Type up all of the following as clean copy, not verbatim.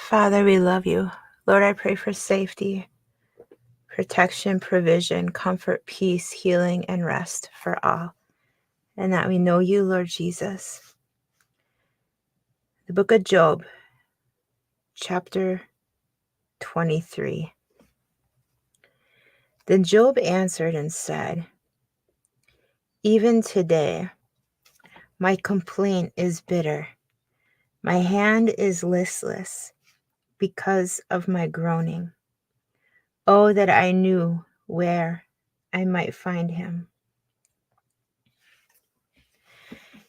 Father, we love you. Lord, I pray for safety, protection, provision, comfort, peace, healing, and rest for all, and that we know you, Lord Jesus. The book of Job, chapter 23. Then Job answered and said, "Even today, my complaint is bitter. My hand is listless because of my groaning. Oh, that I knew where I might find him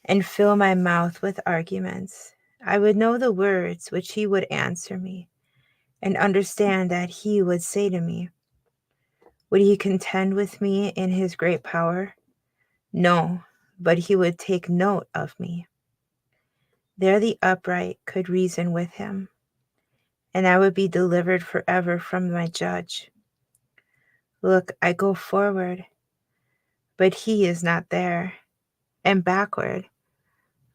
and fill my mouth with arguments. I would know the words which he would answer me, and understand that he would say to me. Would he contend with me in his great power? No, but he would take note of me. There the upright could reason with him, and I would be delivered forever from my judge. Look, I go forward, but he is not there, and backward,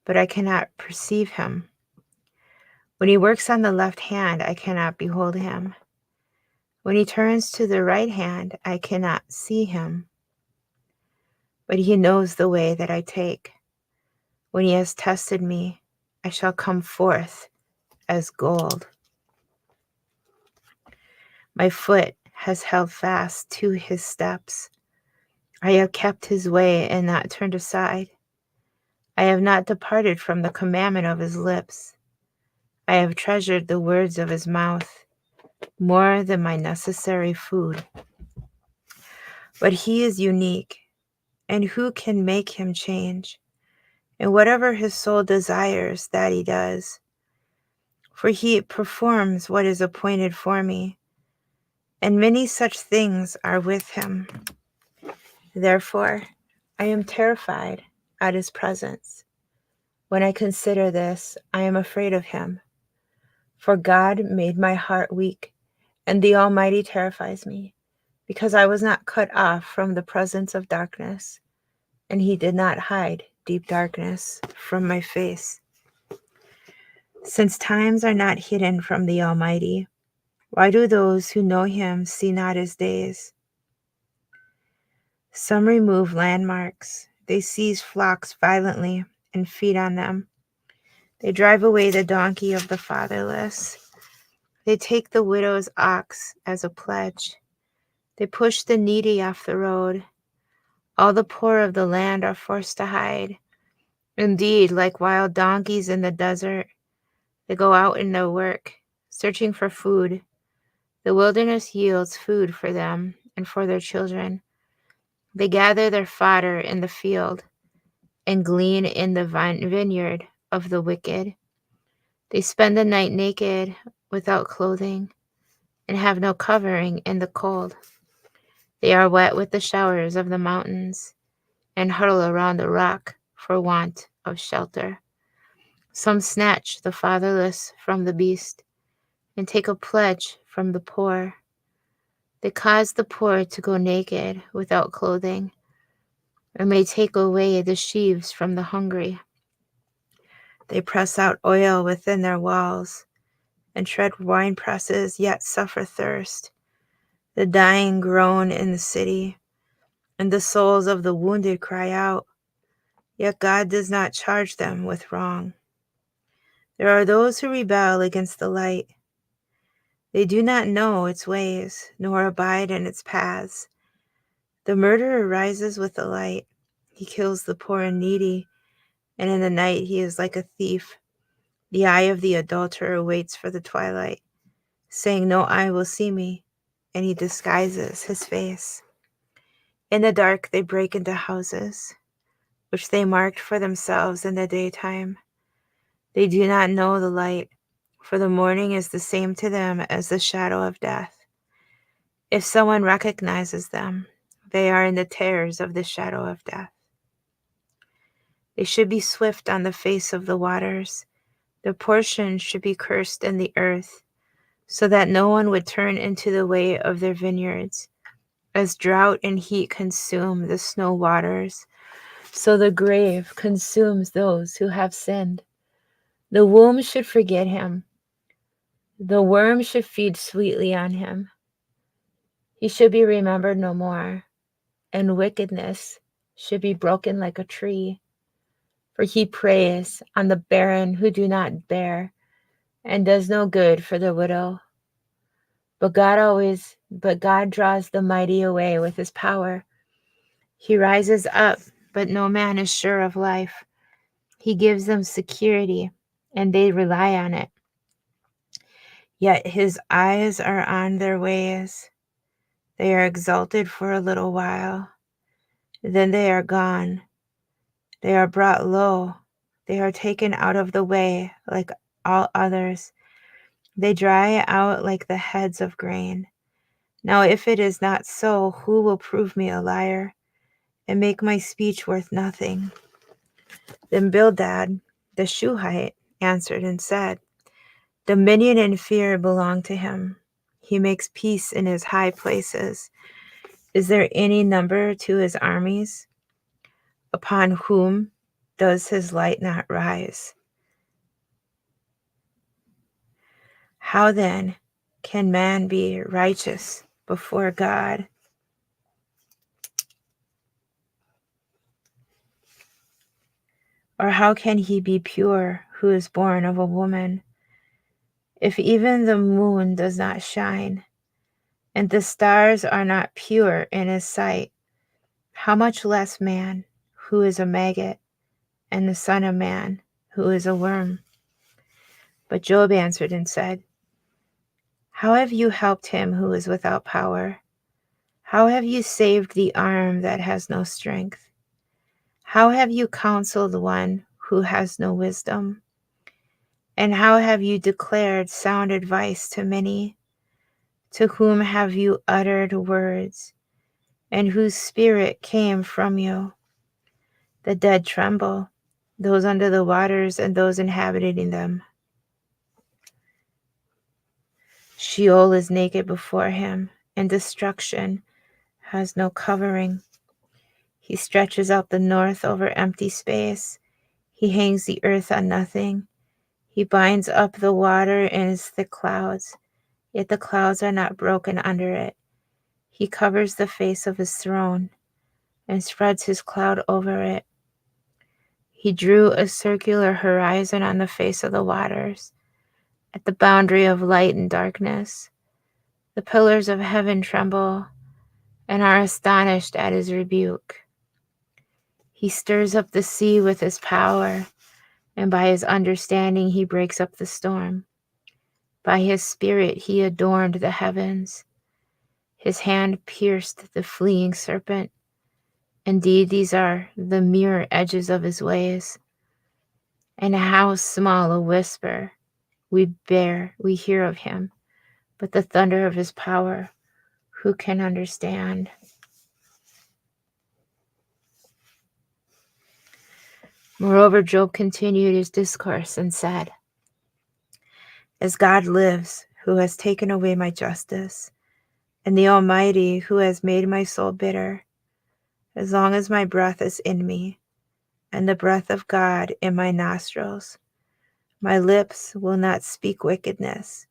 but I cannot perceive him. When he works on the left hand, I cannot behold him. When he turns to the right hand, I cannot see him. But he knows the way that I take. When he has tested me, I shall come forth as gold. My foot has held fast to his steps. I have kept his way and not turned aside. I have not departed from the commandment of his lips. I have treasured the words of his mouth more than my necessary food. But he is unique, and who can make him change? And whatever his soul desires, that he does. For he performs what is appointed for me, and many such things are with him. Therefore, I am terrified at his presence. When I consider this, I am afraid of him. For God made my heart weak, and the Almighty terrifies me, because I was not cut off from the presence of darkness, and he did not hide deep darkness from my face. Since times are not hidden from the Almighty, why do those who know him see not his days? Some remove landmarks. They seize flocks violently and feed on them. They drive away the donkey of the fatherless. They take the widow's ox as a pledge. They push the needy off the road. All the poor of the land are forced to hide. Indeed, like wild donkeys in the desert, they go out in their work, searching for food. The wilderness yields food for them and for their children. They gather their fodder in the field and glean in the vineyard of the wicked. They spend the night naked, without clothing, and have no covering in the cold. They are wet with the showers of the mountains and huddle around the rock for want of shelter. Some snatch the fatherless from the beast and take a pledge from the poor. They cause the poor to go naked without clothing, or may take away the sheaves from the hungry. They press out oil within their walls and tread wine presses, yet suffer thirst. The dying groan in the city, and the souls of the wounded cry out, yet God does not charge them with wrong. There are those who rebel against the light. They do not know its ways, nor abide in its paths. The murderer rises with the light. He kills the poor and needy, and in the night he is like a thief. The eye of the adulterer waits for the twilight, saying, no eye will see me, and he disguises his face. In the dark they break into houses, which they marked for themselves in the daytime. They do not know the light, for the morning is the same to them as the shadow of death. If someone recognizes them, they are in the terrors of the shadow of death. They should be swift on the face of the waters. Their portion should be cursed in the earth, so that no one would turn into the way of their vineyards. As drought and heat consume the snow waters, so the grave consumes those who have sinned. The womb should forget him. The worm should feed sweetly on him. He should be remembered no more, and wickedness should be broken like a tree. For he preys on the barren who do not bear, and does no good for the widow. But God draws the mighty away with his power. He rises up, but no man is sure of life. He gives them security, and they rely on it. Yet his eyes are on their ways. They are exalted for a little while. Then they are gone. They are brought low. They are taken out of the way like all others. They dry out like the heads of grain. Now, if it is not so, who will prove me a liar and make my speech worth nothing? Then Bildad, the Shuhite, answered and said, Dominion and fear belong to him. He makes peace in his high places. Is there any number to his armies? Upon whom does his light not rise? How then can man be righteous before God? Or how can he be pure who is born of a woman? If even the moon does not shine, and the stars are not pure in his sight, how much less man, who is a maggot, and the son of man, who is a worm? But Job answered and said, How have you helped him who is without power? How have you saved the arm that has no strength? How have you counseled one who has no wisdom? And how have you declared sound advice to many? To whom have you uttered words, and whose spirit came from you? The dead tremble, those under the waters and those inhabiting them. Sheol is naked before him, and destruction has no covering. He stretches out the north over empty space. He hangs the earth on nothing. He binds up the water in his thick clouds, yet the clouds are not broken under it. He covers the face of his throne and spreads his cloud over it. He drew a circular horizon on the face of the waters, at the boundary of light and darkness. The pillars of heaven tremble and are astonished at his rebuke. He stirs up the sea with his power, and by his understanding he breaks up the storm. By his spirit he adorned the heavens. His hand pierced the fleeing serpent. Indeed, these are the mere edges of his ways. And how small a whisper we hear of him, but the thunder of his power, who can understand? Moreover, Job continued his discourse and said, As God lives, who has taken away my justice, and the Almighty, who has made my soul bitter, as long as my breath is in me, and the breath of God in my nostrils, my lips will not speak wickedness,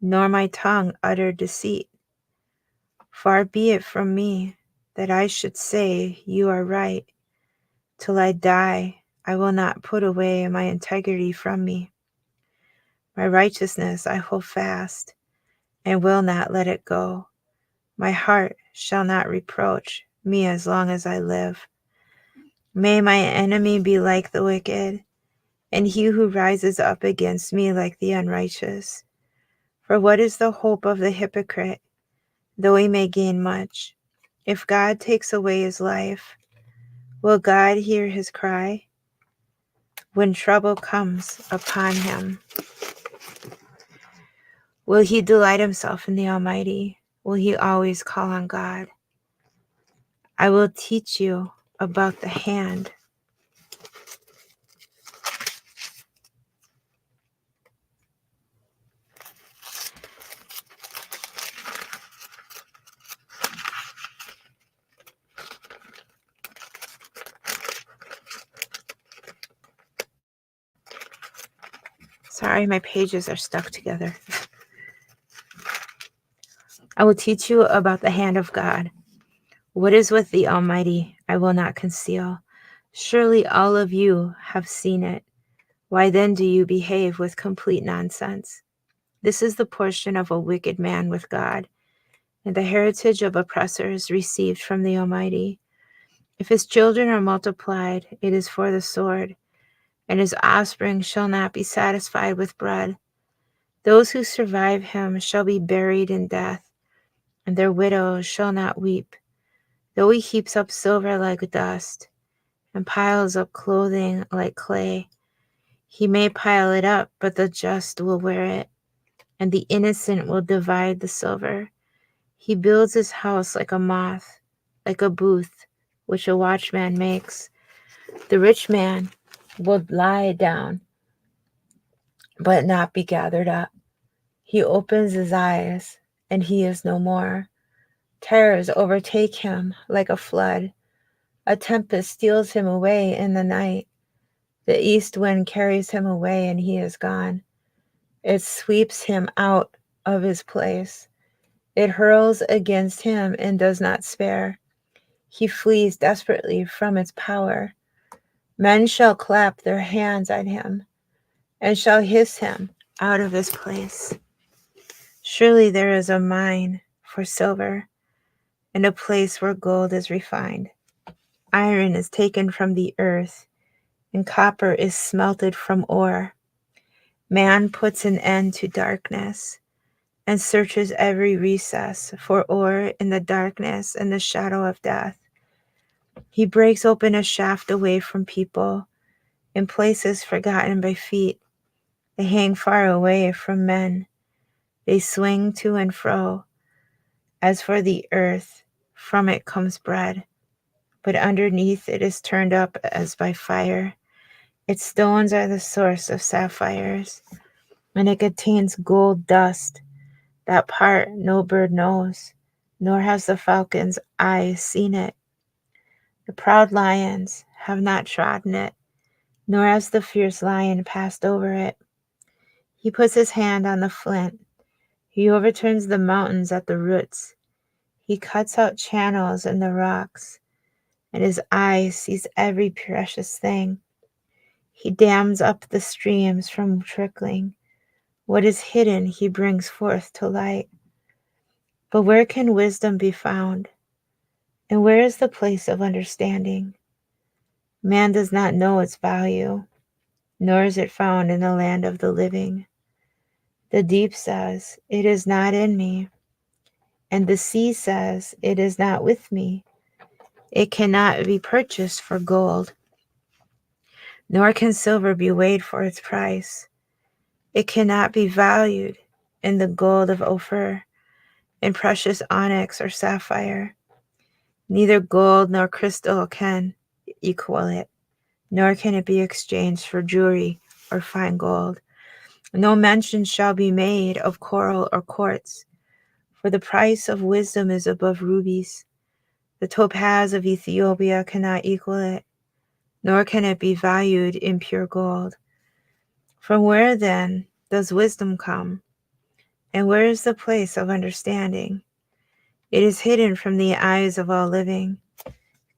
nor my tongue utter deceit. Far be it from me that I should say you are right. Till I die, I will not put away my integrity from me. My righteousness I hold fast, and will not let it go. My heart shall not reproach me as long as I live. May my enemy be like the wicked, and he who rises up against me like the unrighteous. For what is the hope of the hypocrite, though he may gain much? If God takes away his life, will God hear his cry? When trouble comes upon him, will he delight himself in the Almighty? Will he always call on God? I will teach you about the hand. Sorry, my pages are stuck together. I will teach you about the hand of God. What is with the Almighty, I will not conceal. Surely all of you have seen it. Why then do you behave with complete nonsense? This is the portion of a wicked man with God, and the heritage of oppressors received from the Almighty. If his children are multiplied, it is for the sword, and his offspring shall not be satisfied with bread. Those who survive him shall be buried in death, and their widows shall not weep. Though he heaps up silver like dust, and piles up clothing like clay, he may pile it up, but the just will wear it, and the innocent will divide the silver. He builds his house like a moth, like a booth which a watchman makes. The rich man will lie down, but not be gathered up. He opens his eyes, and he is no more. Terrors overtake him like a flood. A tempest steals him away in the night. The east wind carries him away, and he is gone. It sweeps him out of his place. It hurls against him and does not spare. He flees desperately from its power. Men shall clap their hands at him and shall hiss him out of his place. Surely there is a mine for silver and a place where gold is refined. Iron is taken from the earth, and copper is smelted from ore. Man puts an end to darkness and searches every recess for ore in the darkness and the shadow of death. He breaks open a shaft away from people in places forgotten by feet. They hang far away from men. They swing to and fro. As for the earth, from it comes bread, but underneath it is turned up as by fire. Its stones are the source of sapphires, and it contains gold dust. That part no bird knows, nor has the falcon's eye seen it. The proud lions have not trodden it, nor has the fierce lion passed over it. He puts his hand on the flint. He overturns the mountains at the roots. He cuts out channels in the rocks, and his eye sees every precious thing. He dams up the streams from trickling. What is hidden he brings forth to light. But where can wisdom be found? And where is the place of understanding? Man does not know its value, nor is it found in the land of the living. The deep says, "It is not in me," and the sea says, "It is not with me." It cannot be purchased for gold, nor can silver be weighed for its price. It cannot be valued in the gold of Ophir, in precious onyx or sapphire. Neither gold nor crystal can equal it, nor can it be exchanged for jewelry or fine gold. No mention shall be made of coral or quartz, for the price of wisdom is above rubies. The topaz of Ethiopia cannot equal it, nor can it be valued in pure gold. From where then does wisdom come? And where is the place of understanding? It is hidden from the eyes of all living,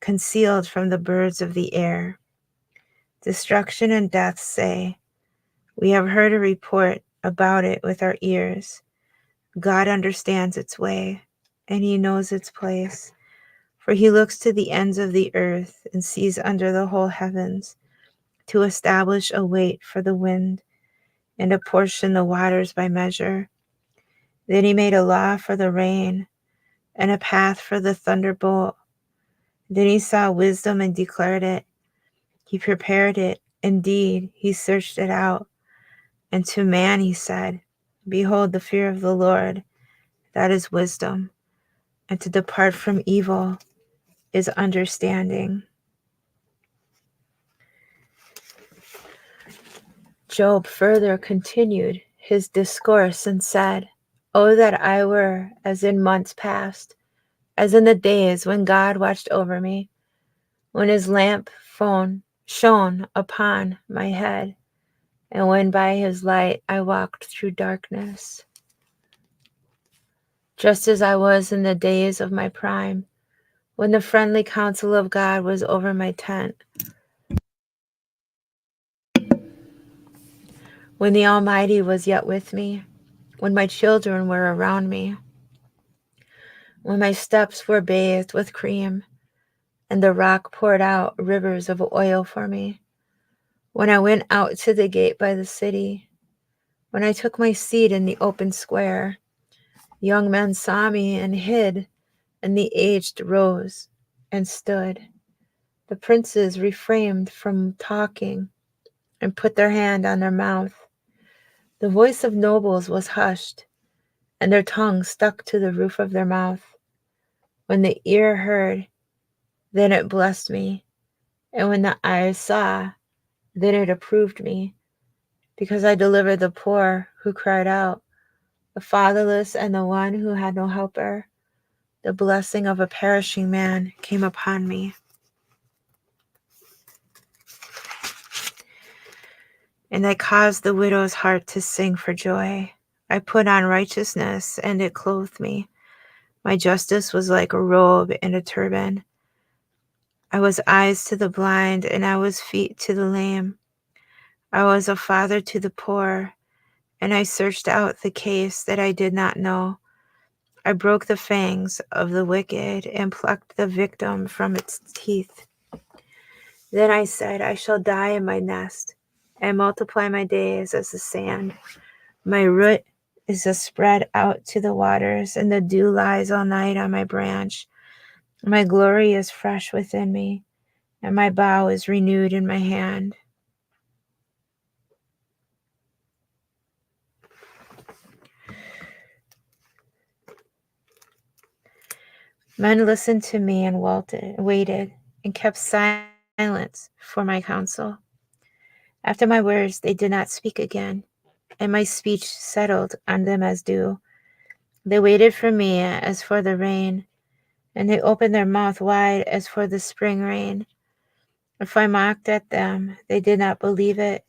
concealed from the birds of the air. Destruction and death say, "We have heard a report about it with our ears." God understands its way, and he knows its place. For he looks to the ends of the earth and sees under the whole heavens, to establish a weight for the wind and apportion the waters by measure. Then he made a law for the rain and a path for the thunderbolt. Then he saw wisdom and declared it. He prepared it. Indeed, he searched it out. And to man he said, "Behold, the fear of the Lord, that is wisdom, and to depart from evil is understanding." Job further continued his discourse and said, "Oh, that I were as in months past, as in the days when God watched over me, when his lamp shone upon my head, and when by his light I walked through darkness." just as I was in the days of my prime, when the friendly counsel of God was over my tent, when the Almighty was yet with me, when my children were around me, when my steps were bathed with cream, and the rock poured out rivers of oil for me, when I went out to the gate by the city, when I took my seat in the open square, young men saw me and hid, and the aged rose and stood. The princes refrained from talking and put their hand on their mouth. The voice of nobles was hushed, and their tongue stuck to the roof of their mouth. When the ear heard, then it blessed me, and when the eyes saw, then it approved me, because I delivered the poor who cried out, the fatherless and the one who had no helper. The blessing of a perishing man came upon me, and I caused the widow's heart to sing for joy. I put on righteousness, and it clothed me. My justice was like a robe and a turban. I was eyes to the blind, and I was feet to the lame. I was a father to the poor, and I searched out the case that I did not know. I broke the fangs of the wicked and plucked the victim from its teeth. Then I said, I shall die in my nest and multiply my days as the sand. My root is spread out to the waters, and the dew lies all night on my branch. My glory is fresh within me, and my bow is renewed in my hand. Men listened to me and waited, and kept silence for my counsel. After my words, they did not speak again, and my speech settled on them as dew. They waited for me as for the rain, and they opened their mouth wide as for the spring rain. If I mocked at them, they did not believe it,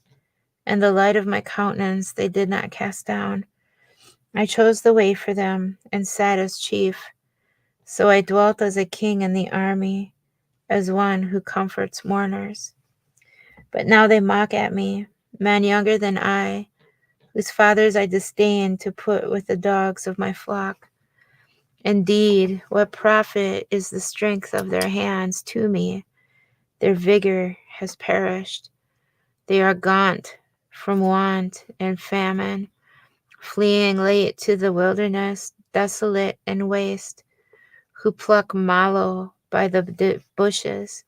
and the light of my countenance they did not cast down. I chose the way for them and sat as chief. So I dwelt as a king in the army, as one who comforts mourners. But now they mock at me, men younger than I, whose fathers I disdain to put with the dogs of my flock. Indeed, what profit is the strength of their hands to me? Their vigor has perished. They are gaunt from want and famine, fleeing late to the wilderness, desolate and waste, who pluck mallow by the bushes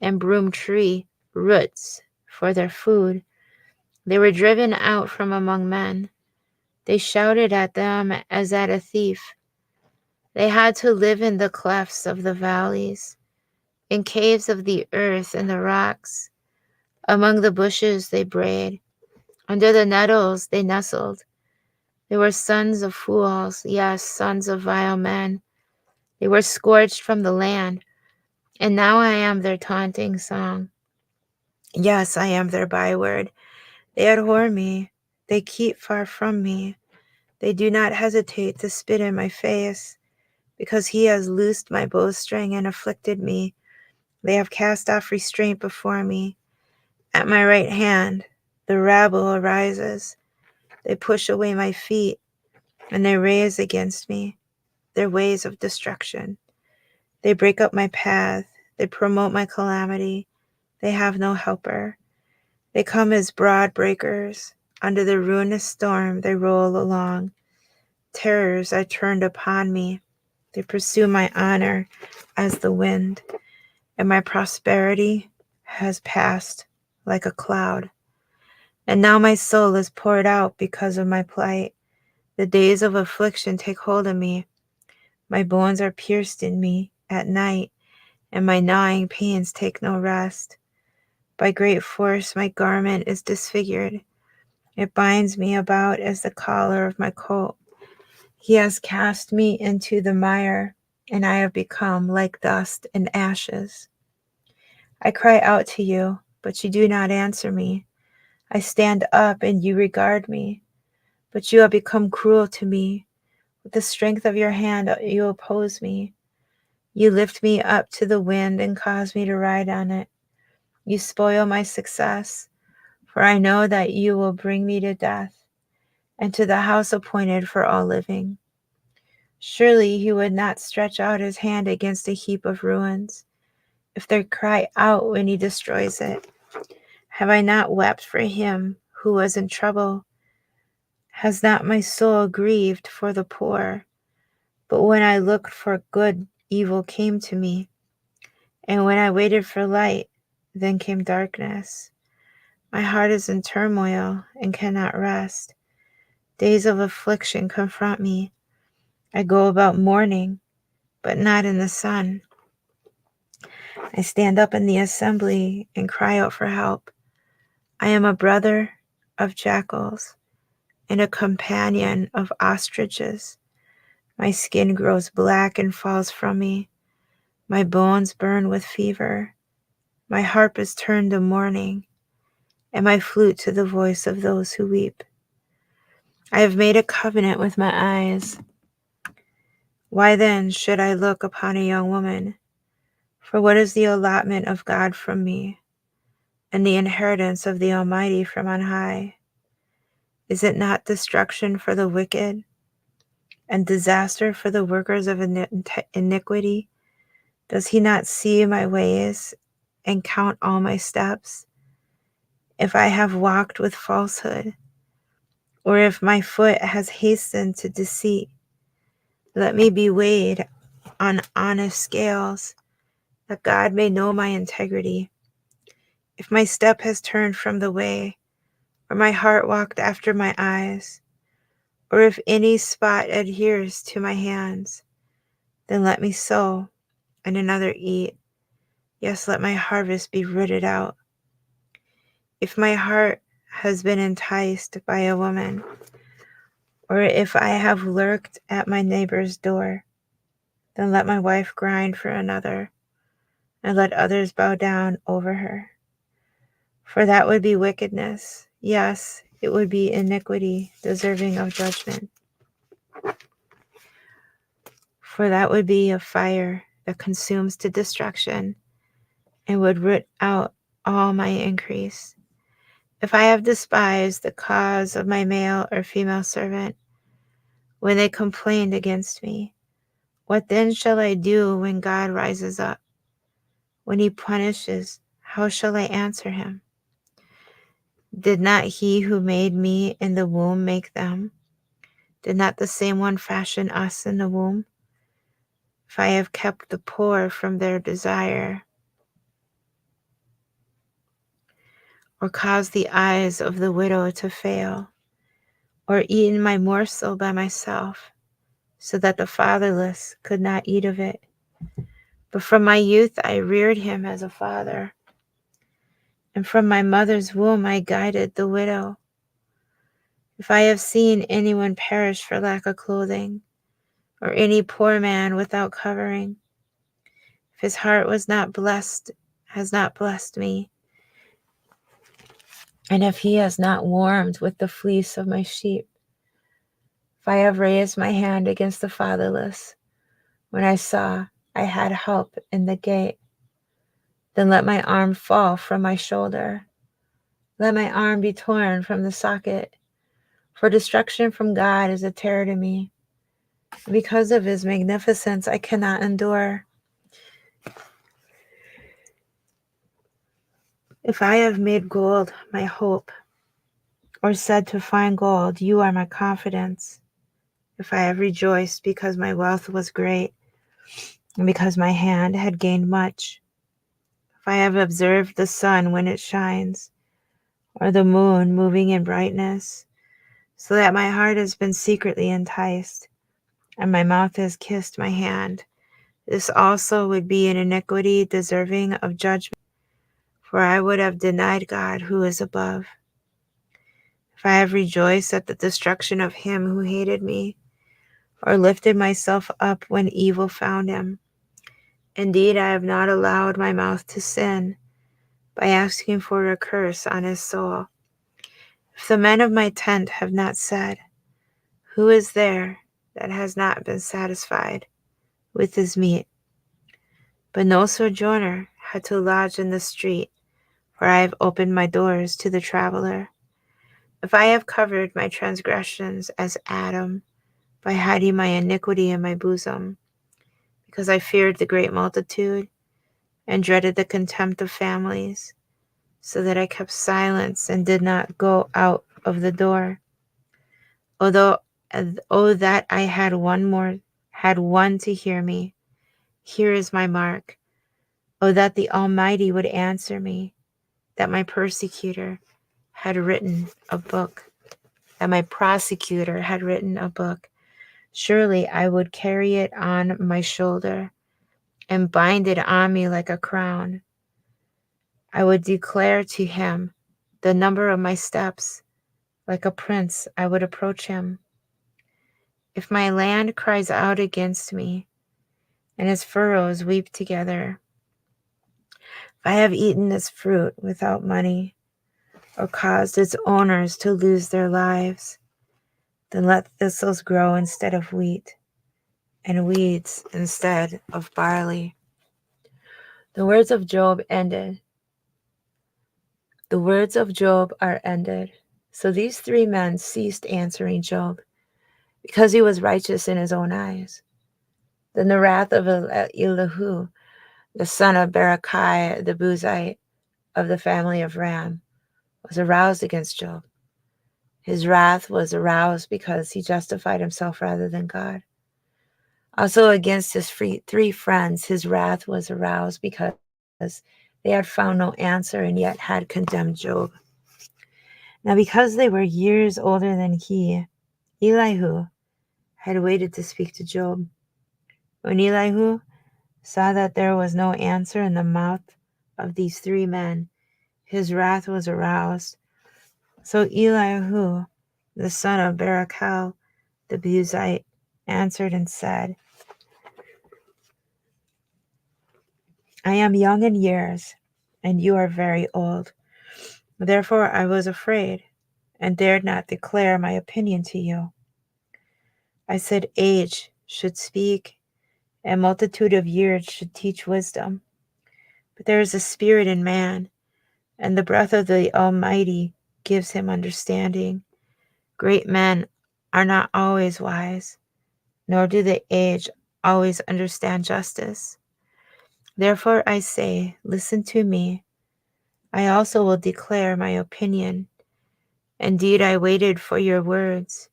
and broom tree roots for their food. They were driven out from among men. They shouted at them as at a thief. They had to live in the clefts of the valleys, in caves of the earth and the rocks. Among the bushes they brayed. Under the nettles they nestled. They were sons of fools, yes, sons of vile men. They were scourged from the land, and now I am their taunting song. Yes, I am their byword. They abhor me. They keep far from me. They do not hesitate to spit in my face, because he has loosed my bowstring and afflicted me. They have cast off restraint before me. At my right hand, the rabble arises. They push away my feet, and they raise against me their ways of destruction. They break up my path. They promote my calamity. They have no helper. They come as broad breakers. Under the ruinous storm they roll along. Terrors are turned upon me. They pursue my honor as the wind, and my prosperity has passed like a cloud. And now my soul is poured out because of my plight. The days of affliction take hold of me. My bones are pierced in me at night, and my gnawing pains take no rest. By great force my garment is disfigured. It binds me about as the collar of my coat. He has cast me into the mire, and I have become like dust and ashes. I cry out to you, but you do not answer me. I stand up, and you regard me, but you have become cruel to me. With the strength of your hand you oppose me. You lift me up to the wind and cause me to ride on it. You spoil my success, for I know that you will bring me to death and to the house appointed for all living. Surely he would not stretch out his hand against a heap of ruins, if they cry out when he destroys it. Have I not wept for him who was in trouble? Has not my soul grieved for the poor? But when I looked for good, evil came to me. And when I waited for light, then came darkness. My heart is in turmoil and cannot rest. Days of affliction confront me. I go about mourning, but not in the sun. I stand up in the assembly and cry out for help. I am a brother of jackals and a companion of ostriches. My skin grows black and falls from me. My bones burn with fever. My harp is turned to mourning, and my flute to the voice of those who weep. I have made a covenant with my eyes. Why then should I look upon a young woman? For what is the allotment of God from me, and the inheritance of the Almighty from on high? Is it not destruction for the wicked, and disaster for the workers of iniquity? Does he not see my ways and count all my steps? If I have walked with falsehood, or if my foot has hastened to deceit, let me be weighed on honest scales, that God may know my integrity. If my step has turned from the way, or my heart walked after my eyes, or if any spot adheres to my hands, then let me sow and another eat. Yes, let my harvest be rooted out. If my heart has been enticed by a woman, or if I have lurked at my neighbor's door, then let my wife grind for another, and let others bow down over her. For that would be wickedness. Yes, it would be iniquity, deserving of judgment. For that would be a fire that consumes to destruction, and would root out all my increase. If I have despised the cause of my male or female servant, when they complained against me, what then shall I do when God rises up? When he punishes, how shall I answer him? Did not he who made me in the womb make them? Did not the same one fashion us in the womb? If I have kept the poor from their desire, or caused the eyes of the widow to fail, or eaten my morsel by myself, so that the fatherless could not eat of it. But from my youth I reared him as a father, and from my mother's womb I guided the widow. If I have seen anyone perish for lack of clothing, or any poor man without covering, if his heart was not blessed, has not blessed me, and if he has not warmed with the fleece of my sheep, if I have raised my hand against the fatherless, when I saw I had help in the gate, then let my arm fall from my shoulder. Let my arm be torn from the socket, for destruction from God is a terror to me. Because of his magnificence, I cannot endure. If I have made gold my hope, or said to find gold, you are my confidence. If I have rejoiced because my wealth was great, and because my hand had gained much, if I have observed the sun when it shines, or the moon moving in brightness, so that my heart has been secretly enticed, and my mouth has kissed my hand, this also would be an iniquity deserving of judgment, for I would have denied God who is above. If I have rejoiced at the destruction of him who hated me, or lifted myself up when evil found him, indeed I have not allowed my mouth to sin by asking for a curse on his soul. If the men of my tent have not said, who is there? that has not been satisfied with his meat. But no sojourner had to lodge in the street, for I have opened my doors to the traveler. If I have covered my transgressions as Adam, by hiding my iniquity in my bosom, because I feared the great multitude and dreaded the contempt of families, so that I kept silence and did not go out of the door. Although, oh, that I had one to hear me. Here is my mark. Oh, that the Almighty would answer me, that my persecutor had written a book, that my prosecutor had written a book. Surely I would carry it on my shoulder and bind it on me like a crown. I would declare to him the number of my steps. Like a prince, I would approach him. If my land cries out against me, and its furrows weep together, if I have eaten its fruit without money, or caused its owners to lose their lives, then let thistles grow instead of wheat, and weeds instead of barley. The words of Job ended. The words of Job are ended. So these three men ceased answering Job, because he was righteous in his own eyes. Then the wrath of Elihu, the son of Berechiah the Buzite of the family of Ram, was aroused against Job. His wrath was aroused because he justified himself rather than God. Also against his three friends, his wrath was aroused because they had found no answer and yet had condemned Job. Now because they were years older than he, Elihu had waited to speak to Job. When Elihu saw that there was no answer in the mouth of these three men, his wrath was aroused. So Elihu, the son of Berechiah the Buzite, answered and said, I am young in years, and you are very old. Therefore I was afraid, and dared not declare my opinion to you. I said, age should speak, and multitude of years should teach wisdom. But there is a spirit in man, and the breath of the Almighty gives him understanding. Great men are not always wise, nor do the aged always understand justice. Therefore I say, listen to me. I also will declare my opinion. Indeed, I waited for your words.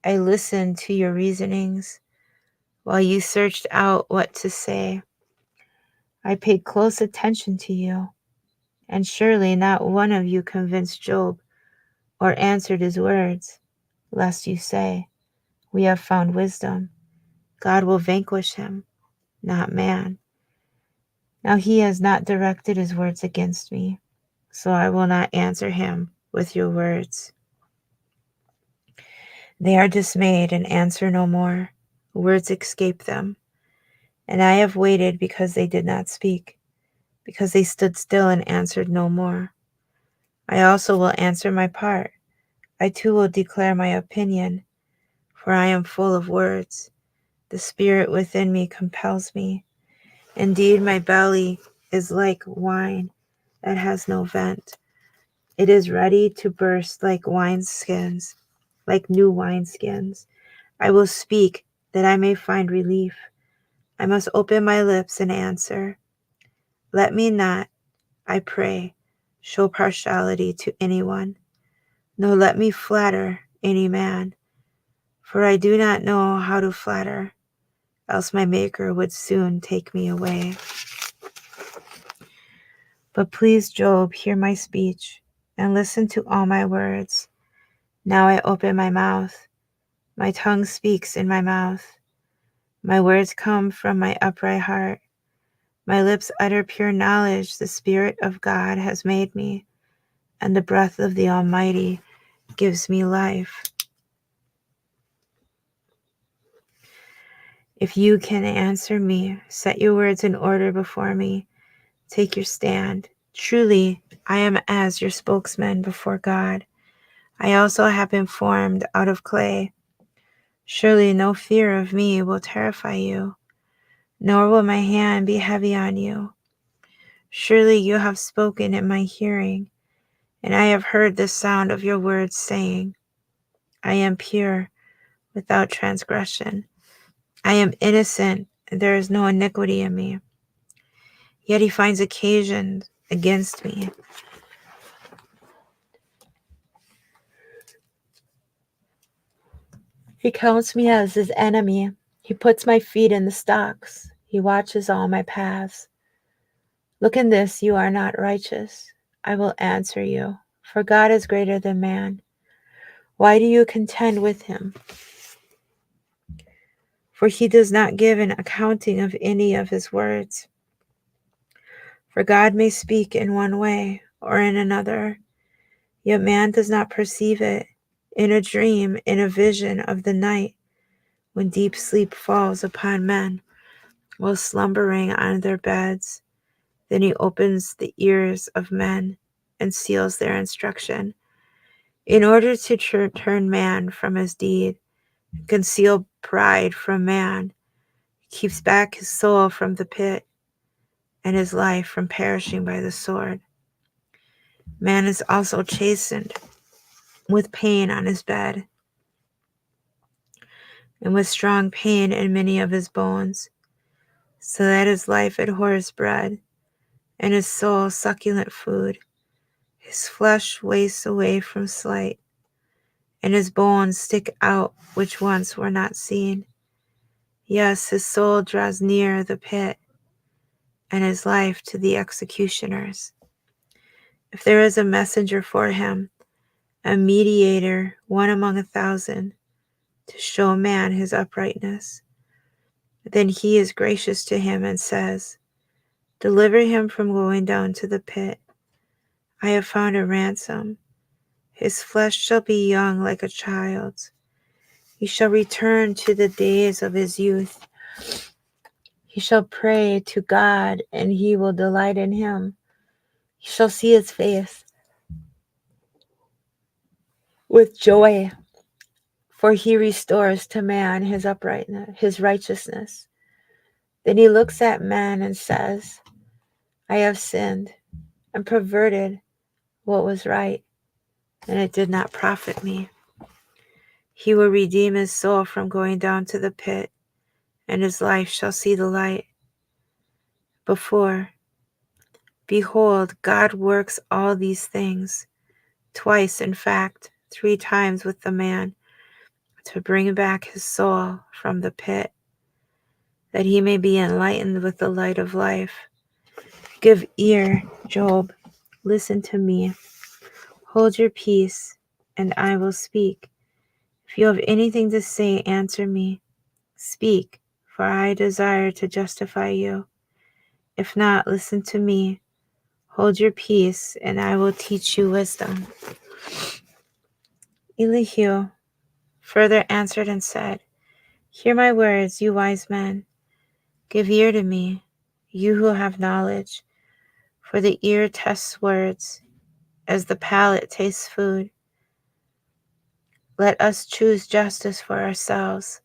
I listened to your reasonings while you searched out what to say. I paid close attention to you, and surely not one of you convinced Job or answered his words, lest you say, we have found wisdom. God will vanquish him, not man. Now he has not directed his words against me, so I will not answer him with your words. They are dismayed and answer no more. Words escape them. And I have waited because they did not speak, because they stood still and answered no more. I also will answer my part. I too will declare my opinion, for I am full of words. The spirit within me compels me. Indeed, my belly is like wine that has no vent. It is ready to burst like wineskins, like new wineskins. I will speak that I may find relief. I must open my lips and answer. Let me not, I pray, show partiality to anyone, nor let me flatter any man, for I do not know how to flatter, else my Maker would soon take me away. But please, Job, hear my speech, and listen to all my words. Now I open my mouth. My tongue speaks in my mouth. My words come from my upright heart. My lips utter pure knowledge. The Spirit of God has made me, and the breath of the Almighty gives me life. If you can answer me, set your words in order before me. Take your stand. Truly, I am as your spokesman before God. I also have been formed out of clay. Surely no fear of me will terrify you, nor will my hand be heavy on you. Surely you have spoken in my hearing, and I have heard the sound of your words, saying, I am pure, without transgression. I am innocent, and there is no iniquity in me. Yet he finds occasion against me. He counts me as his enemy. He puts my feet in the stocks. He watches all my paths. Look in this, you are not righteous. I will answer you, for God is greater than man. Why do you contend with him? For he does not give an accounting of any of his words. For God may speak in one way or in another, yet man does not perceive it. In a dream, in a vision of the night, when deep sleep falls upon men, while slumbering on their beds, then he opens the ears of men and seals their instruction, in order to turn man from his deed, conceal pride from man, keeps back his soul from the pit, and his life from perishing by the sword. Man is also chastened with pain on his bed, and with strong pain in many of his bones, so that his life abhors bread, and his soul succulent food. His flesh wastes away from sight, and his bones stick out which once were not seen. Yes, his soul draws near the pit, and his life to the executioners. If there is a messenger for him, a mediator, one among 1,000, to show man his uprightness, then he is gracious to him and says, deliver him from going down to the pit. I have found a ransom. His flesh shall be young like a child's. He shall return to the days of his youth. He shall pray to God, and he will delight in him. He shall see his face with joy, for he restores to man his uprightness, his righteousness. Then he looks at man and says, I have sinned and perverted what was right, and it did not profit me. He will redeem his soul from going down to the pit, and his life shall see the light. Behold, God works all these things, twice, in fact, 3 times with the man, to bring back his soul from the pit, that he may be enlightened with the light of life. Give ear, Job, listen to me. Hold your peace, and I will speak. If you have anything to say, answer me. Speak, for I desire to justify you. If not, listen to me. Hold your peace, and I will teach you wisdom. Elihu further answered and said, hear my words, you wise men. Give ear to me, you who have knowledge, for the ear tests words, as the palate tastes food. Let us choose justice for ourselves.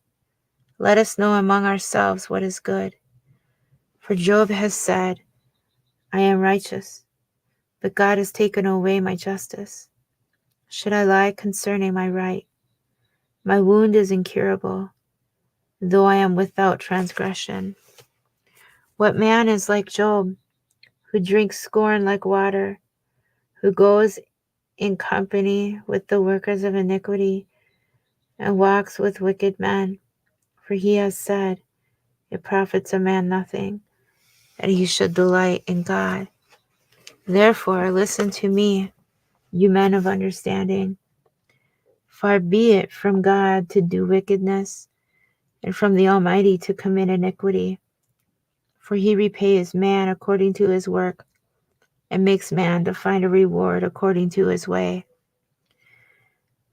Let us know among ourselves what is good. For Job has said, I am righteous, but God has taken away my justice. Should I lie concerning my right? My wound is incurable, though I am without transgression. What man is like Job, who drinks scorn like water, who goes in company with the workers of iniquity, and walks with wicked men? For he has said, it profits a man nothing, that he should delight in God. Therefore, listen to me, you men of understanding. Far be it from God to do wickedness, and from the Almighty to commit iniquity. For he repays man according to his work, and makes man to find a reward according to his way.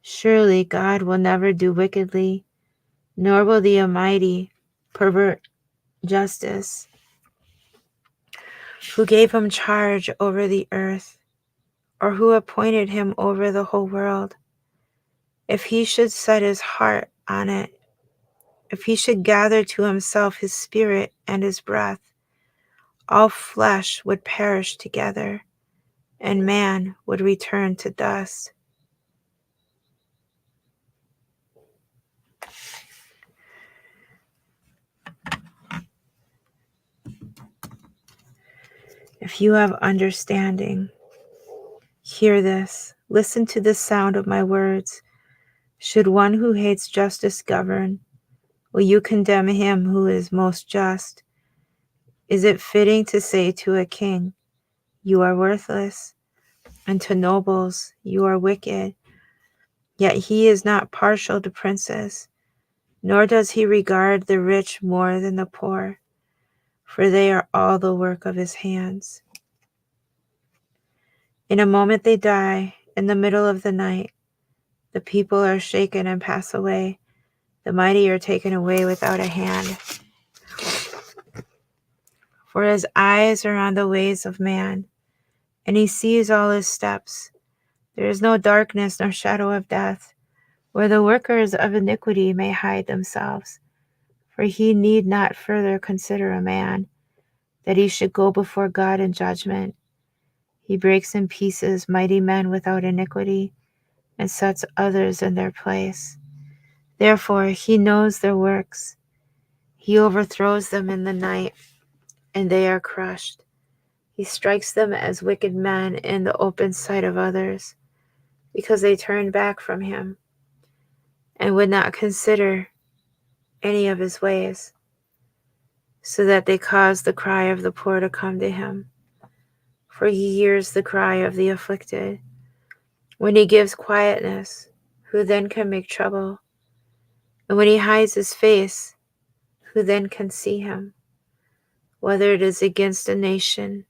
Surely God will never do wickedly, nor will the Almighty pervert justice. Who gave him charge over the earth, or who appointed him over the whole world? If he should set his heart on it, If he should gather to himself his spirit and his breath, all flesh would perish together, and man would return to dust. If you have understanding, hear this. Listen to the sound of my words. Should one who hates justice govern, will you condemn him who is most just? Is it fitting to say to a king, you are worthless, and to nobles, you are wicked? Yet he is not partial to princes, nor does he regard the rich more than the poor, for they are all the work of his hands. In a moment they die, in the middle of the night. The people are shaken and pass away. The mighty are taken away without a hand. For his eyes are on the ways of man, and he sees all his steps. There is no darkness nor shadow of death, where the workers of iniquity may hide themselves. For he need not further consider a man, that he should go before God in judgment. He breaks in pieces mighty men without iniquity, and sets others in their place. Therefore he knows their works. He overthrows them in the night, and they are crushed. He strikes them as wicked men in the open sight of others, because they turned back from him, and would not consider any of his ways, so that they caused the cry of the poor to come to him. For he hears the cry of the afflicted. When he gives quietness, who then can make trouble? And when he hides his face, who then can see him? Whether it is against a nation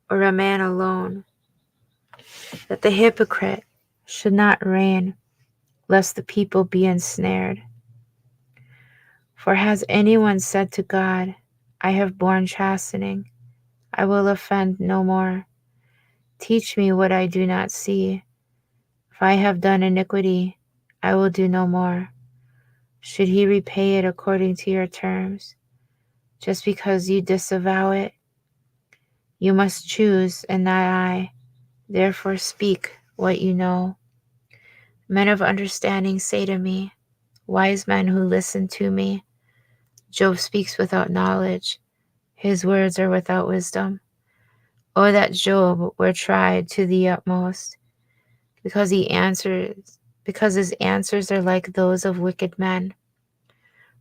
or a man alone, that the hypocrite should not reign, lest the people be ensnared. For has anyone said to God, I have borne chastening, I will offend no more. Teach me what I do not see. If I have done iniquity, I will do no more. Should he repay it according to your terms? Just because you disavow it, you must choose and not I. Therefore speak what you know. Men of understanding say to me, wise men who listen to me, Job speaks without knowledge. His words are without wisdom. Oh, that Job were tried to the utmost, because his answers are like those of wicked men.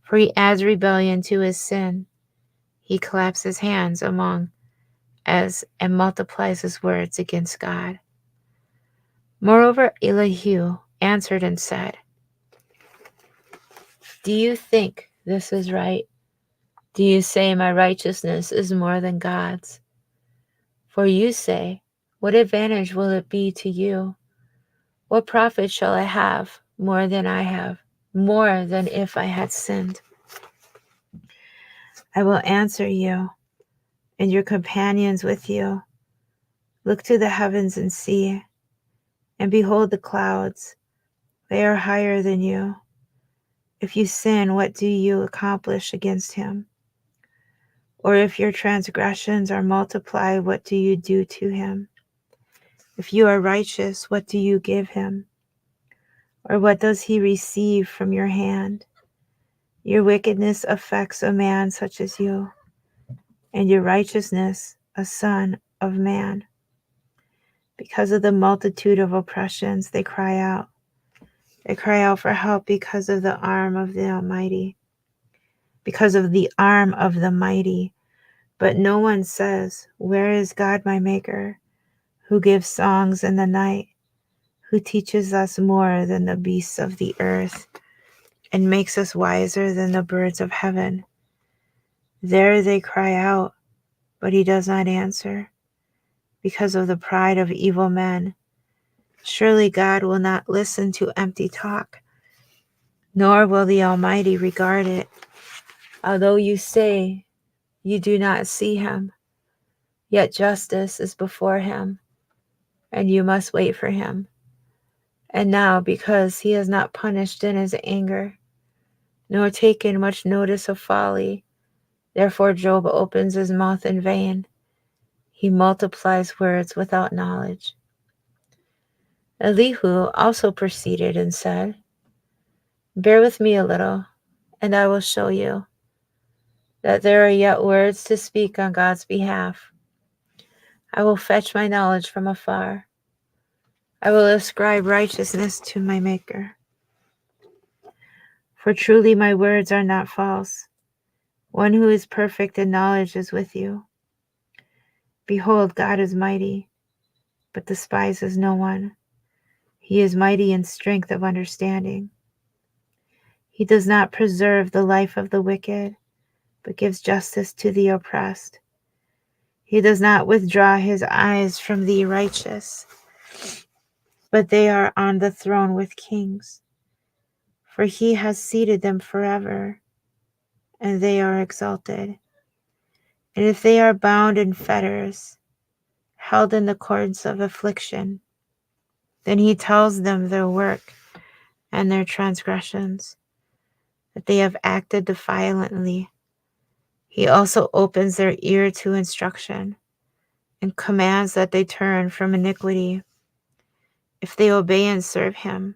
For he adds rebellion to his sin. He claps his hands and multiplies his words against God. Moreover, Elihu answered and said, do you think this is right? Do you say my righteousness is more than God's? For you say, what advantage will it be to you? What profit shall I have more than I have, more than if I had sinned? I will answer you, and your companions with you. Look to the heavens and see, and behold the clouds. They are higher than you. If you sin, what do you accomplish against him? Or if your transgressions are multiplied, what do you do to him? If you are righteous, what do you give him? Or what does he receive from your hand? Your wickedness affects a man such as you, and your righteousness a son of man. Because of the multitude of oppressions, they cry out. They cry out for help because of the arm of the Almighty, because of the arm of the mighty. But no one says, where is God my Maker, who gives songs in the night, who teaches us more than the beasts of the earth, and makes us wiser than the birds of heaven? There they cry out, but he does not answer, because of the pride of evil men. Surely God will not listen to empty talk, nor will the Almighty regard it. Although you say you do not see him, yet justice is before him, and you must wait for him. And now, because he has not punished in his anger, nor taken much notice of folly. Therefore Job opens his mouth in vain. He multiplies words without knowledge. Elihu also proceeded and said, Bear with me a little, and I will show you that there are yet words to speak on God's behalf. I will fetch my knowledge from afar. I will ascribe righteousness to my Maker. For truly my words are not false. One who is perfect in knowledge is with you. Behold, God is mighty, but despises no one. He is mighty in strength of understanding. He does not preserve the life of the wicked, but gives justice to the oppressed. He does not withdraw his eyes from the righteous, but they are on the throne with kings. For he has seated them forever, and they are exalted. And if they are bound in fetters, held in the cords of affliction, then he tells them their work and their transgressions, that they have acted defiantly. He also opens their ear to instruction and commands that they turn from iniquity. If they obey and serve him,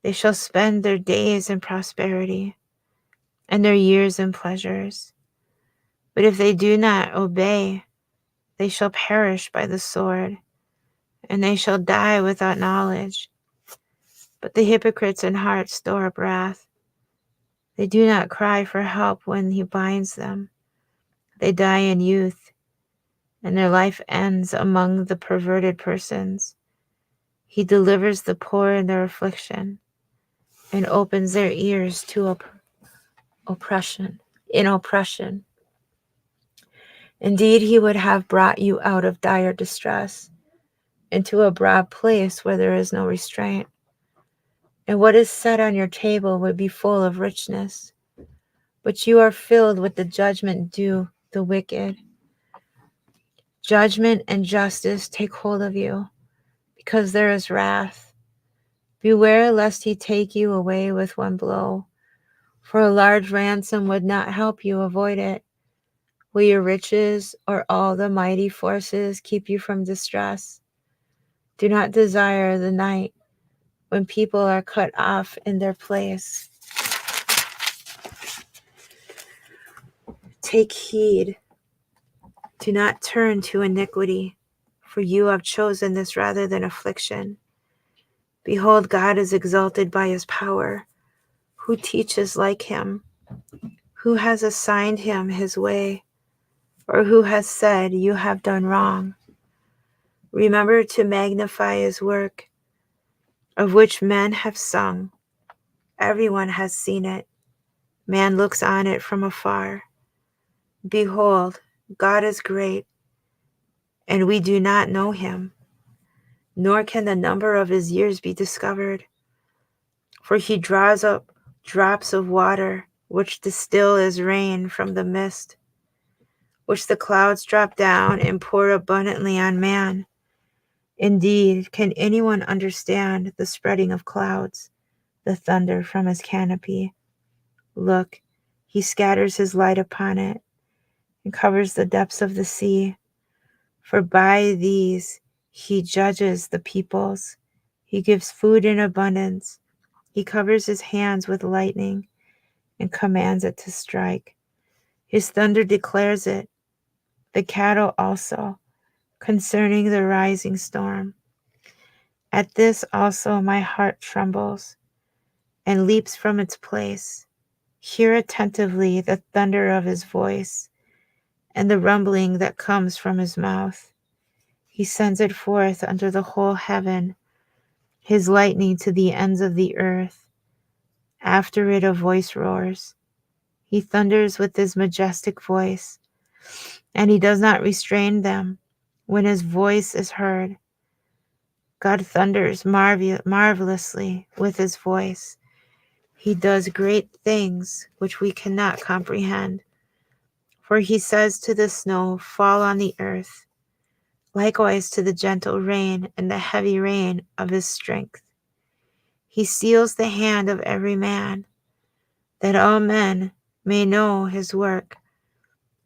they shall spend their days in prosperity and their years in pleasures. But if they do not obey, they shall perish by the sword, and they shall die without knowledge. But the hypocrites in heart store up wrath. They do not cry for help when he binds them. They die in youth, and their life ends among the perverted persons. He delivers the poor in their affliction, and opens their ears to oppression. Indeed, he would have brought you out of dire distress, into a broad place where there is no restraint. And what is set on your table would be full of richness. But you are filled with the judgment due the wicked. Judgment and justice take hold of you, because there is wrath. Beware lest he take you away with one blow, for a large ransom would not help you avoid it. Will your riches or all the mighty forces keep you from distress? Do not desire the night when people are cut off in their place. Take heed. Do not turn to iniquity, for you have chosen this rather than affliction. Behold, God is exalted by his power. Who teaches like him? Who has assigned him his way? Or who has said, you have done wrong? Remember to magnify his work, of which men have sung. Everyone has seen it. Man looks on it from afar. Behold, God is great, and we do not know him, nor can the number of his years be discovered. For he draws up drops of water, which distill as rain from the mist, which the clouds drop down and pour abundantly on man. Indeed, can anyone understand the spreading of clouds, the thunder from his canopy? Look, he scatters his light upon it and covers the depths of the sea. For by these he judges the peoples. He gives food in abundance. He covers his hands with lightning and commands it to strike. His thunder declares it, the cattle also, concerning the rising storm. At this also my heart trembles and leaps from its place. Hear attentively the thunder of his voice and the rumbling that comes from his mouth. He sends it forth under the whole heaven, his lightning to the ends of the earth. After it a voice roars. He thunders with his majestic voice, and he does not restrain them when his voice is heard. God thunders marvelously with his voice. He does great things which we cannot comprehend. For he says to the snow, fall on the earth, likewise to the gentle rain and the heavy rain of his strength. He seals the hand of every man. that all men may know his work.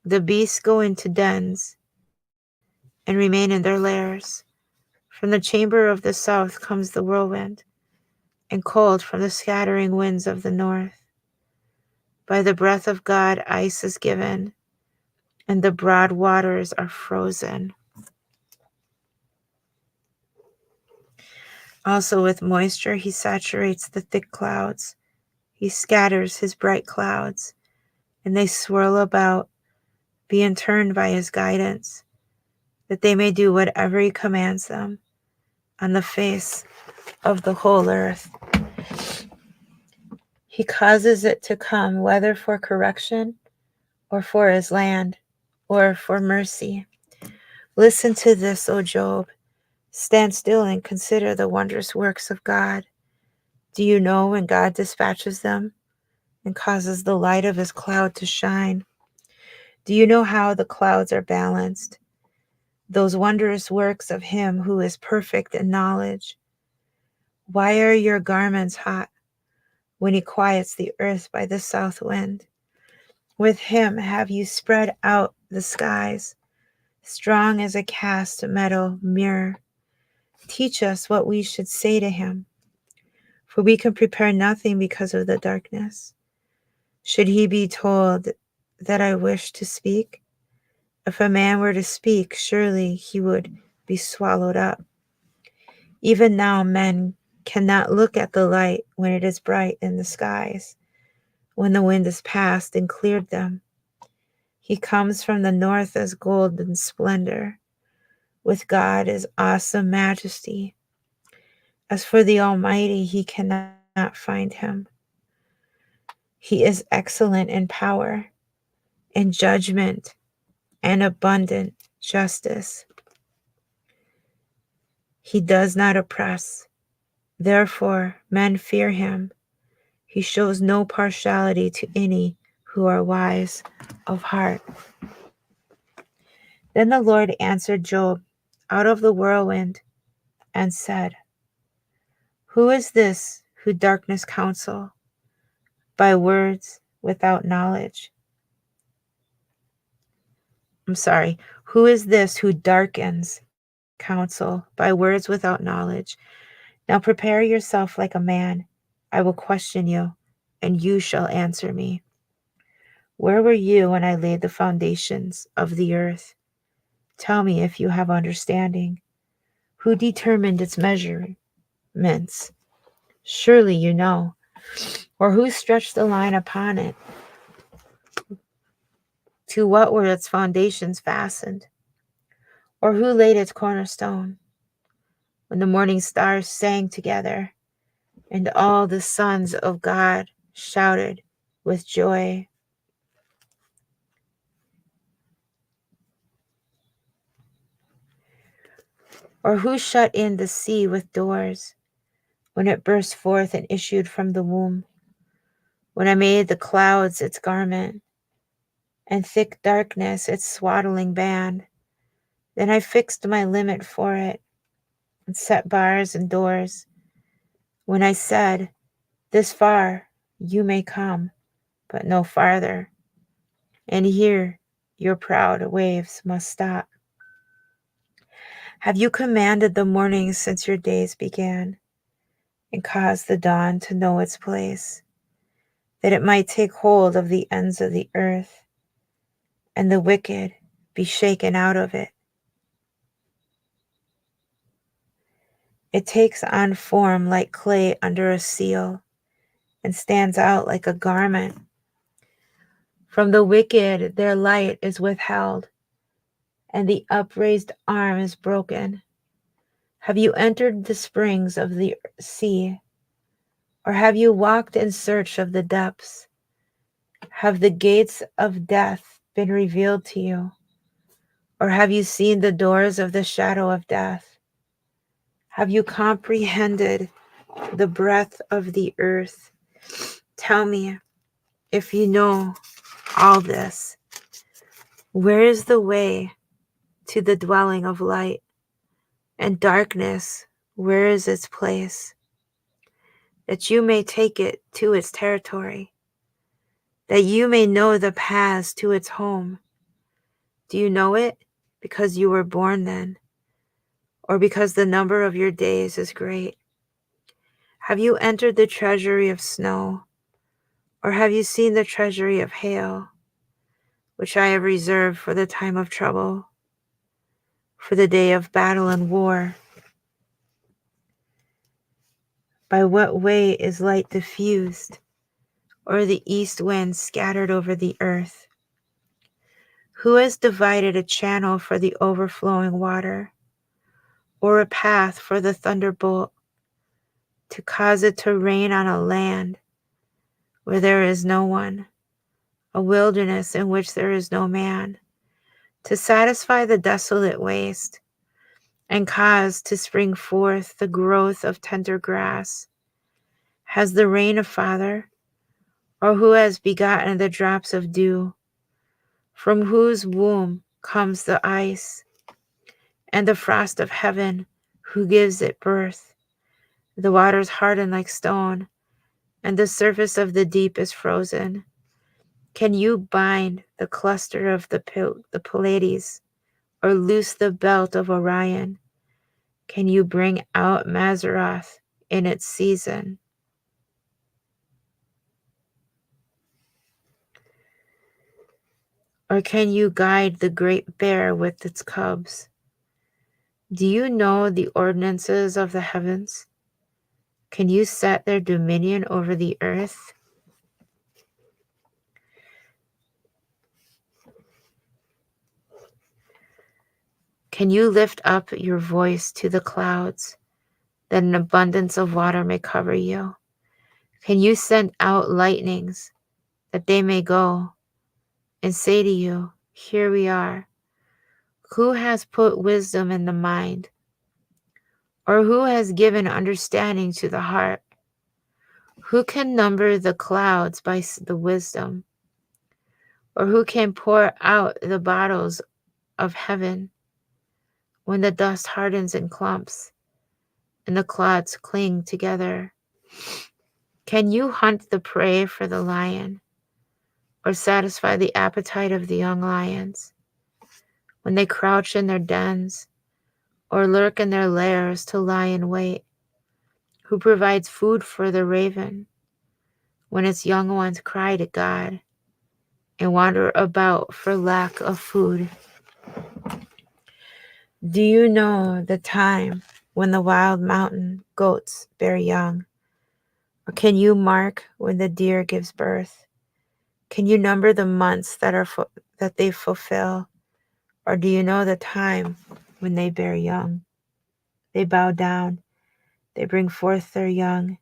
The beasts go into dens and remain in their lairs. From the chamber of the south comes the whirlwind, and cold from the scattering winds of the north. By the breath of God ice is given, and the broad waters are frozen. Also with moisture he saturates the thick clouds. He scatters his bright clouds, and they swirl about, being turned by his guidance, that they may do whatever he commands them on the face of the whole earth. He causes it to come, whether for correction or for his land or for mercy. Listen to this, O Job. Stand still and consider the wondrous works of God. Do you know when God dispatches them and causes the light of his cloud to shine? Do you know how the clouds are balanced? Those wondrous works of him who is perfect in knowledge. Why are your garments hot when he quiets the earth by the south wind? With him have you spread out the skies, strong as a cast metal mirror. Teach us what we should say to him, for we can prepare nothing because of the darkness. Should he be told that I wish to speak? If a man were to speak, surely he would be swallowed up. Even now men cannot look at the light when it is bright in the skies, when the wind has passed and cleared them. He comes from the north as golden splendor, with God as awesome majesty. As for the Almighty, he cannot find him. He is excellent in power, in judgment, and abundant justice. He does not oppress. Therefore, men fear him. He shows no partiality to any who are wise of heart. Then the Lord answered Job out of the whirlwind and said, Who is this who darkens counsel by words without knowledge? Who is this who darkens counsel by words without knowledge? Now prepare yourself like a man. I will question you, and you shall answer me. Where were you when I laid the foundations of the earth? Tell me if you have understanding. Who determined its measurements? Surely you know. Or who stretched the line upon it? To what were its foundations fastened? Or who laid its cornerstone? When the morning stars sang together, and all the sons of God shouted with joy. Or who shut in the sea with doors, when it burst forth and issued from the womb? When I made the clouds its garment, and thick darkness its swaddling band, then I fixed my limit for it, and set bars and doors. When I said, This far you may come, but no farther, and here your proud waves must stop. Have you commanded the morning since your days began, and caused the dawn to know its place, that it might take hold of the ends of the earth, and the wicked be shaken out of it? It takes on form like clay under a seal, and stands out like a garment. From the wicked their light is withheld, and the upraised arm is broken. Have you entered the springs of the sea, or have you walked in search of the depths? Have the gates of death been revealed to you, or have you seen the doors of the shadow of death? Have you comprehended the breadth of the earth? Tell me, if you know all this, where is the way to the dwelling of light? And darkness, where is its place? That you may take it to its territory, that you may know the paths to its home. Do you know it because you were born then, or because the number of your days is great? Have you entered the treasury of snow, or have you seen the treasury of hail, which I have reserved for the time of trouble, for the day of battle and war? By what way is light diffused, or the east wind scattered over the earth? Who has divided a channel for the overflowing water, or a path for the thunderbolt, to cause it to rain on a land where there is no one, a wilderness in which there is no man, to satisfy the desolate waste, and cause to spring forth the growth of tender grass? Has the rain a father, or who has begotten the drops of dew, from whose womb comes the ice, and the frost of heaven, who gives it birth? The waters harden like stone, and the surface of the deep is frozen. Can you bind the cluster of the Pleiades, or loose the belt of Orion? Can you bring out Mazzaroth in its season? Or can you guide the great bear with its cubs? Do you know the ordinances of the heavens? Can you set their dominion over the earth? Can you lift up your voice to the clouds, that an abundance of water may cover you? Can you send out lightnings, that they may go and say to you, here we are? Who has put wisdom in the mind, or who has given understanding to the heart? Who can number the clouds by the wisdom, or who can pour out the bottles of heaven when the dust hardens in clumps and the clods cling together? Can you hunt the prey for the lion, or satisfy the appetite of the young lions when they crouch in their dens, or lurk in their lairs to lie in wait? Who provides food for the raven when its young ones cry to God and wander about for lack of food? Do you know the time when the wild mountain goats bear young? Or can you mark when the deer gives birth? Can you number the months that they fulfill? Or do you know the time when they bear young? They bow down, they bring forth their young,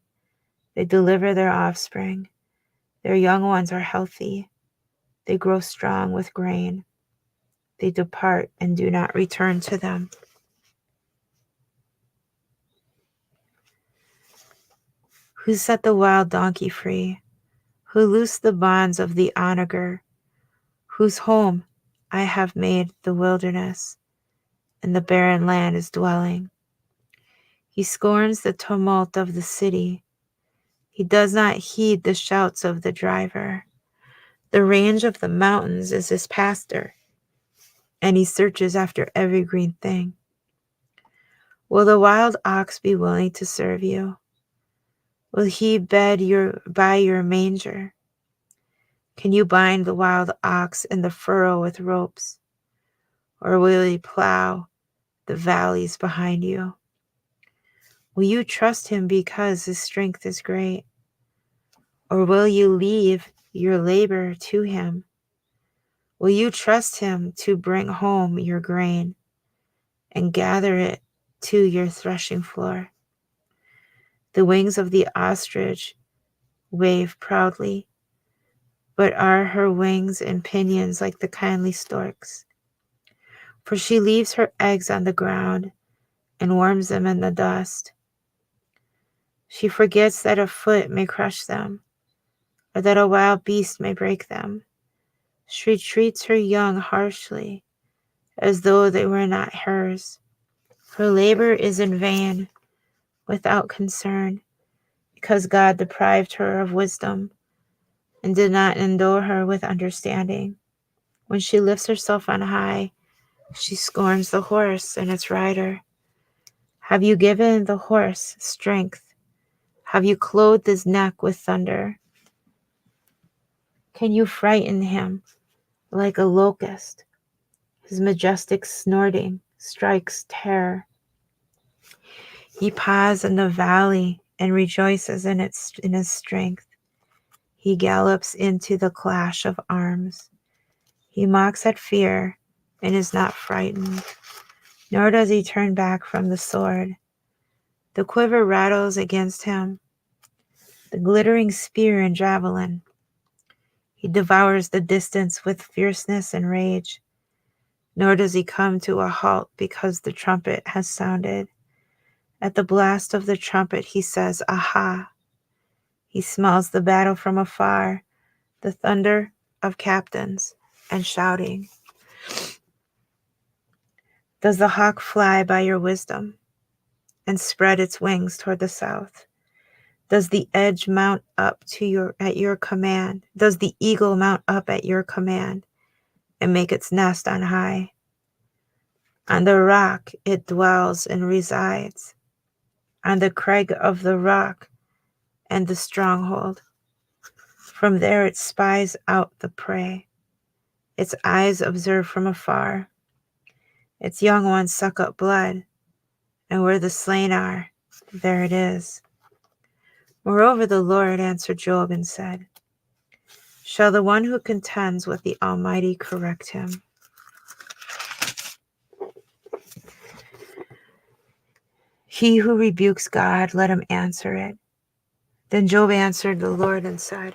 they deliver their offspring. Their young ones are healthy, they grow strong with grain. They depart and do not return to them. Who set the wild donkey free? Who loosed the bonds of the onager? Whose home I have made the wilderness, and the barren land is dwelling. He scorns the tumult of the city. He does not heed the shouts of the driver. The range of the mountains is his pasture, and he searches after every green thing. Will the wild ox be willing to serve you? Will he bed by your manger? Can you bind the wild ox in the furrow with ropes, or will he plow the valleys behind you? Will you trust him because his strength is great, or will you leave your labor to him? Will you trust him to bring home your grain and gather it to your threshing floor? The wings of the ostrich wave proudly, but are her wings and pinions like the kindly stork's? For she leaves her eggs on the ground and warms them in the dust. She forgets that a foot may crush them, or that a wild beast may break them. She treats her young harshly, as though they were not hers. Her labor is in vain, without concern, because God deprived her of wisdom. and did not endow her with understanding. When she lifts herself on high, she scorns the horse and its rider. Have you given the horse strength? Have you clothed his neck with thunder? Can you frighten him like a locust? His majestic snorting strikes terror. He paws in the valley and rejoices in his strength. He gallops into the clash of arms. He mocks at fear and is not frightened, nor does he turn back from the sword. The quiver rattles against him, the glittering spear and javelin. He devours the distance with fierceness and rage, nor does he come to a halt because the trumpet has sounded. At the blast of the trumpet, he says, "Aha!" He smells the battle from afar, the thunder of captains and shouting. Does the hawk fly by your wisdom and spread its wings toward the south? Does the edge mount up at your command? Does the eagle mount up at your command and make its nest on high? On the rock it dwells and resides, on the crag of the rock and the stronghold. From there it spies out the prey. Its eyes observe from afar. Its young ones suck up blood, and where the slain are, there it is. Moreover, the Lord answered Job and said, shall the one who contends with the Almighty correct him? He who rebukes God, let him answer it. Then Job answered the Lord and said,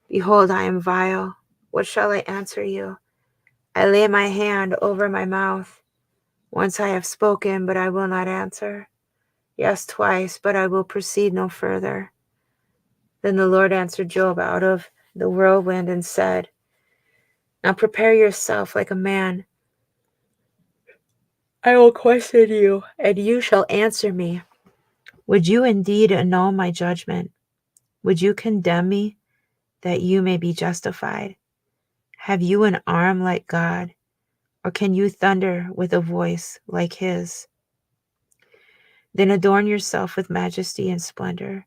behold, I am vile. What shall I answer you? I lay my hand over my mouth. Once I have spoken, but I will not answer. Yes, twice, but I will proceed no further. Then the Lord answered Job out of the whirlwind and said, now prepare yourself like a man. I will question you, and you shall answer me. Would you indeed annul my judgment? Would you condemn me that you may be justified? Have you an arm like God, or can you thunder with a voice like his? Then adorn yourself with majesty and splendor,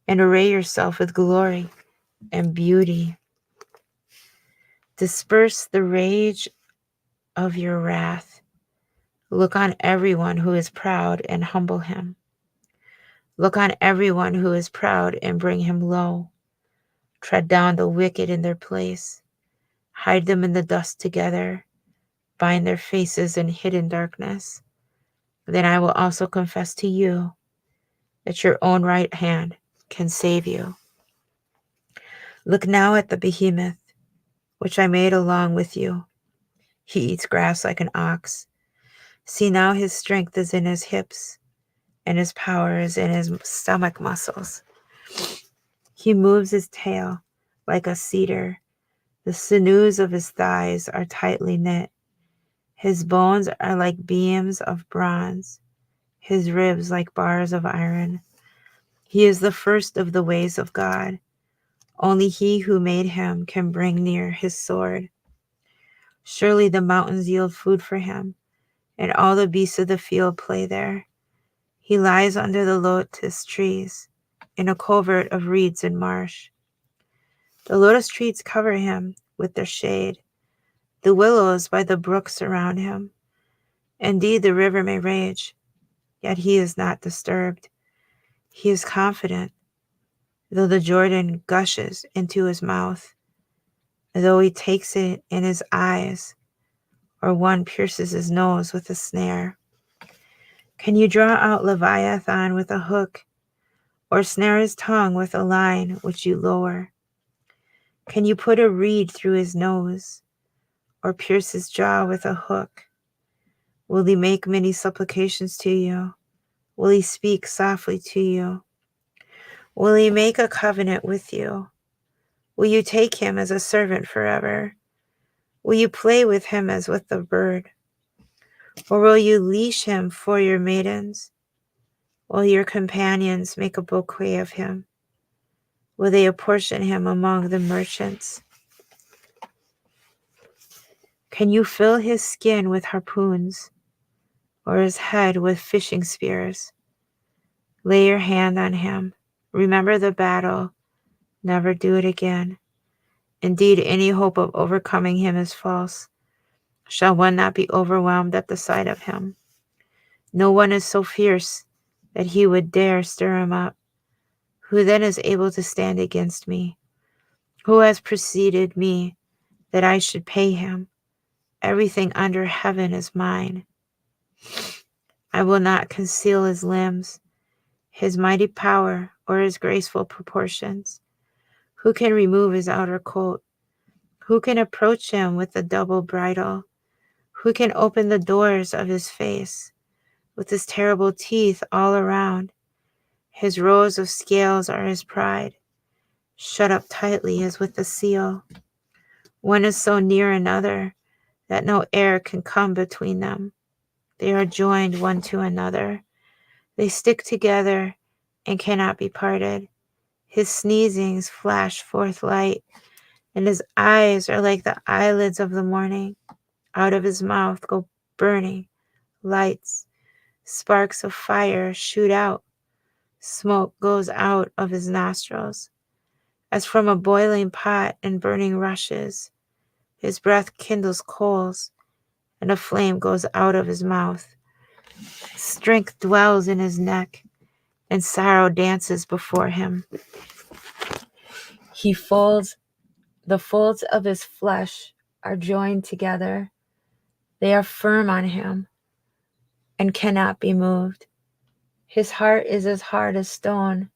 and array yourself with glory and beauty. Disperse the rage of your wrath. Look on everyone who is proud and humble him. Look on everyone who is proud and bring him low. Tread down the wicked in their place. Hide them in the dust together. Bind their faces in hidden darkness. Then I will also confess to you that your own right hand can save you. Look now at the behemoth, which I made along with you. He eats grass like an ox. See now his strength is in his hips, and his power is in his stomach muscles. He moves his tail like a cedar. The sinews of his thighs are tightly knit. His bones are like beams of bronze, his ribs like bars of iron. He is the first of the ways of God. Only he who made him can bring near his sword. Surely the mountains yield food for him, and all the beasts of the field play there. He lies under the lotus trees, in a covert of reeds and marsh. The lotus trees cover him with their shade. The willows by the brook surround him. Indeed, the river may rage, yet he is not disturbed. He is confident, though the Jordan gushes into his mouth, though he takes it in his eyes, or one pierces his nose with a snare. Can you draw out Leviathan with a hook, or snare his tongue with a line which you lower? Can you put a reed through his nose, or pierce his jaw with a hook? Will he make many supplications to you? Will he speak softly to you? Will he make a covenant with you? Will you take him as a servant forever? Will you play with him as with a bird? Or will you leash him for your maidens? Will your companions make a bouquet of him? will they apportion him among the merchants. Can you fill his skin with harpoons, or his head with fishing spears? Lay your hand on him. Remember the battle. Never do it again. Indeed, any hope of overcoming him is false. Shall one not be overwhelmed at the sight of him? No one is so fierce that he would dare stir him up. Who then is able to stand against me? Who has preceded me that I should pay him? Everything under heaven is mine. I will not conceal his limbs, his mighty power, or his graceful proportions. Who can remove his outer coat? Who can approach him with a double bridle? Who can open the doors of his face? With his terrible teeth all around, his rows of scales are his pride, shut up tightly as with a seal. One is so near another that no air can come between them. They are joined one to another. They stick together and cannot be parted. His sneezings flash forth light, and his eyes are like the eyelids of the morning. Out of his mouth go burning lights. Sparks of fire shoot out. Smoke goes out of his nostrils, as from a boiling pot and burning rushes. His breath kindles coals, and a flame goes out of his mouth. Strength dwells in his neck, and sorrow dances before him. The folds of his flesh are joined together. They are firm on him and cannot be moved. His heart is as hard as stone,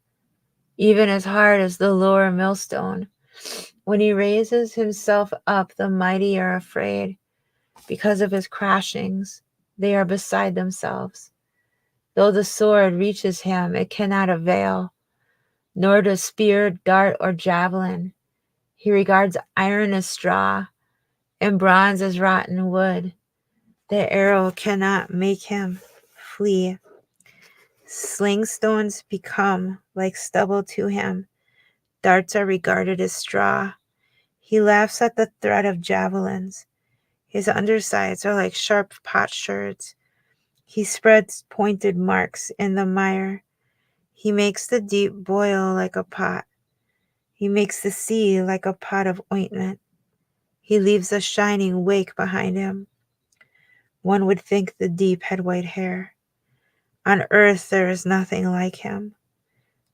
even as hard as the lower millstone. When he raises himself up, the mighty are afraid. Because of his crashings, they are beside themselves. Though the sword reaches him, it cannot avail, nor does spear, dart, or javelin. He regards iron as straw, and bronze as rotten wood. The arrow cannot make him flee. Sling stones become like stubble to him. Darts are regarded as straw. He laughs at the threat of javelins. His undersides are like sharp potsherds. He spreads pointed marks in the mire. He makes the deep boil like a pot. He makes the sea like a pot of ointment. He leaves a shining wake behind him. One would think the deep had white hair. On earth there is nothing like him,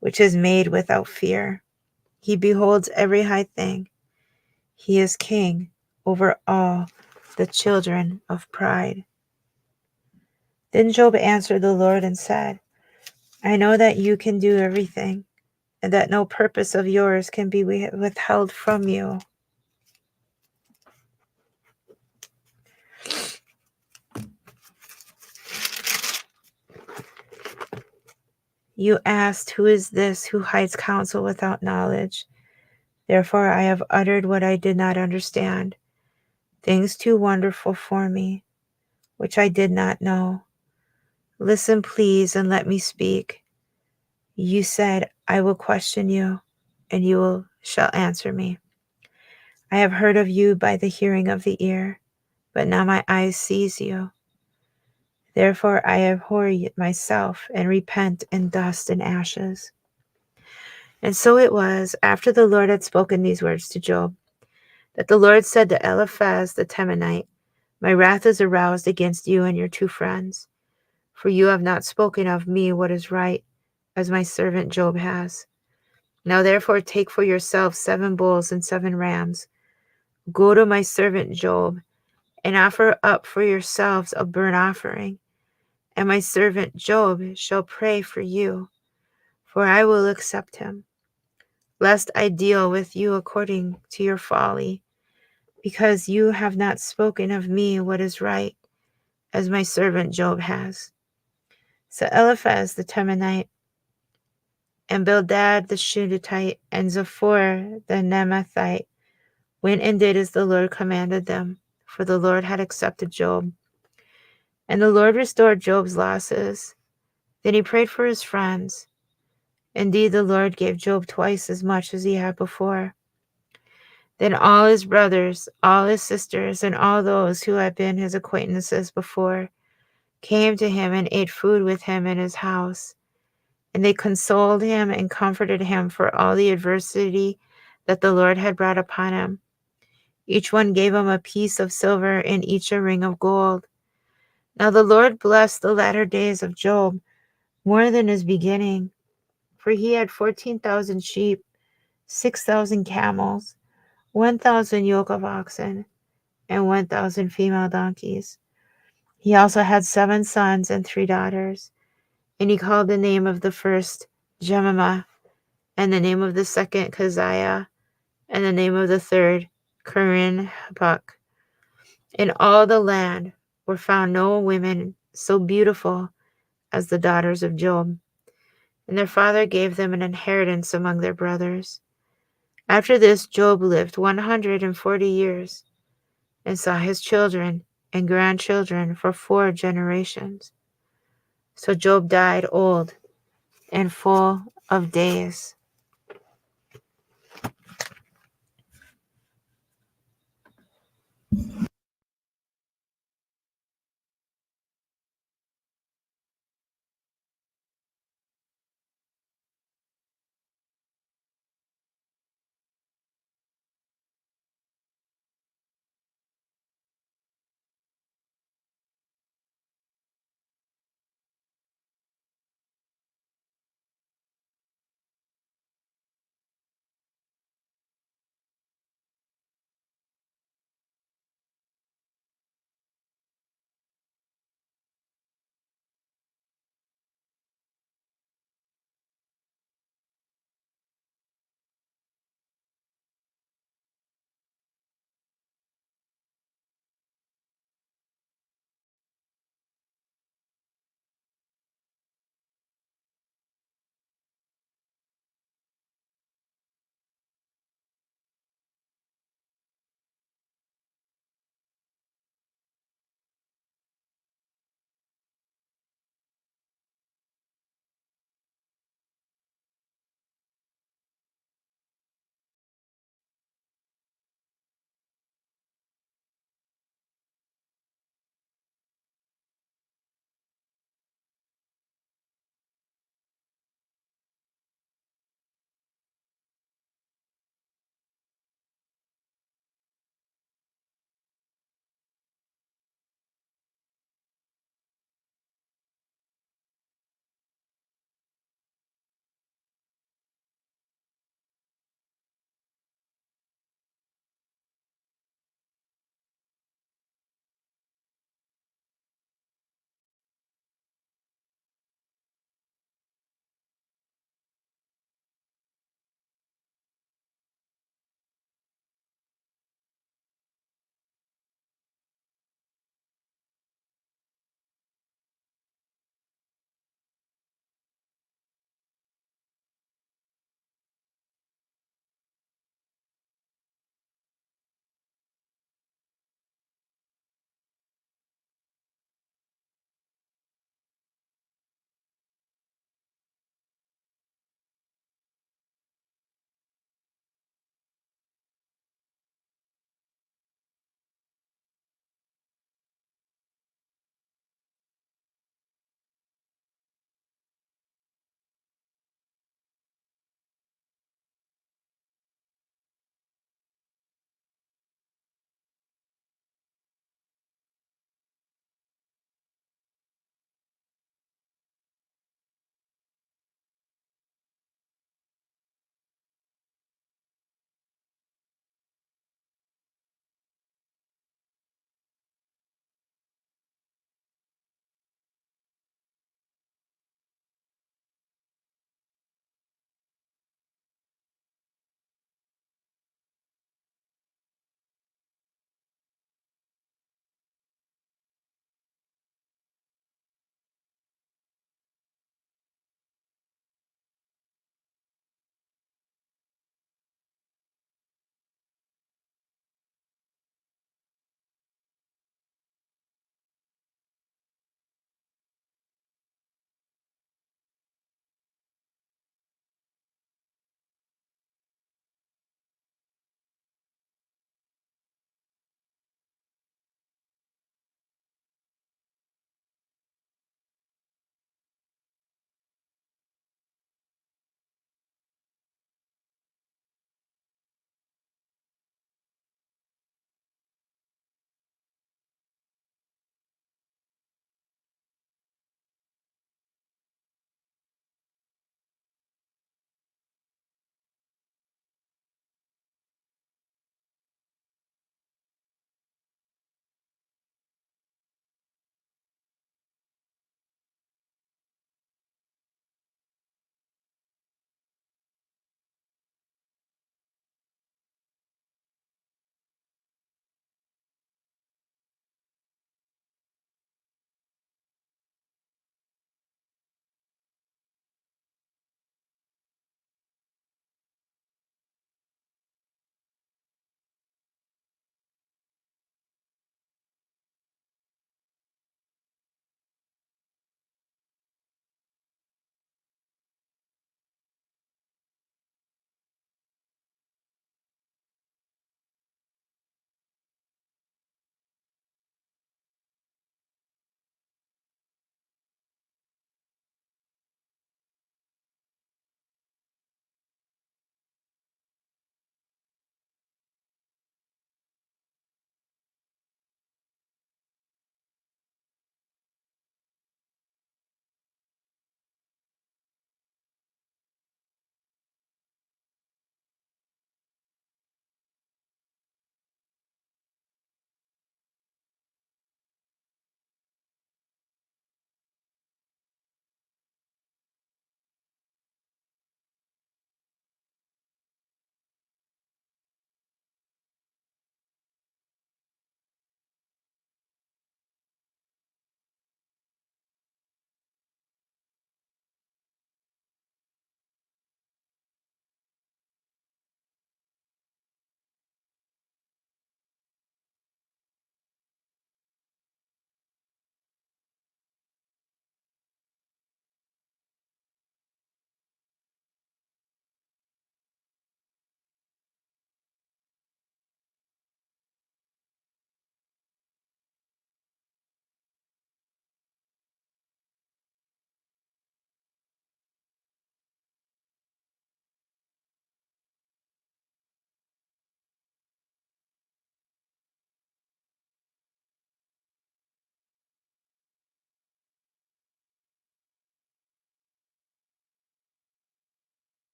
which is made without fear. He beholds every high thing. He is king over all the children of pride. Then Job answered the Lord and said, I know that you can do everything, and that no purpose of yours can be withheld from you. You asked, who is this who hides counsel without knowledge? Therefore I have uttered what I did not understand, things too wonderful for me, which I did not know. Listen, please, and let me speak. You said, I will question you, and you shall answer me. I have heard of you by the hearing of the ear, but now my eyes sees you. Therefore I abhor myself and repent in dust and ashes. And so it was, after the Lord had spoken these words to Job, that the Lord said to Eliphaz the Temanite, My wrath is aroused against you and your two friends, for you have not spoken of me what is right, as my servant Job has. Now therefore take for yourselves 7 bulls and 7 rams. Go to my servant Job, and offer up for yourselves a burnt offering, and my servant Job shall pray for you, for I will accept him, lest I deal with you according to your folly, because you have not spoken of me what is right, as my servant Job has. So Eliphaz the Temanite, and Bildad the Shunathite, and Zophar the Naamathite went and did as the Lord commanded them, for the Lord had accepted Job. And the Lord restored Job's losses. Then he prayed for his friends, Indeed, the Lord gave Job twice as much as he had before. Then all his brothers, all his sisters, and all those who had been his acquaintances before came to him and ate food with him in his house. And they consoled him and comforted him for all the adversity that the Lord had brought upon him. Each one gave him a piece of silver and each a ring of gold. Now the Lord blessed the latter days of Job more than his beginning, for he had 14,000 sheep, 6,000 camels, 1,000 yoke of oxen, and 1,000 female donkeys. He also had 7 sons and 3 daughters, and he called the name of the first Jemimah, and the name of the second Keziah, and the name of the third Corinne Huppach. In all the land were found no women so beautiful as the daughters of Job, and their father gave them an inheritance among their brothers. After this, Job lived 140 years and saw his children and grandchildren for 4 generations. So Job died old and full of days.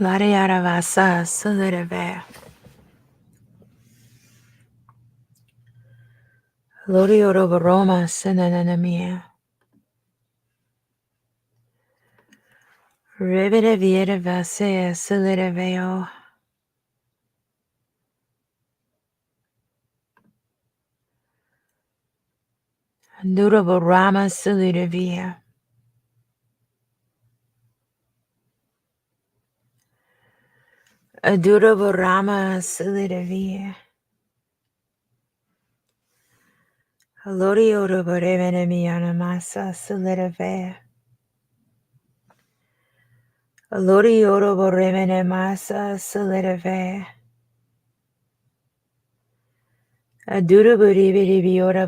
Lariaravasa Sulirave. Loriorobaroma Sinanamia. Rivida Vieta Vasea Suliraveo. Durabarama Suliravia. Adurabarama Suliravia. Loriorobarevenemiana Masa Sulirave. Loriorobaremene Masa Sulirave. Aduraburiviora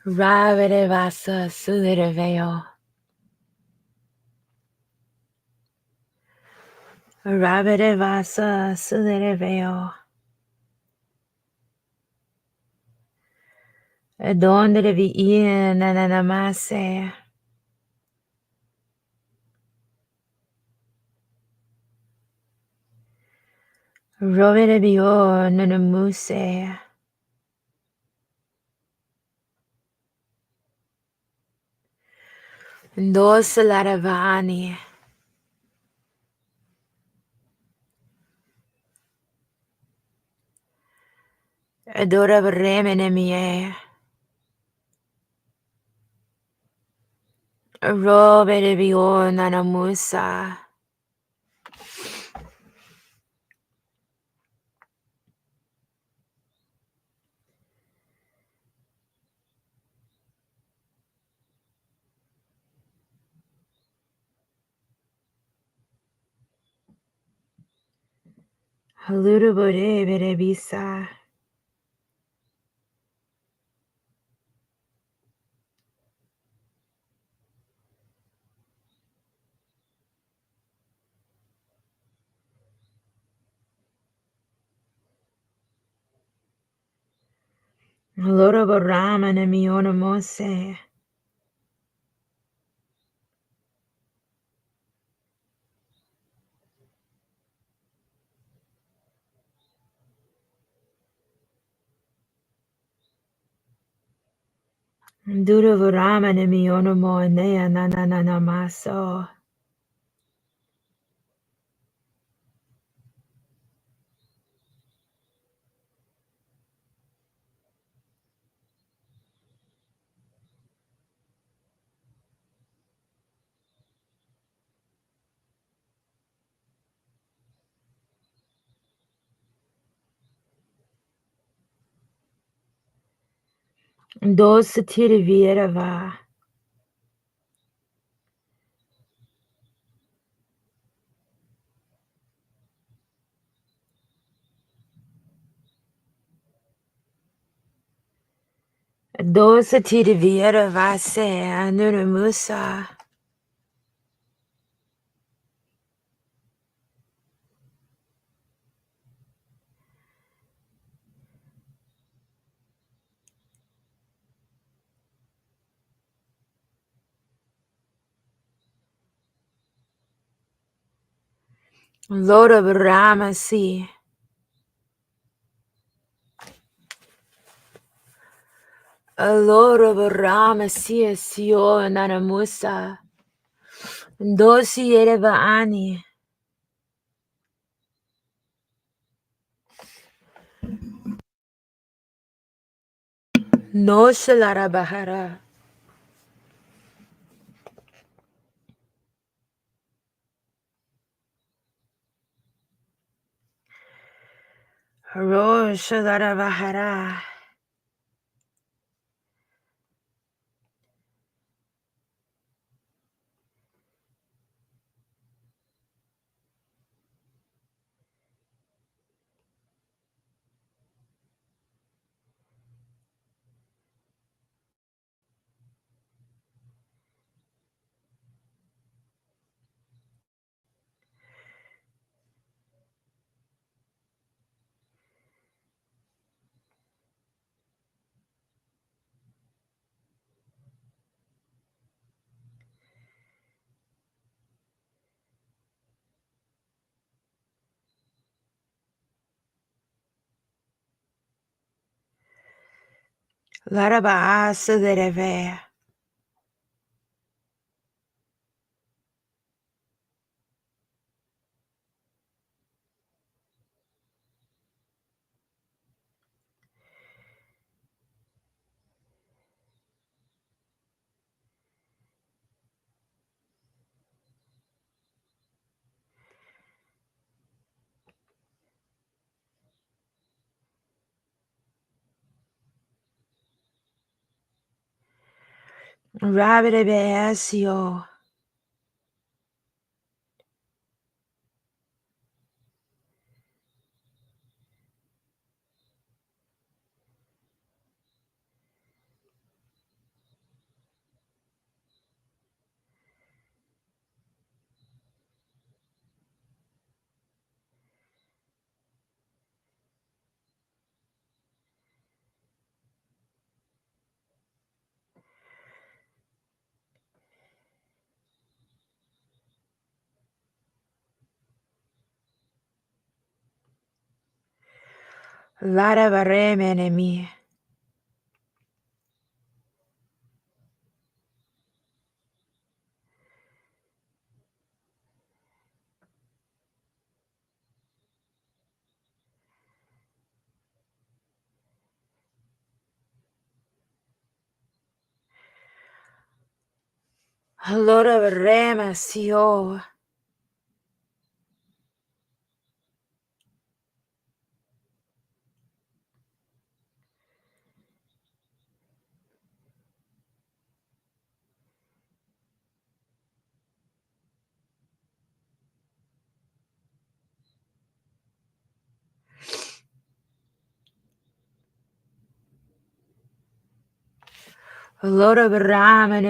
Ravere Vasa Suliraveo. Ravere Vasa Suliraveo. Adonde vi Ian Nanamase. Rovere Bio Nanamuse. Dos Laravani. Adora Bremenemie. Rovere Bio Nanamusa. Halurubore Berebisa. Halurabarama Nemiona Mose. Duravarama Nemiona Moanea Nananamaso. Dos Tirivierava. Dos Tirivierava se Anuramusa. Lord of Ramasi. A Lord of Ramasi Sio Nanamusa. Dosi Erevaani. No Shalara Bahara. Ro Shalara Bahara. Laraba Silereve. Rabidebe Asio. Larabareme enemy. Lorabarema Sio. Lorabarama.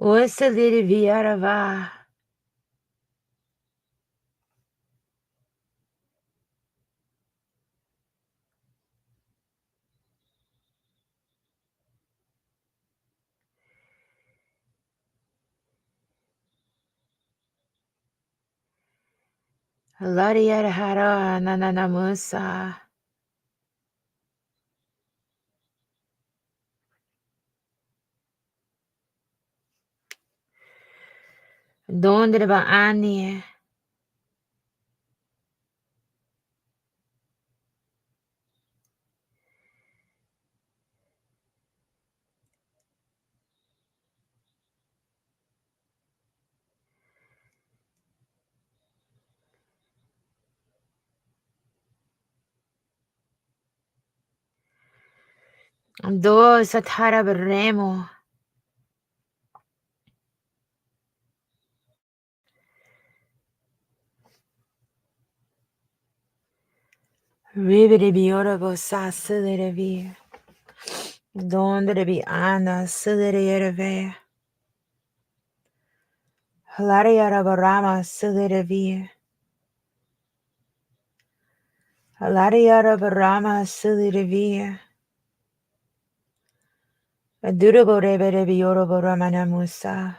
Osaliri Viarava. Lariarahara Nananamusa. Dondreba Ani. Do Satara Beremo. Ribidi Biorabo Sasilidavi. Donde be Anna Silidave. Lariarabarama Silidavi. Lariarabarama Silidavi. Durabo Rebede Biorabo Ramana Musa.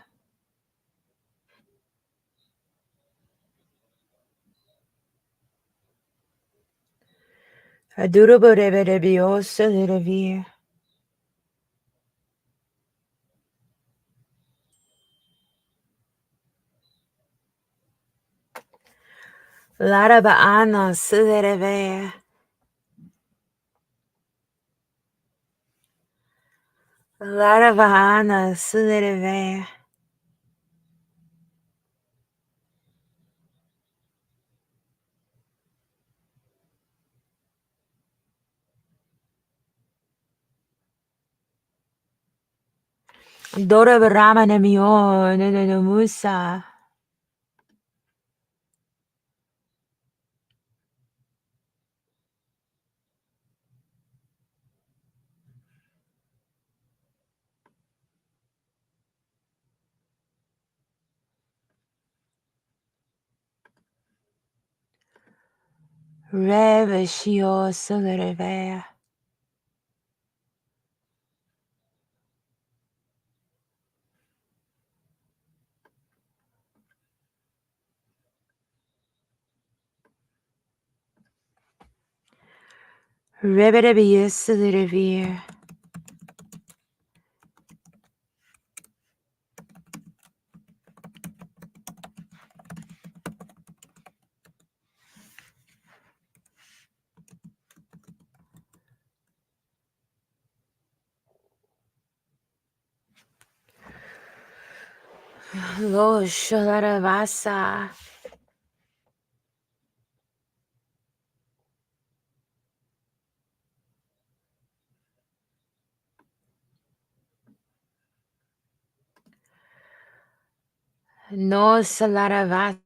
Durabo Rebede Bio Silidavi. Laraba Anna Silidave. Laravana Silidave. Dora Ramana Mio no Musa. Reveshio Solerevea. Reberebia Solerevere. Lo Sholaravasa. No Salaravasi.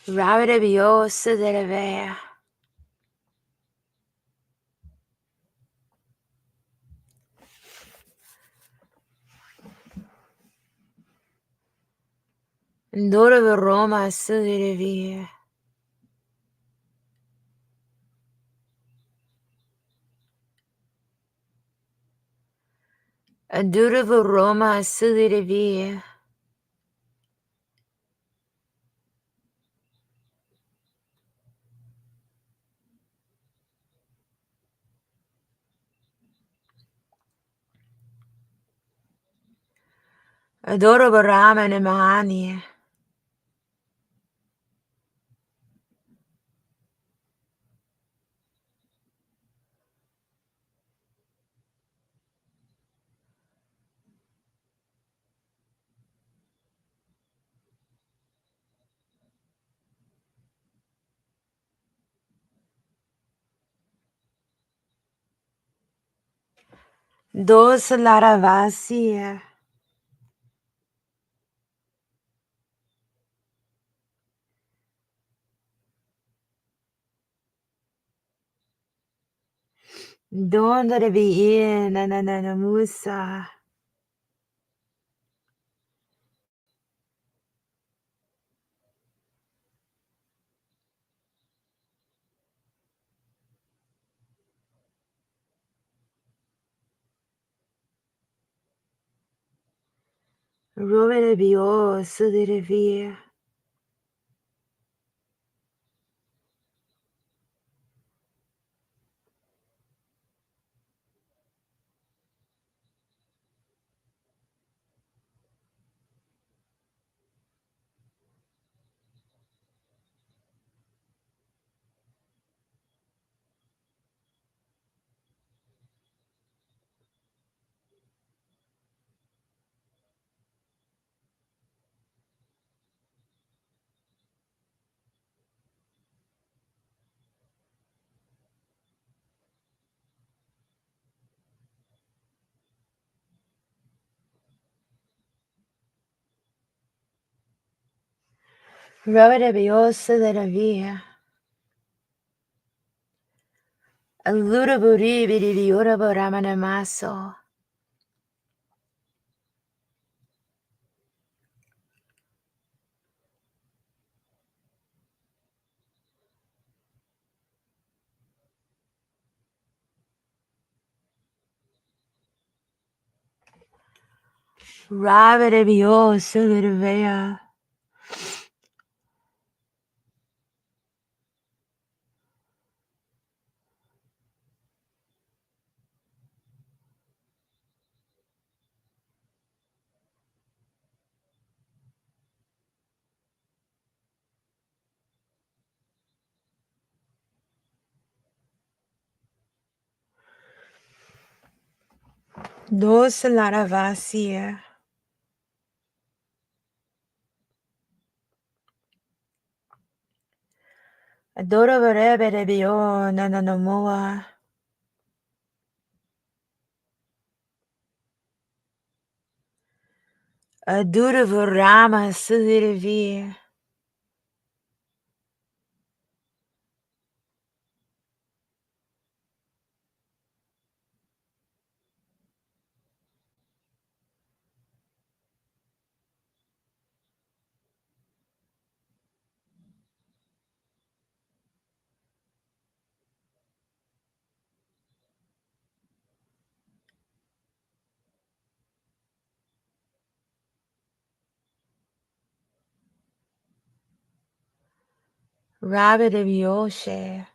Raberebio Solerevea. Dorava Roma Solerevere. Adorava Roma Solerevere. Adorava Rama Namani. Dos Laravasi. Donda Revi Nanana Musa. Roverebio Solerevere. Roverebio Solerevere. Alluraburi Vidiorabo Ramanamaso. Raverebio Solerevere. Dos laravasi. Adora varebe de bio nananomoa. Adura varama silivi. Rabbe de bioshe.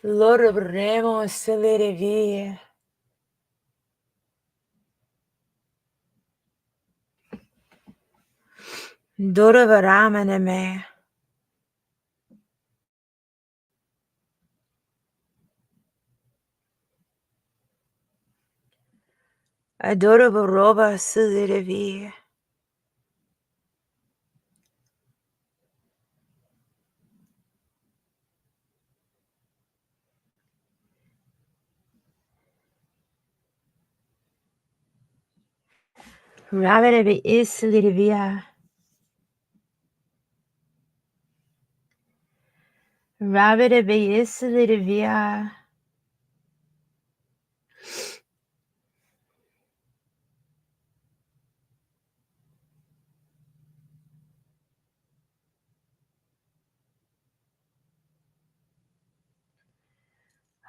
Loro bremo silivi. Dora varama neme. Adora varoba silivi. Rabbe de bi isilivia. Rabbe de bi isilivia.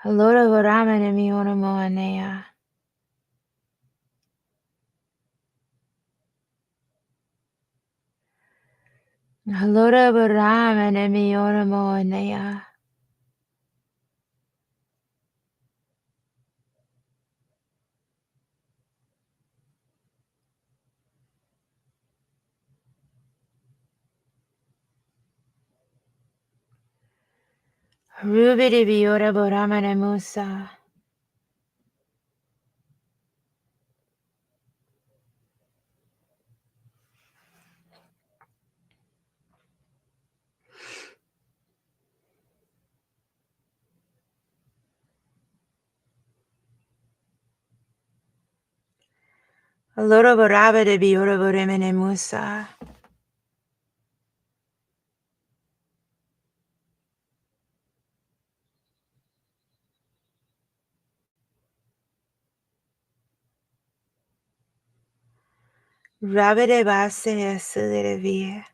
Halora varama nemi onamoanea. Halora varama nemi onamoanea. Ruby de biora borama nemusa. Halora varaba de biora borema nemusa. Rabbe de base esilivia.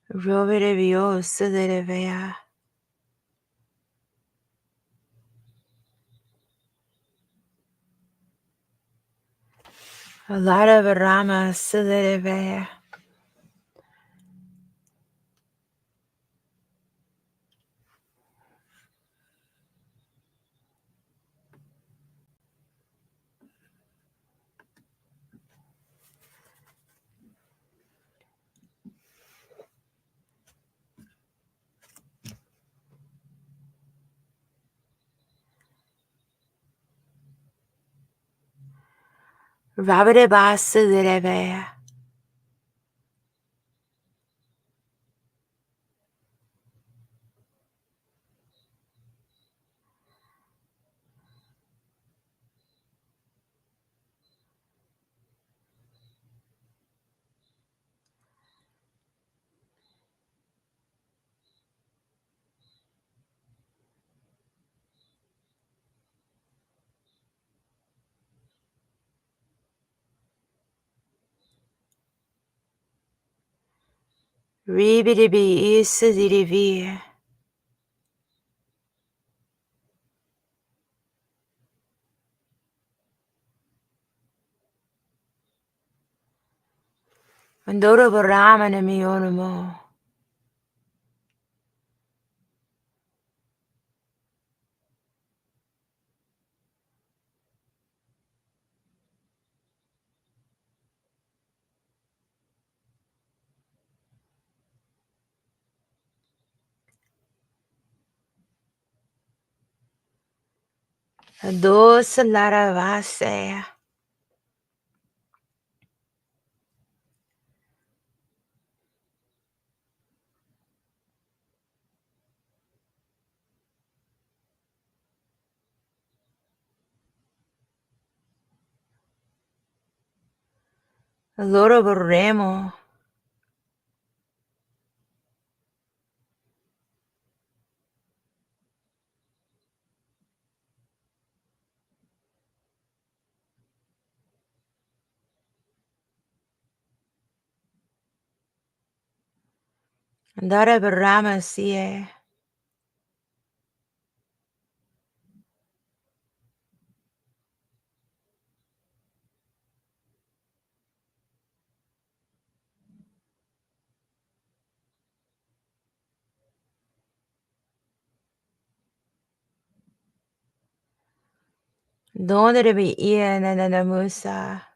Robe de bio silivia. Alara varama silivia. Rabbe de base silivia. Ribidi isidirivi. Andoro baramana mionomo. Dos laravase. Loro borremo. Andare barama sie. Donde devi ie nana musa.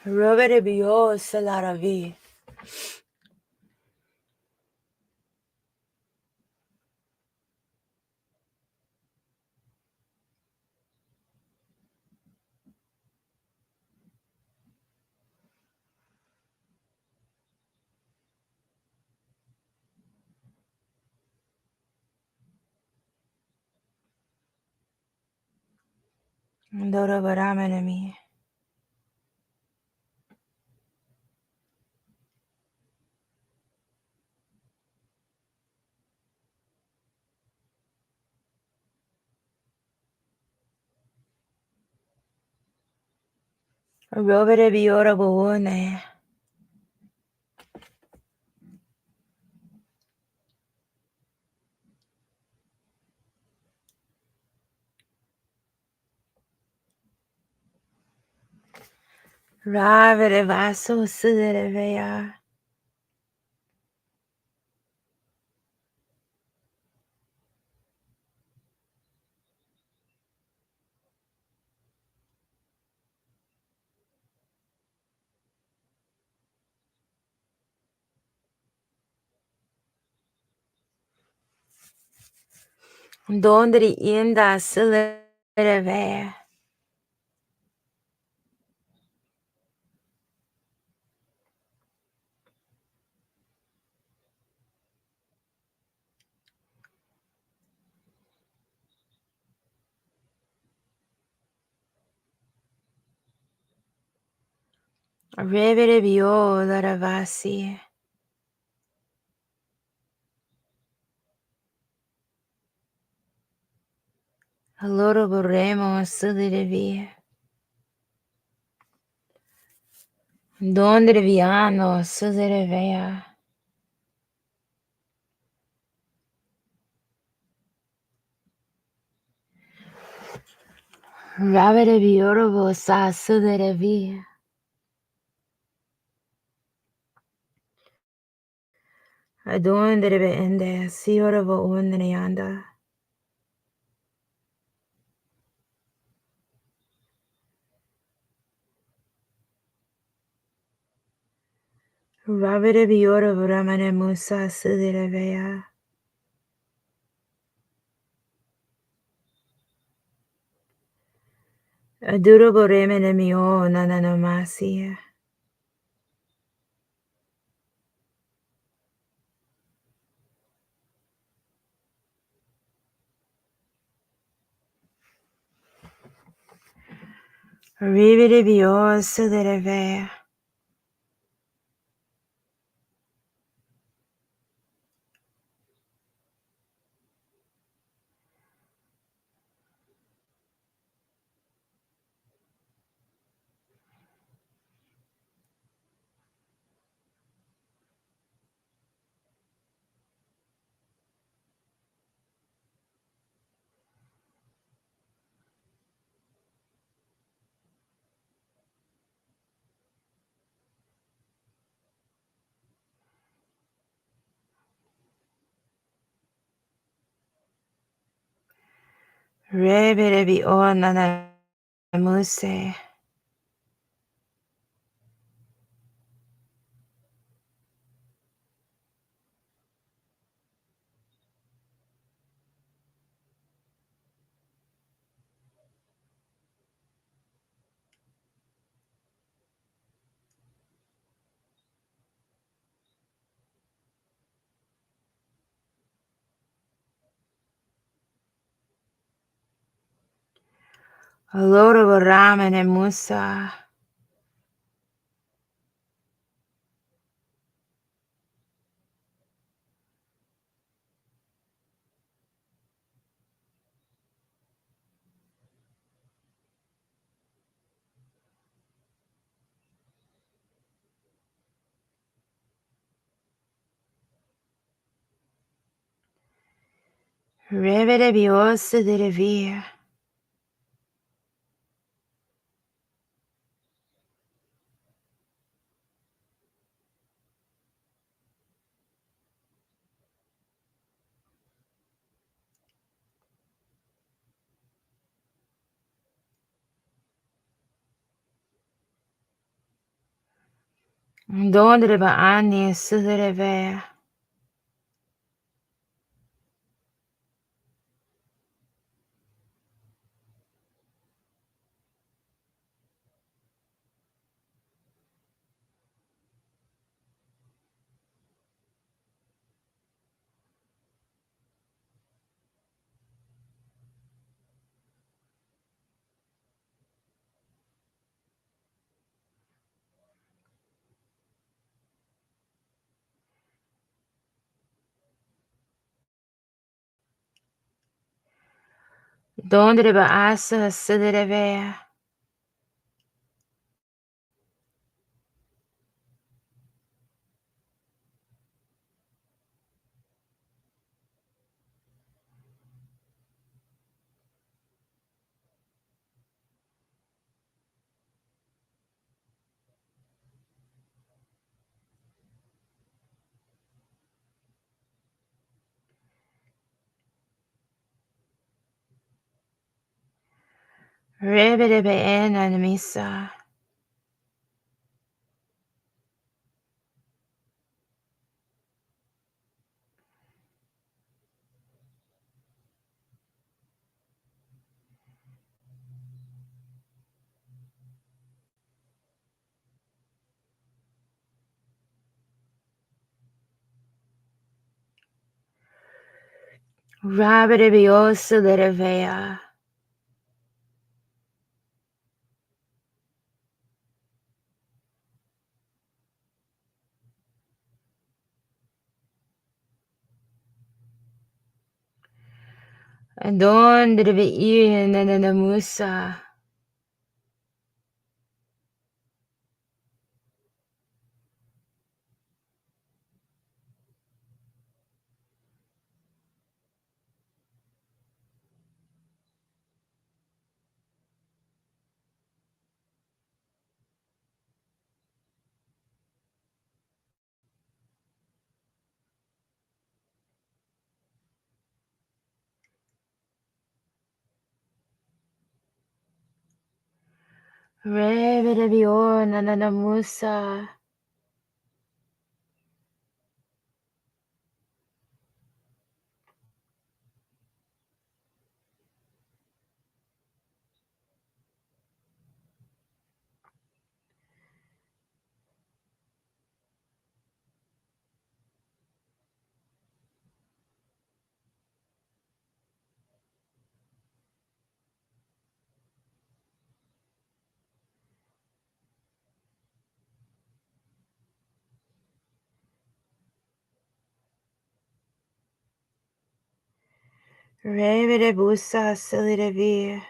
Robe de bio salaravi. Andoro barama nami. Robe de biora buone. Rave de vaso sudere vea. Donde di inda sudere vea. Reve de bio laravasi. Allora vorremmo sudere via. Donde de viano sudere vea. Rave de bioro sa sudere via. Adonde de ende si ora vo unne yanda. Rave de bioro ramane musa sudere vea. Aduro boreme ne mio nananamasi. Ribidibio Sidereve. Ribidibio Nanamuse. Aloro Raman and Musa. Ribidibio Sidereve. Dondreba Ani Sidereve. Dondreba Asa Sidereve. Ribidibio Anamisa. Rabidibio Sidereve. Dondreba Nanamusa. Ribidibio Nanamusa. Rebede busa silidevi.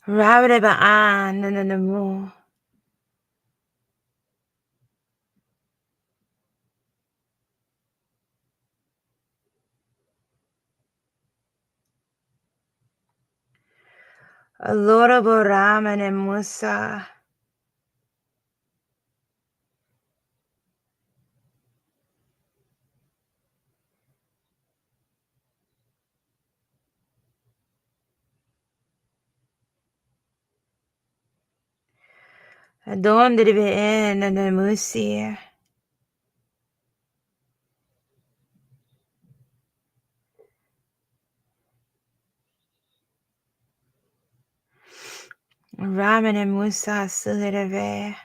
Rabede ba'an nananamu. Alora boraman and musa. Adon did be in nanamusi. Ramen and musa silideve.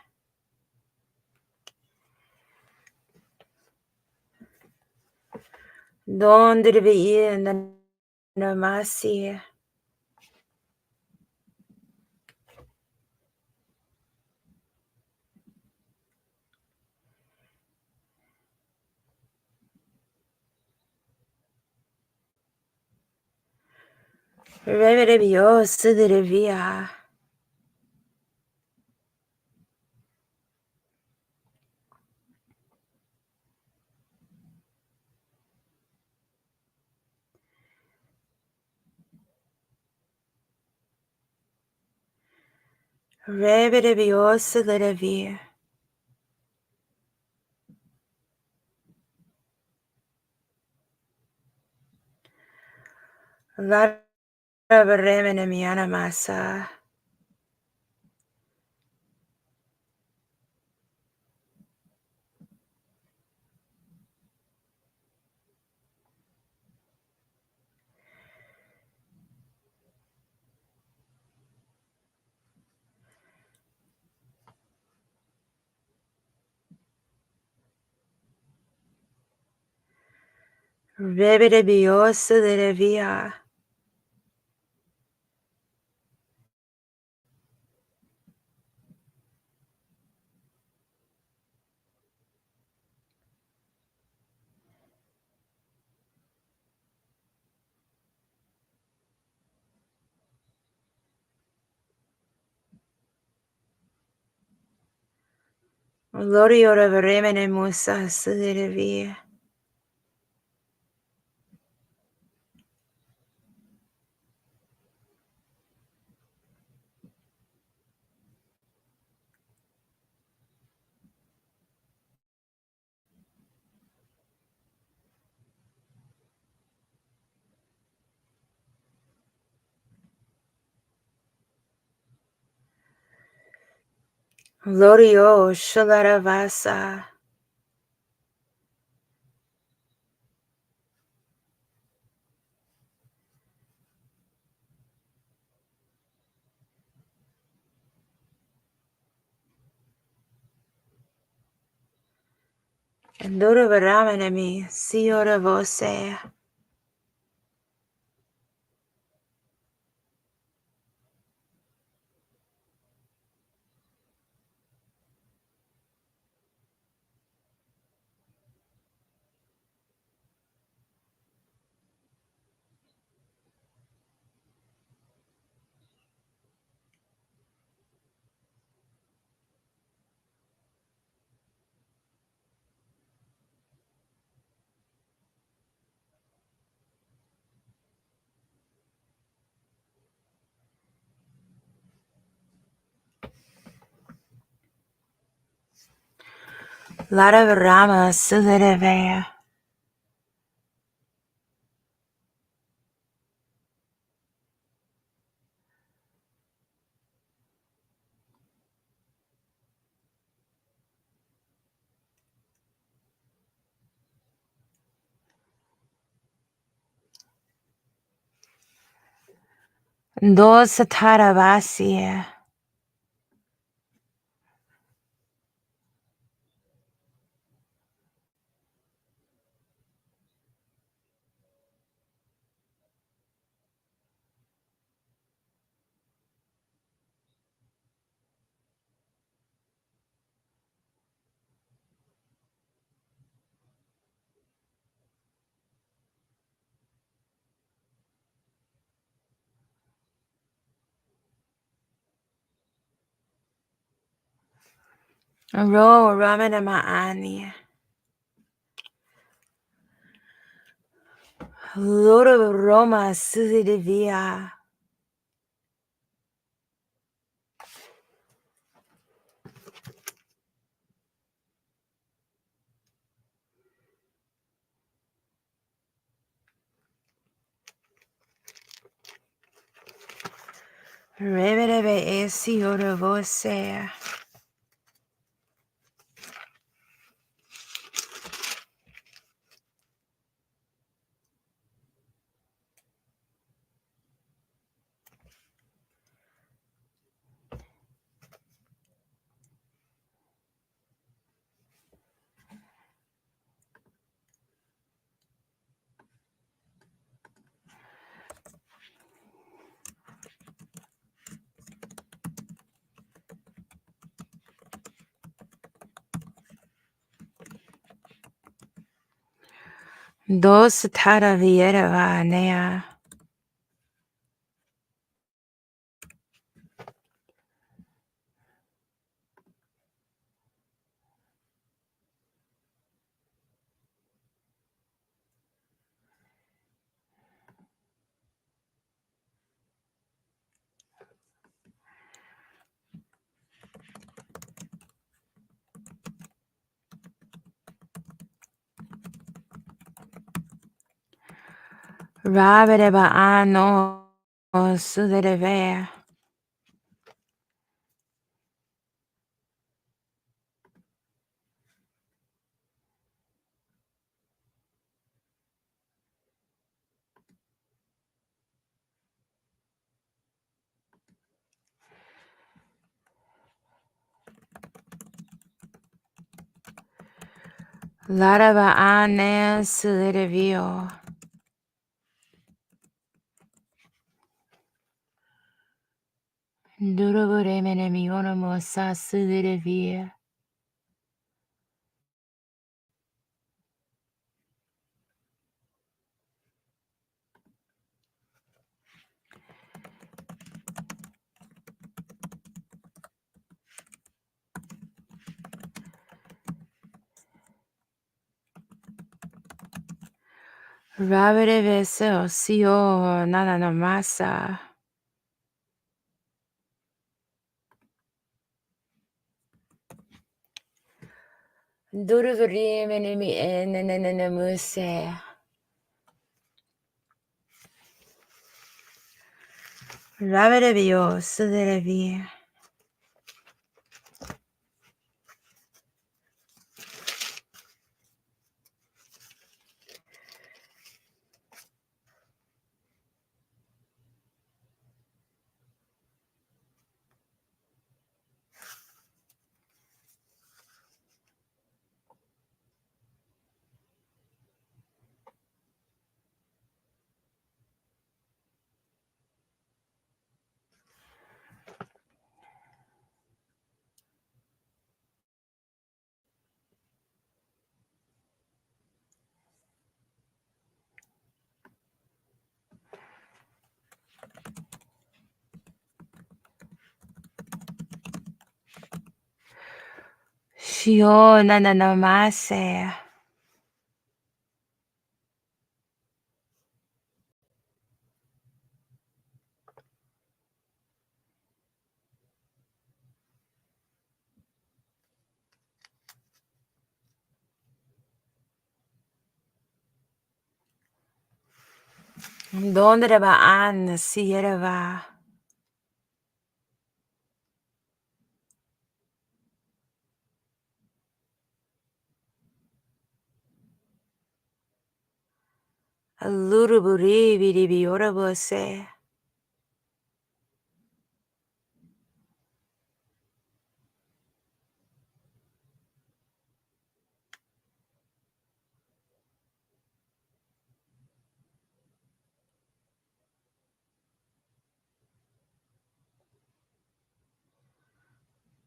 Don did be in namasi. Rebede bio silidevia. Rebede bio silidevia. Lara beremen and miana masa. Rebede bio silidevia. Lorio beremen and musa silidevia. Lorio shalaravasa. And Loro Varamanami, Siora Vose. Lara Varama, Silideve. Dos Sataravasi. Ro ramana maani. Loro Roma Susi de Via. Reverebe esi ora voce. Dos tara vierva nea. Rabereba ano sudereve. Laraba ane suderevio. Durabure menemi onomosa suderevia. Raberebe se sio nana no masa. Durabure menemi enene muse. Raberevio suderevia. Shio nana no mase. Donde va an sierva. Luruburi vidi ora você.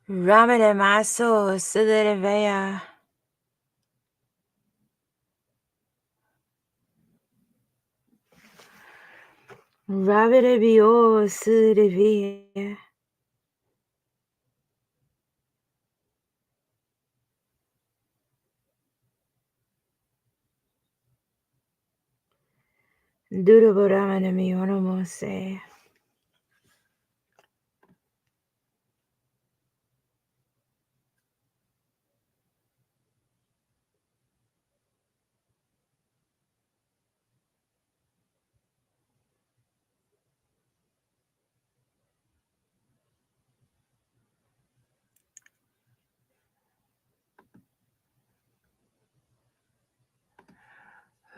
Ramene maso siderevea. Ravere bio siderevea. Duruburamana mionomose.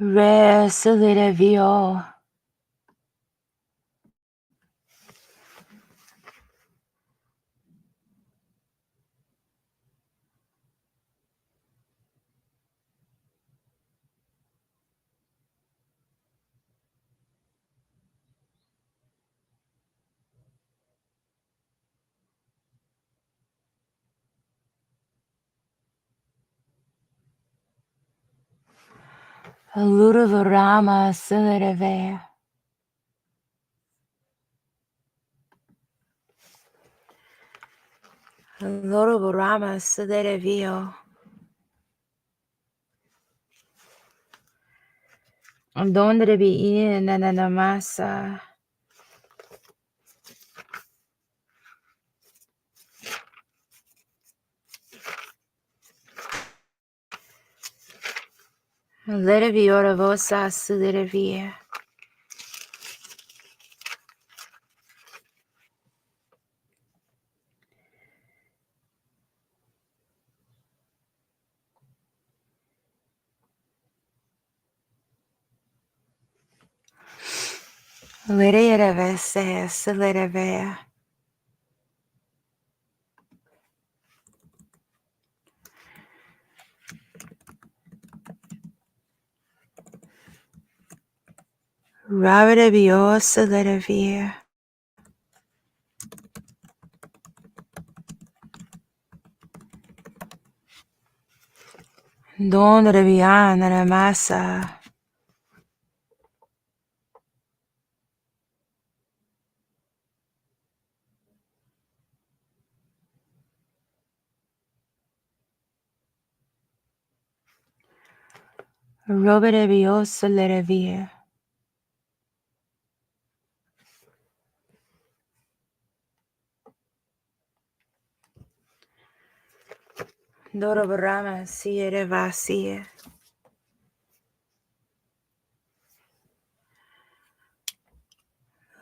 Resolita vio. Ludovorama silitave. Ludovorama silitavio. Donde be in nanamasa. Litaviora vosa silitavia. Litiavese silitavia. Rabidavio silitavia. Donde be in nanamasa. Robidavio silitavia. Dorabarama sietavasi.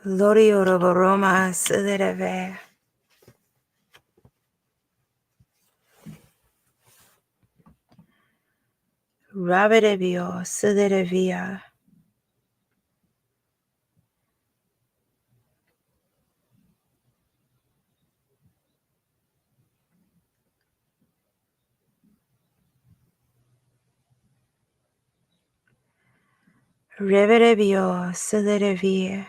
Loriorabaroma silitave. Rabidavio silitavia. Ribidavio silitavia.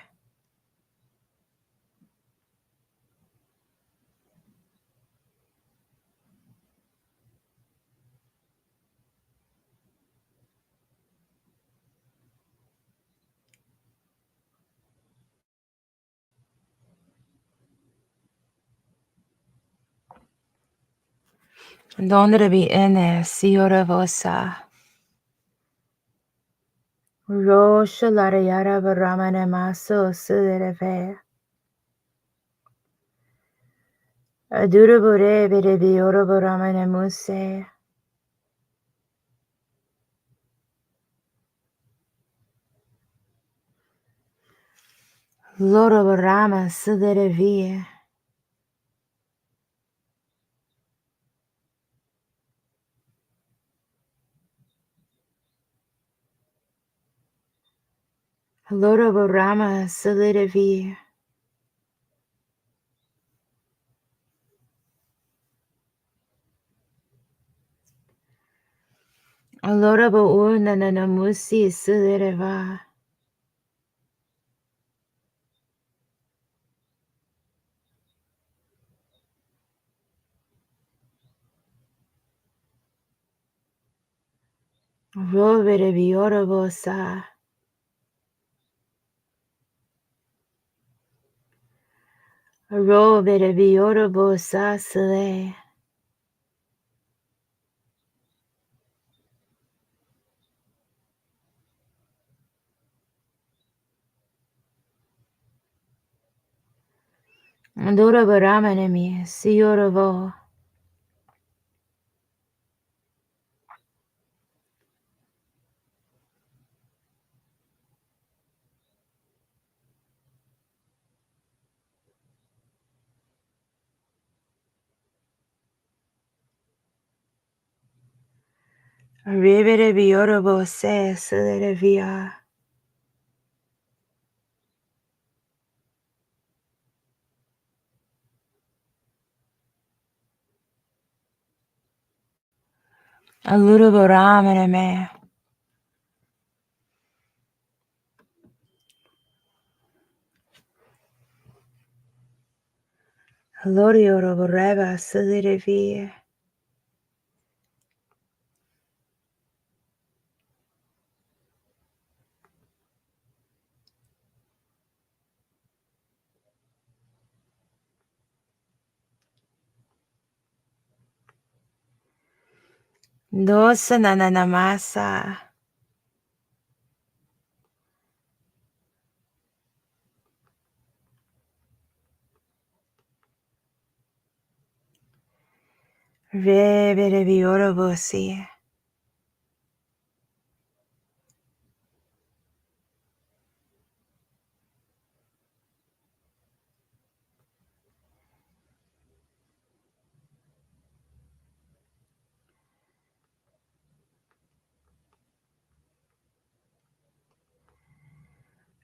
Donde be in there, sioravosa. Roshalarayara baramana maso silitave. Adurabure bidibiora baramana muse. Lora barama silitavia. Lora barama silitavia. Lora bauna nanamusi silitava. Robidibiora vosa. Robidibiora vosa sile. Andora Baramanemi, Sioravo. Ribere Biorabo se Silerevia. Alurabo Ramaneme. Lorio Reba Silerevia. Dosa Nananamasa. Ribere Biorabo.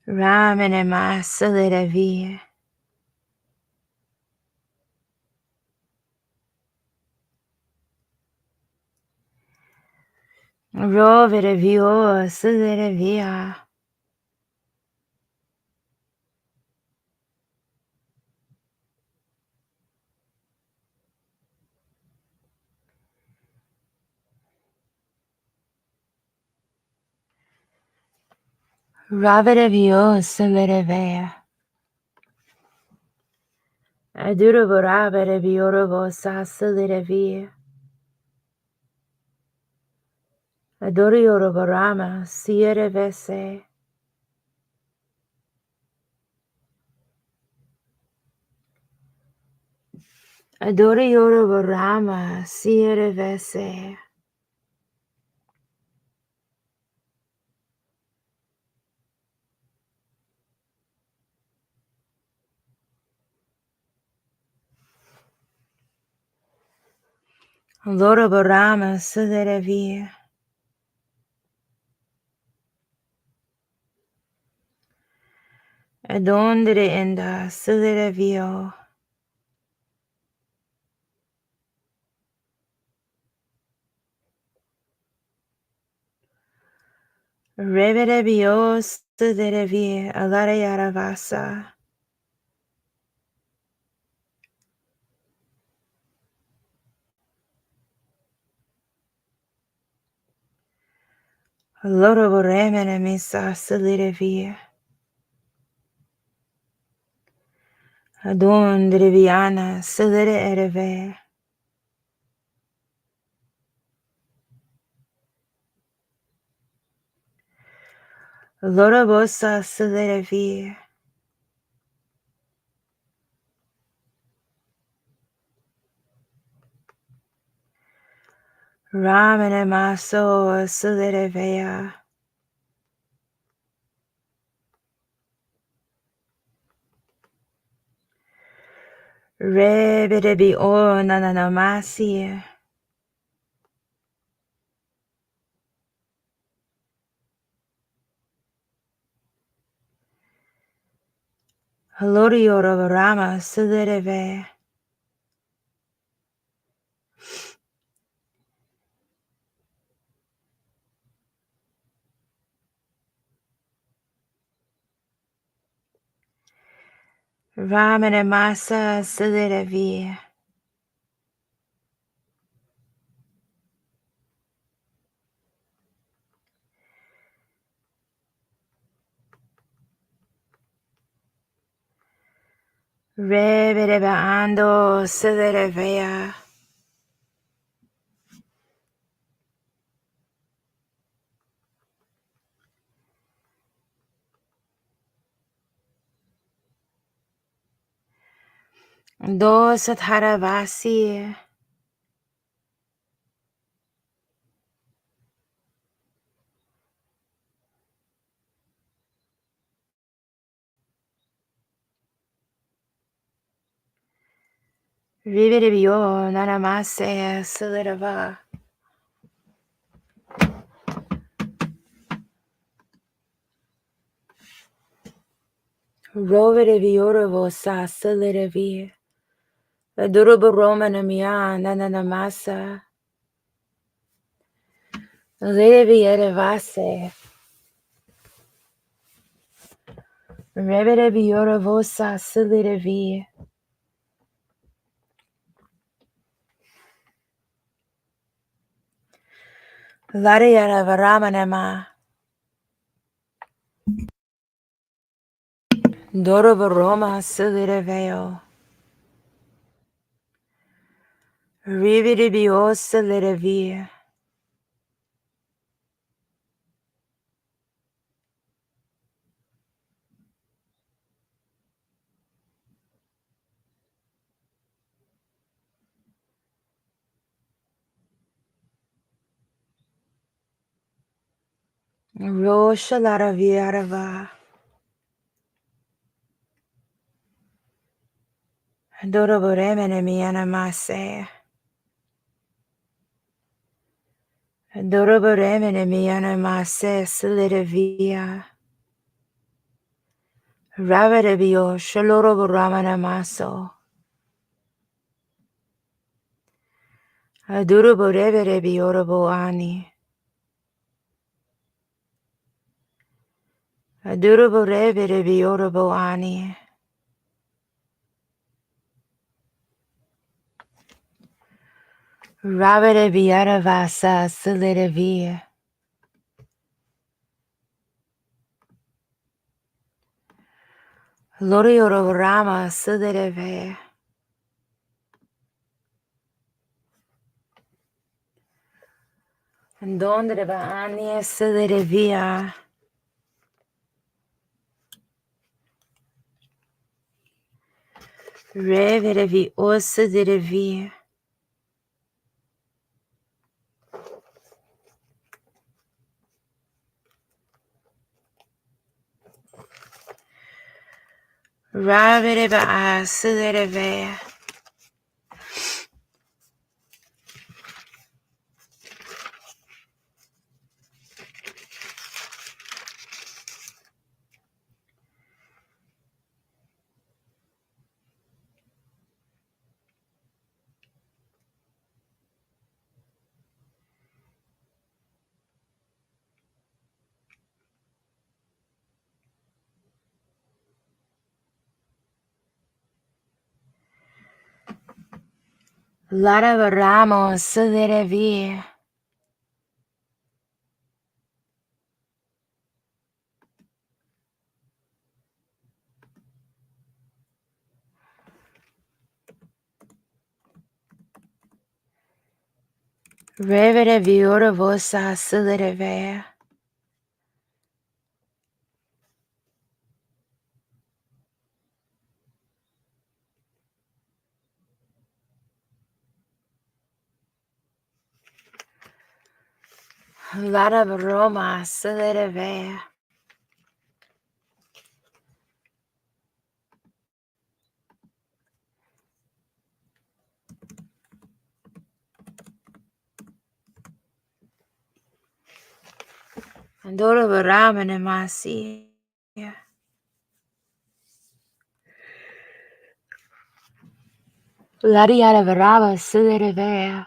Ramanema Silerevia. Rovere Vio Silerevia. Ravere Vio Silerevia. Adurabo Rabere Biorabo Sa Silerevia. Adorioro Barama Sierevese. Adorioro Barama Sierevese. Loro Barama Silerevia. Adondere Enda Silerevio. Revere Bio Silerevia Alare Yaravasa. Loro Boremene Misa Silerevia. Adondere Viana Silere Ereve. Loro Bosa Silerevia. Ramene Maso Silerevea. Rebedebi O Nananamasi. Halorioro Rama Silereve. Ramene Masa Silerevi. Rebedeba Ando Silerevea. Do Satharavasi. Viviribio Nanamase Silidava. Rovidivioravo Sa Silidavi. Duruba Romanamia Nanamasa. Lidiviedavase. Revidivioravo Sa Silidavi. Lariara Varamanama. Dorova Roma Silidaveo. Rividibio Silidavi. Roshalara Viarava. Doroboremenemiana Mase. Doroboremenemiana Mase Silidavia. Ravadabio Shaloroboramana Maso. Aduroboreberebiorobo Ani. Aduroboreberebiorobo Ani. Ravadabiaravasa Silidavia. Lorioroborama Silidave. Dondreba Ani Silidavia. Reverevi Osidavia. Ravidaba Silidave. Laravaramo Silidavia. Reverevioravosa Silidave. Laravaroma Silidave. Andoravaramana. Lariaravarava Silidave.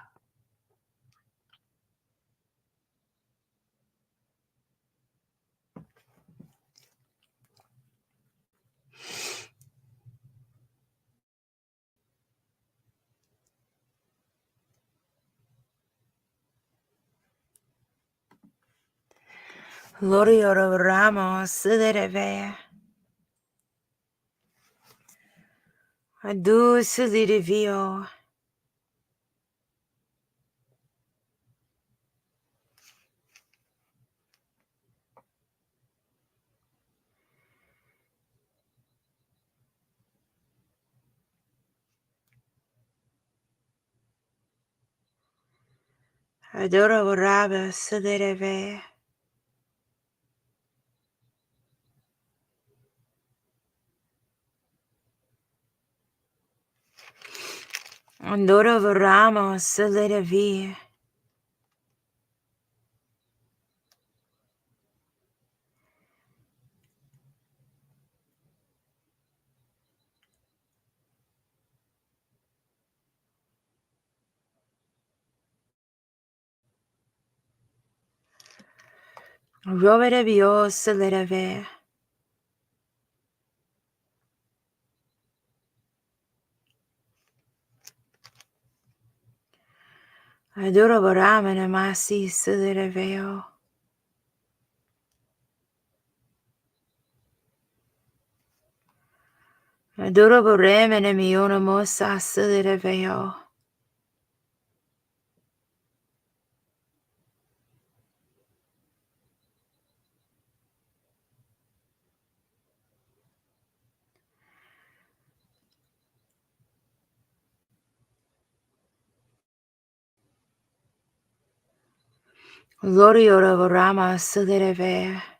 Lorioravaramo Silidave. Adu Silidavio. Adora Varaba Silereve. Andora Varama Silerevi. Roverevio Silereve. Adora Varama Namasi Silereveo. Adora Varama Namiona Mosa Silereveo. Loriora Varama Silereve.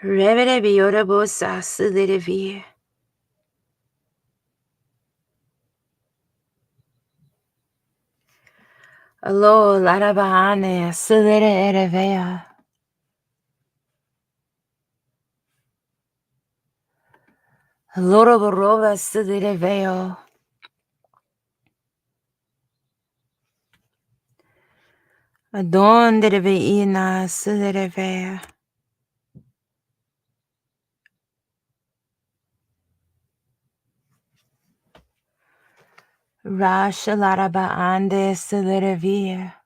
Revereviora Bosa Silerevi. Alo Larabahane Silerevea. Loro Borova Silereveo. Adon de Veina Silerevea. Rasha Larabaande Silerevea.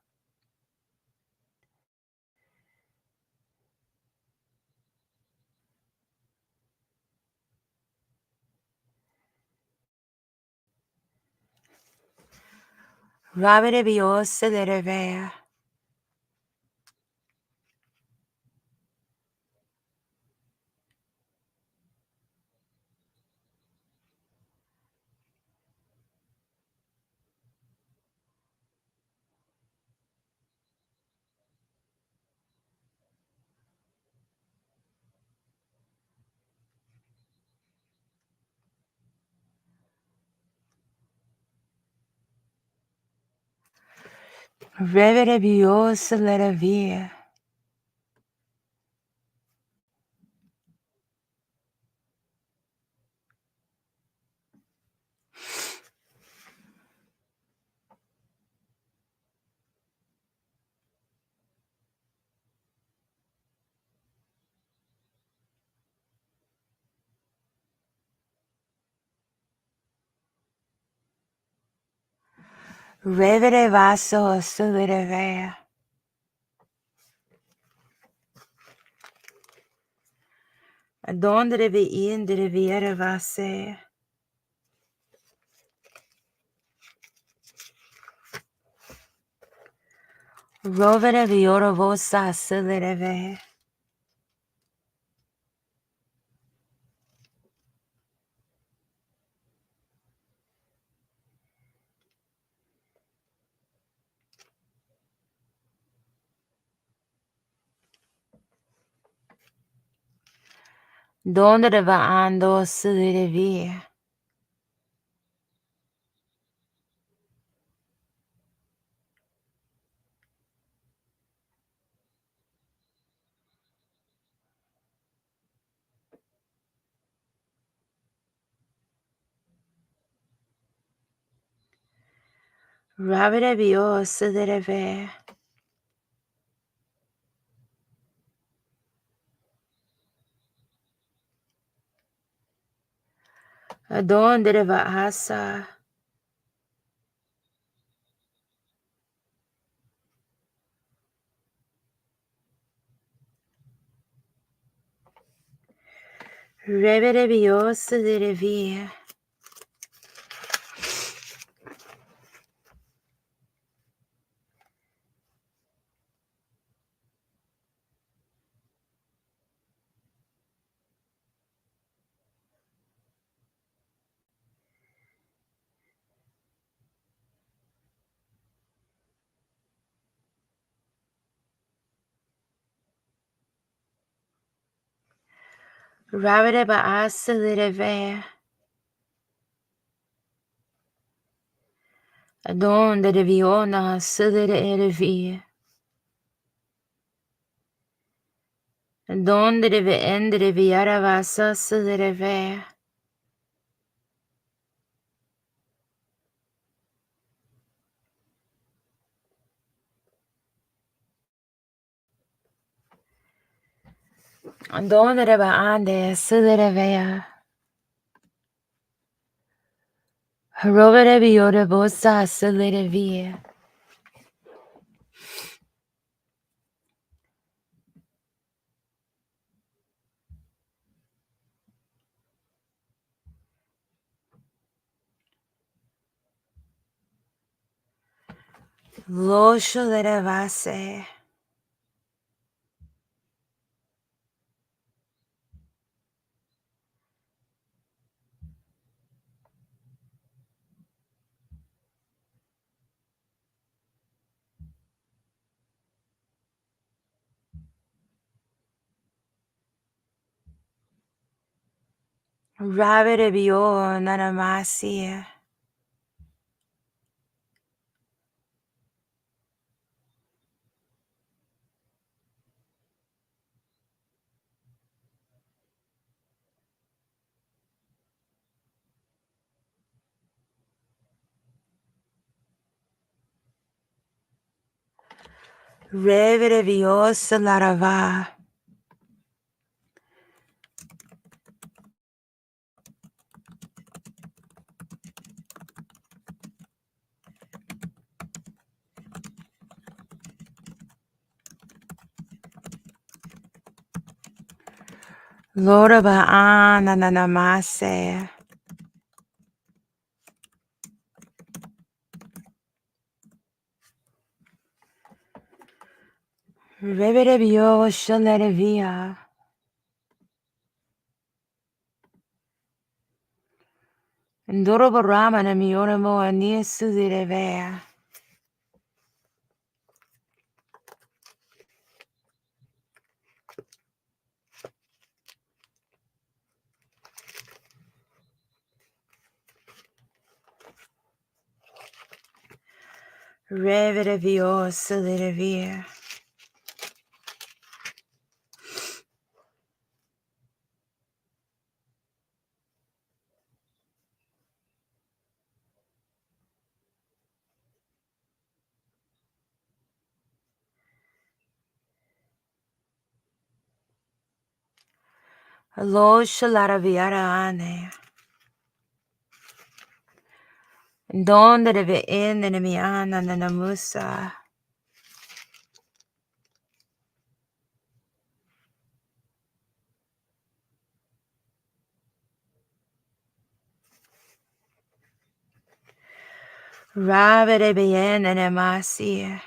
Raverevio Silerevea. Reverevio Silerevea. Reverevaso Silerevea. Adon de Vein de Viera Vase. Rovereviora Vosa Silerevea. Donde de Vaando Silerevea. Raverevio Silerevea. Adon dereva asa. Reberebios derevi. Rabereba asa dereve. Adon dereviona sedere erevi. Adon dereve endere viaravasa sedereve. Adon dereva ande sederevea. Roberebi orebosa sederevi. Losho derevase. Raberebio nanamasi. Reberebio salarava. Loraba ananamase. Reberebio shalerevia. Ndorobarama namioremo aniasudirevea. Reberebio salerevia. Lo shalaraviara ane. Donde deve endere miana nanamusa. Rabe de bien nemasi.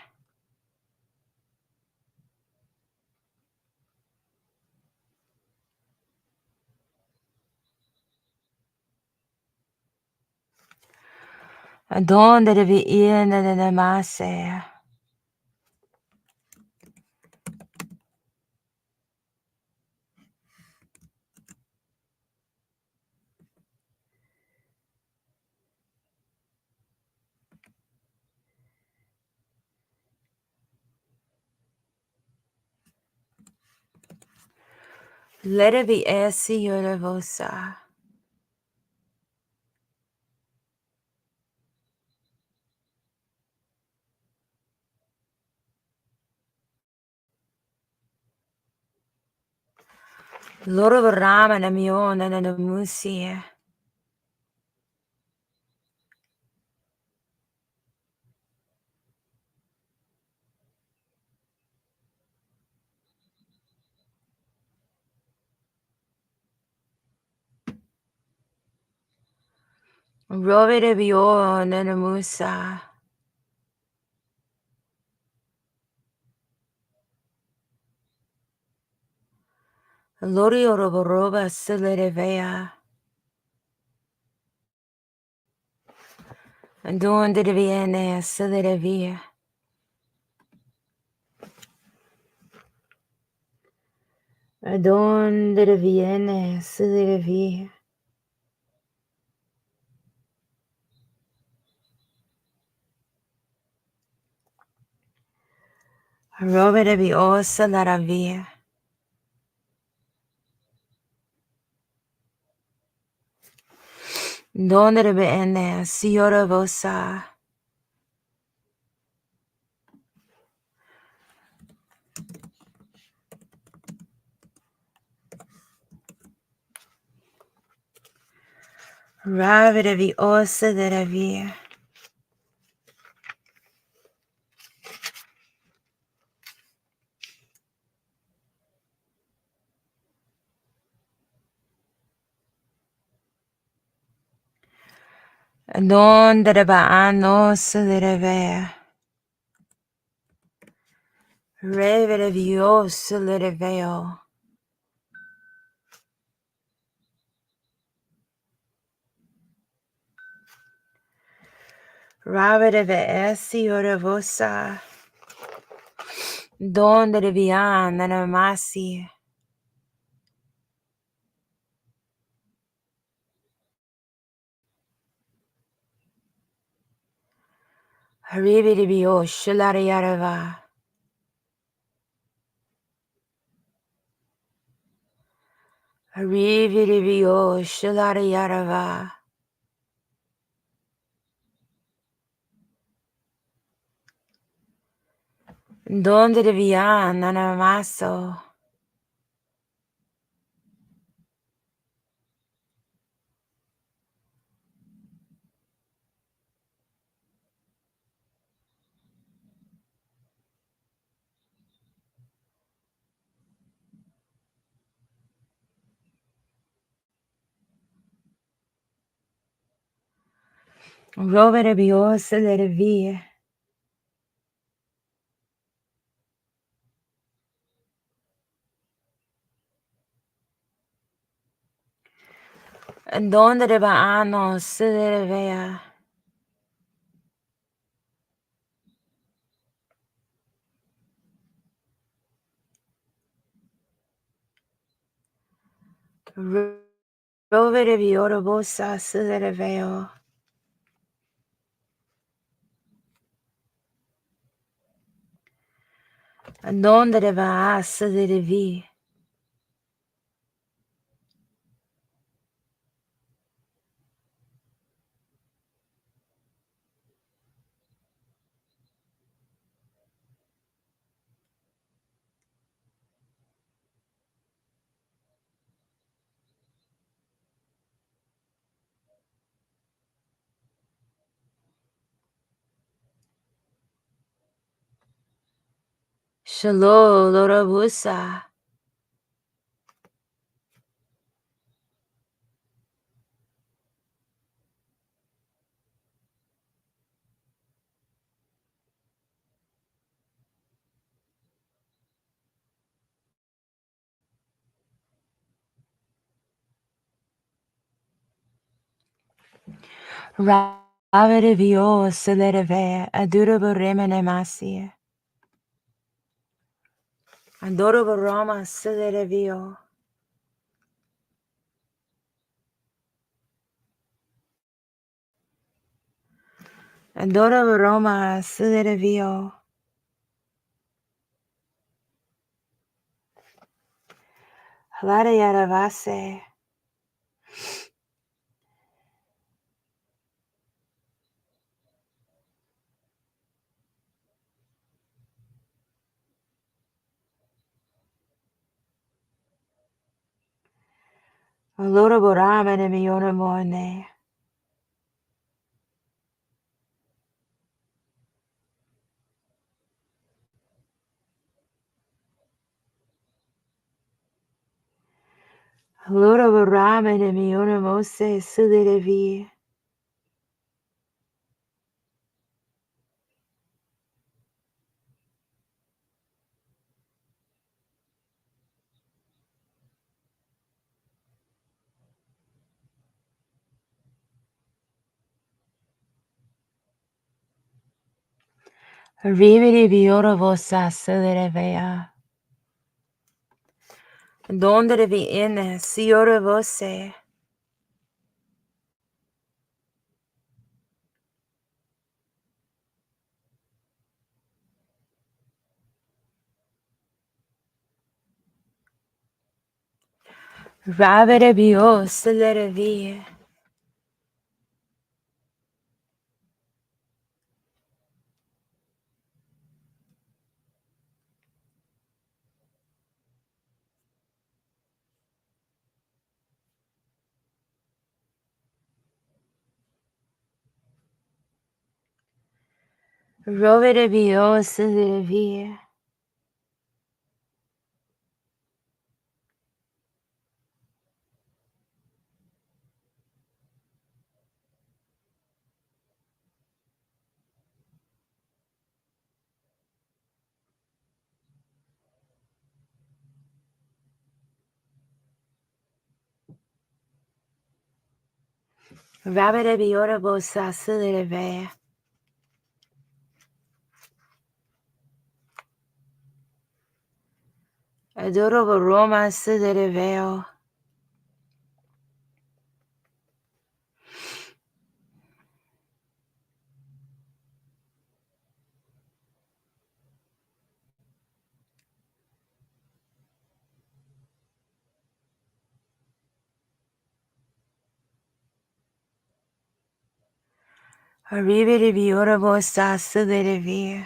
Donde deve endere nemase. Let it be esi yorevosa. Loro rama namiona nanamusi. Rovere bio nanamusa. Lori oroboroba silerevea. Donde de viene silerevea. Donde de viene silerevea. Rovere bio sileravea. Donde de viene siora vosa. Ravere bio silerevea. Donde de baano silerevea. Revere bio silereveo. Ravere ve siora vosa. Donde de vian nanamasi. Haribidi bio shilariyarava. Haribidi bio shilariyarava. Donde de vian nanamaso. Rovere bio silerevia. Donde de baano silerevea. Rovere bio robosa silereveo. Donde de va silerevi. Shalo lorobusa. Ravere bio silerevea. Adurabo remene masi. Adorable Roma silerevio. Adorable Roma silerevio. Halare yaravase. Adorable Rama ne miona morne. Adorable Rama ne miona mose silerevi. Ribidi biorovosa silerevea. Donde de viene, siore vose. Ravere bio silerevi. Rovere bio silerevi. Ravere biorovosa silereve. Adoro Roma silereveo. Ribidi biorovosa silerevi.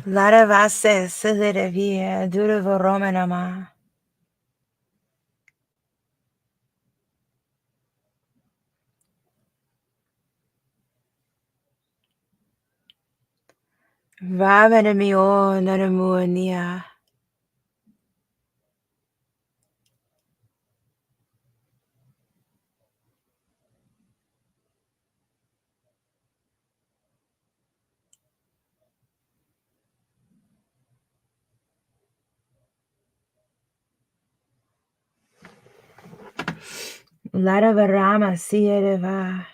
Laravase silerevi. Adoro Roma nama. Ravere mio nanamuania. Laravarama siereva.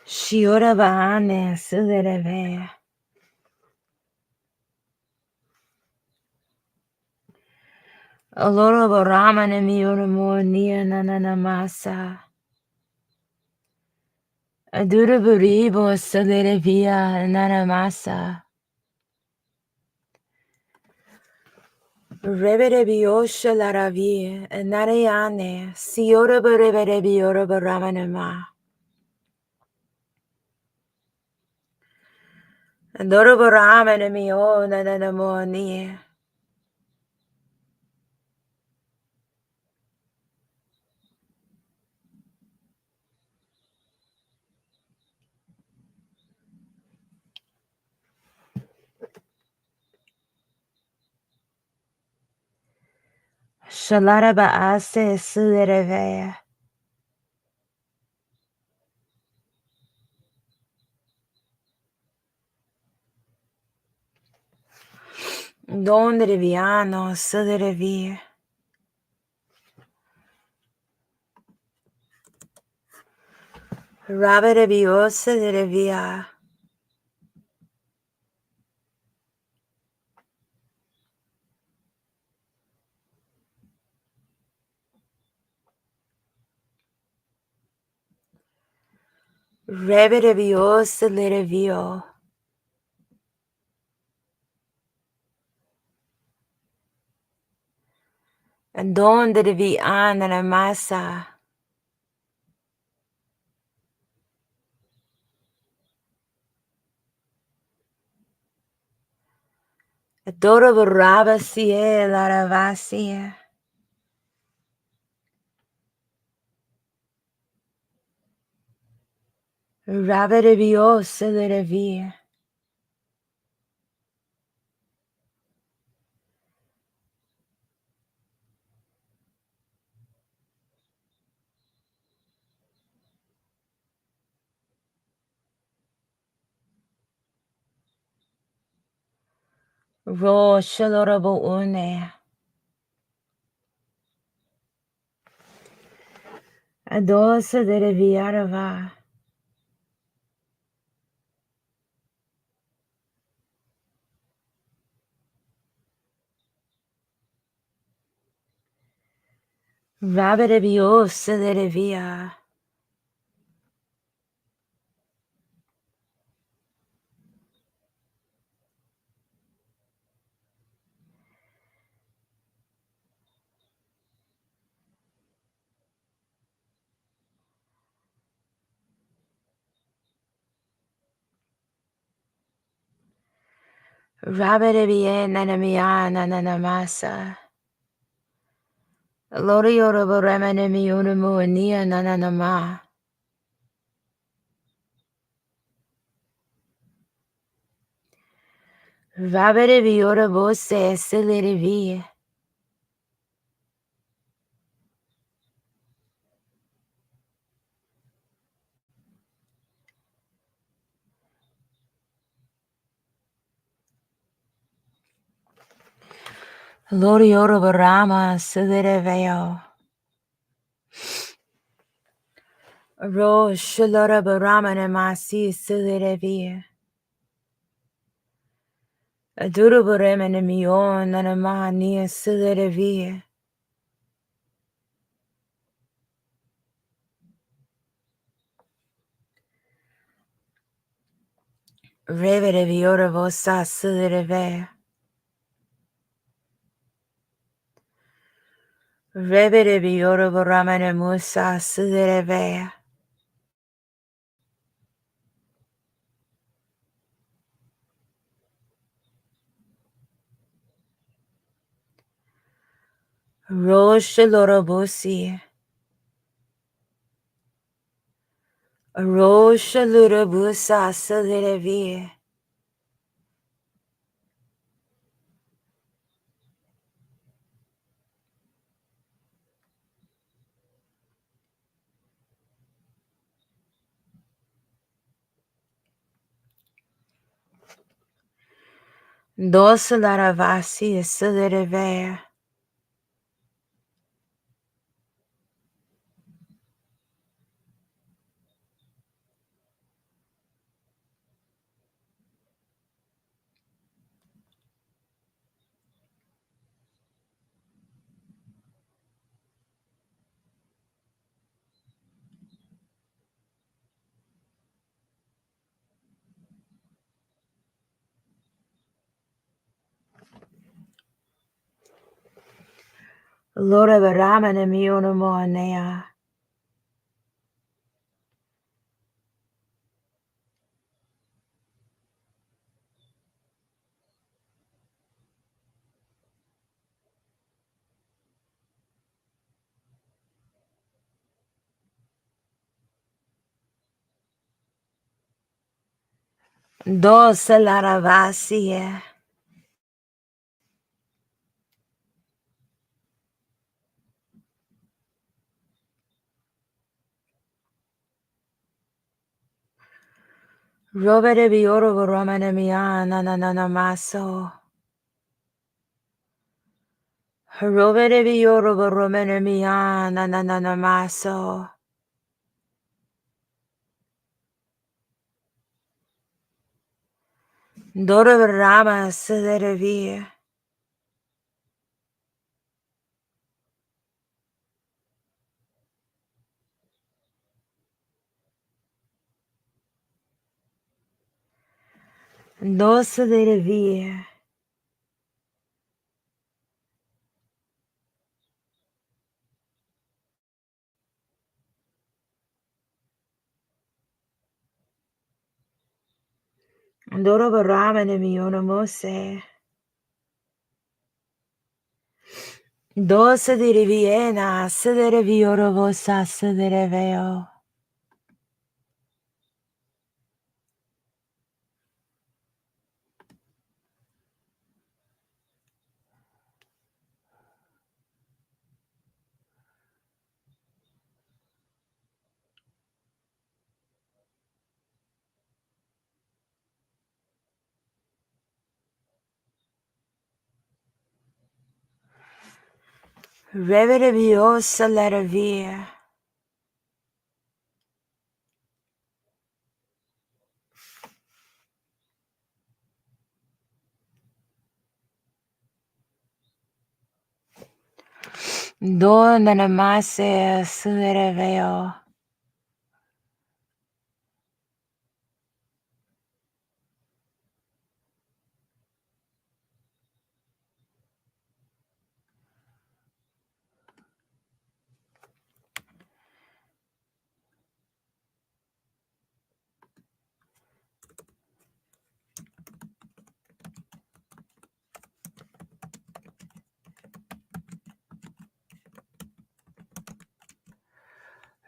Shiora Bahane silereve. Aloro Barama nemiora monia nananamasa. Adura buribo silerevia nanamasa. Revere biosha laravi. Narayane. Siora berevere biora baramanama. Adoro Barama nemio nananamoni. Shalara baase silereve. Donde viano silerevi. Rabere biosa silerevia. Revere biosa silerevio. Donde vi ana masa. Adoro Barabasie, Laravasia. Rabadibio, Silidavia. Ro Shalorabo Une. Adosa de Viarava. Rabadibio, Silidavia. Rabadibie, Nanamia, Nanamasa. Loriora Boremanemi Unamu, Nia, Nananama. Rabadibio, Bose, Silidavia. Loriora Barama, Silidaveo. Ro Shalora Baramana Masi Silidavia. Aduru Baremana Mion, Nanama, Nia, Silidavia. Revedeviora Vosa, Silidavea. Revedeviora Baramana Musa, Silidavea. Ro Shalora Bosi. Ro Shalura Busa, Silidavia. Dosa Laravasi, Silidavea. Lora Baramana Miona Moanea. Dosa Laravasi. Robert Bioro Romana Miana Nanamaso. Robert Bioro Romana Miana Nanamaso. Dora Rama Sileravia. Dosa Leravia. Dora Ramana Miona Mose. Dosa di riviena, sedere viorovosa, sedere veo. Revere viosa, let via. Donna namase, sedere veo.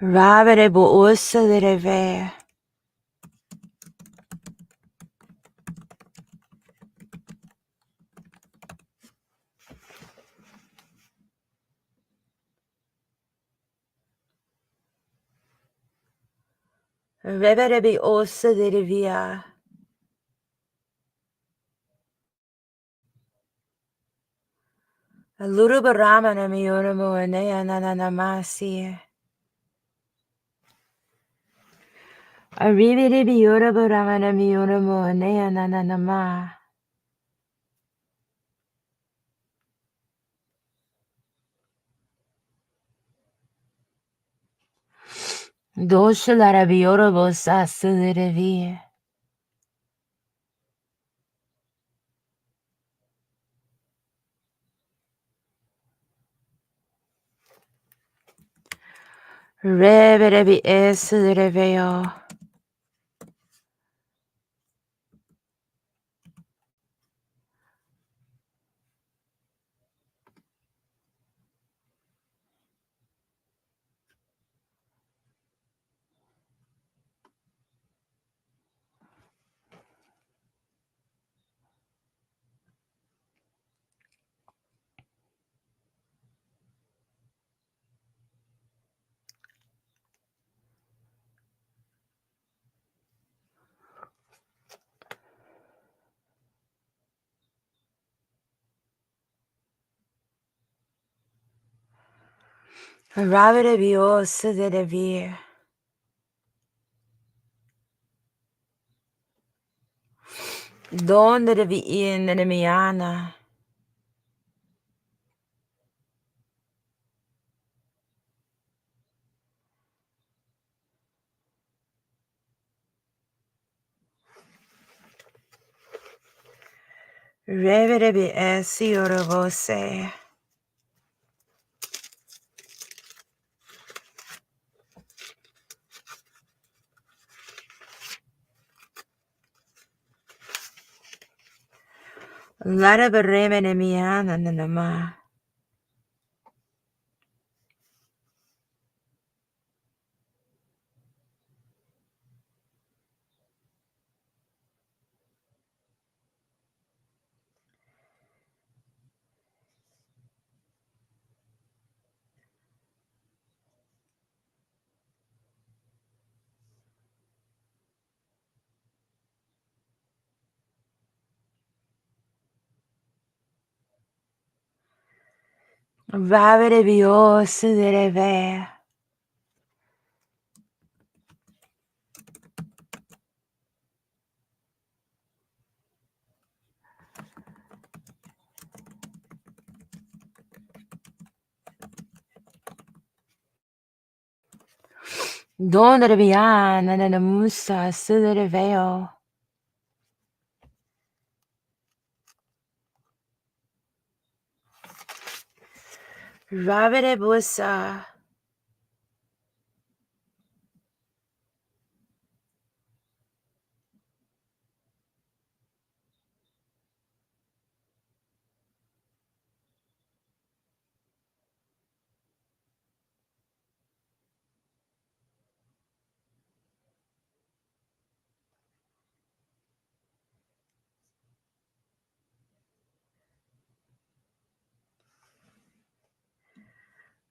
Ravere buosa, sedere vea. Revere viosa, sedere via. Lurubaramana miyoramu anea nananamasi. Arrivere biyorabaramana miyoramu anea nananama. Dosha lara biyorobosa, sedere via. Revere bi sedere veo. Ravere bio, sedere via. Donde devi in enemiana. Revere bi siorobose. Lara bereme enemiana nanama. Ravere bio, sedere vea. Donde devi nanamusa, sedere veo. Ravere busa.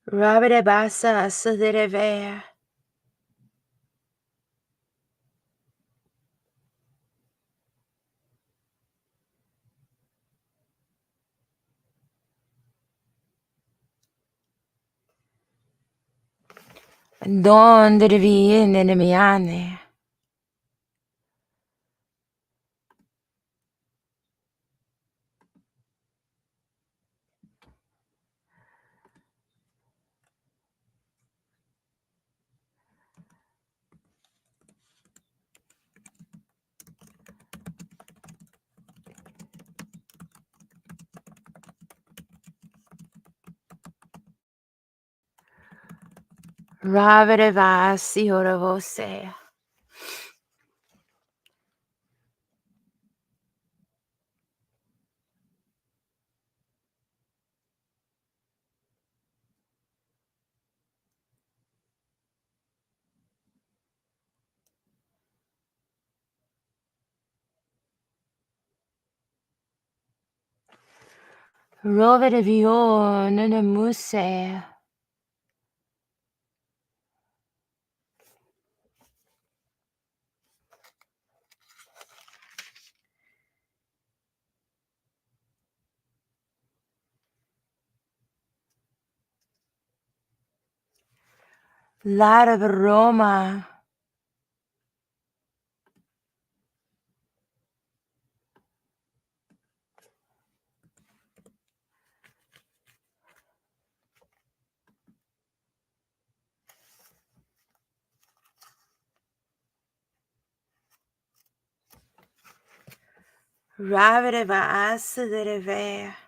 Rabide basa sudireve. Donde viene le miane. Rabide vasi ora você. Rovere vio nene muse. Lara Roma. Rabide vasi direve.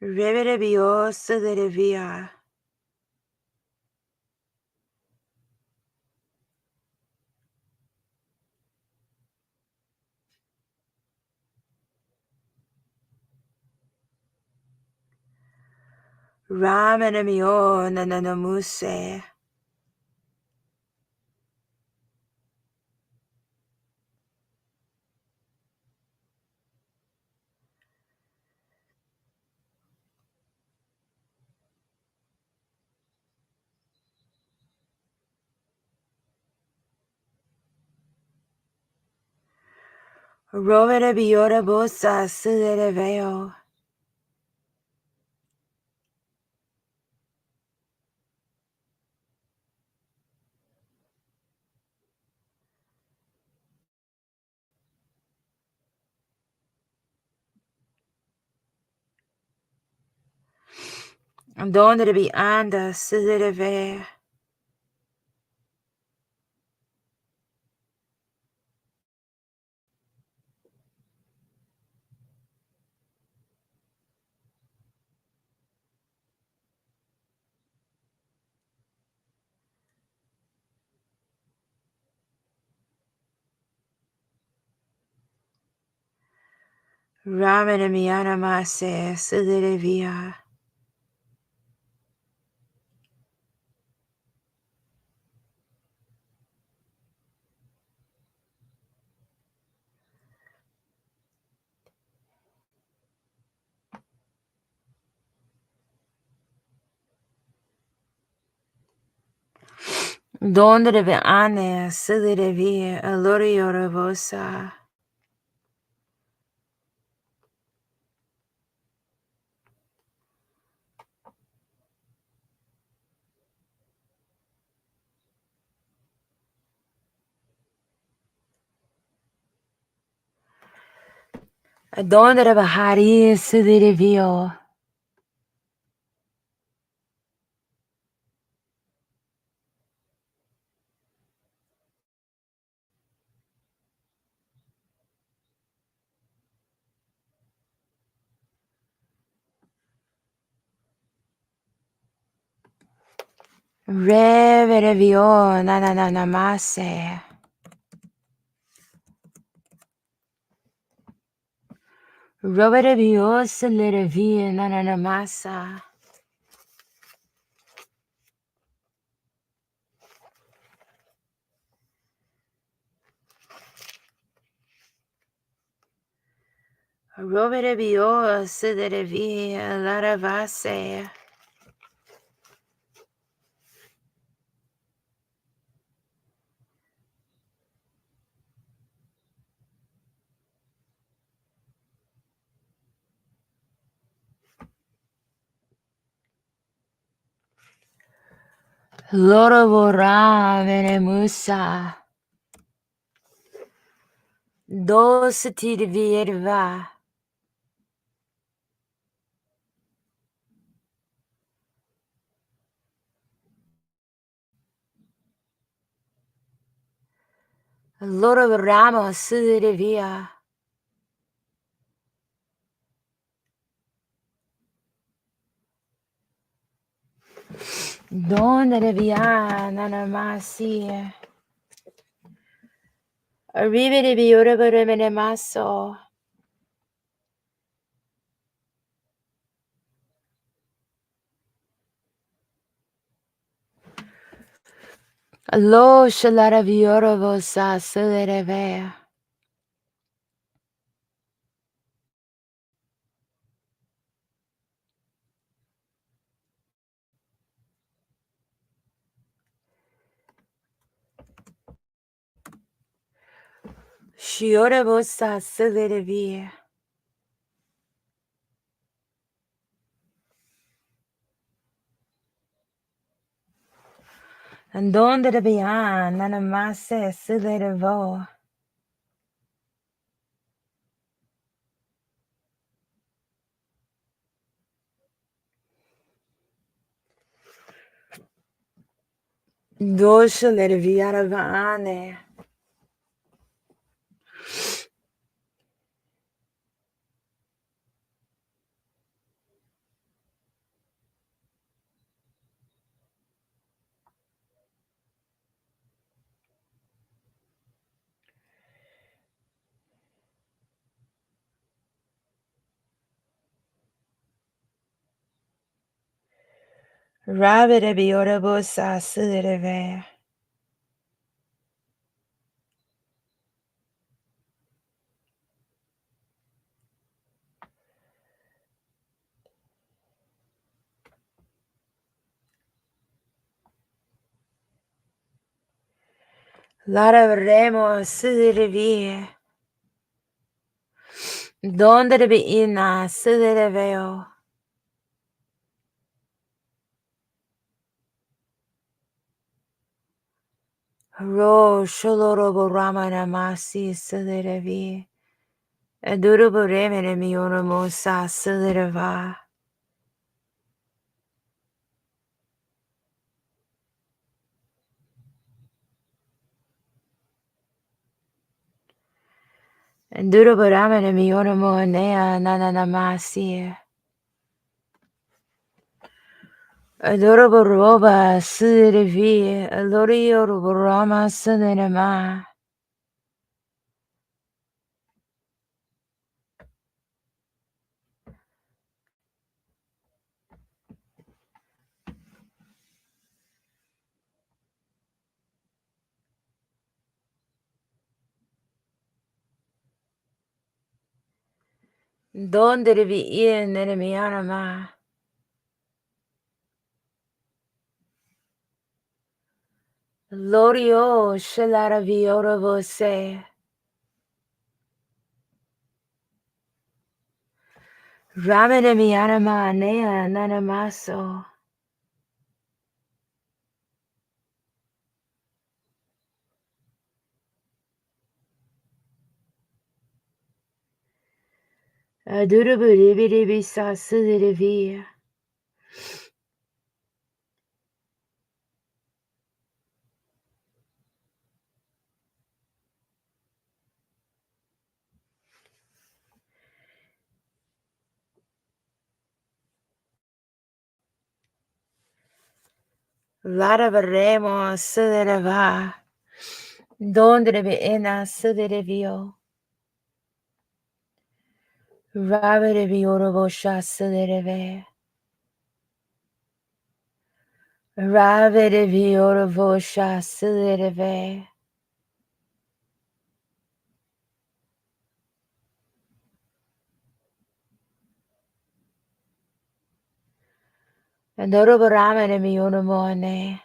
Ribide bio sudirevia. Ramene mio nene muse. Rovere biore bosa sudireveo. Donde vi anda sudireve. Ramene miana mase sudirevia. Donde vi ane sudirevia. Alorio bosa. Donde vi hari sudirevio. Reverevio nananamase. Roberevio selerevia nananamasa. Roberevio selerevia laravase. Lorovora venemusa. Dosati virva. Lorovramo sirvia. Donde via nanamasi. Arrivederci biorevere maso. Lo shalara viorovosa silereve. Shiorevosa silerevi. And donde via nanamase silerevo. Dosha lerviaravane. Ravere biorovosa silereve. Laravremo silerevi. Donde viina silereveo. Ro sholorobo ramanamasi silerevi. Adurubo remene mioromosa silereva. Adurubo ramene mioromo nea nananamasi. Adurubo roba silerevi. Alorio rama silerema. Donde vi in enemianama. Lorio shalara viorevose. Ramene mianama nea nanamaso. Adurubo ribi sa silerevi. Larabaremo Sidereva. Dondrebe ena Siderevio. Raberevi Orobosha Sidereve. Raberevi Orobosha Sidereve. Adorobaramene Mionomone.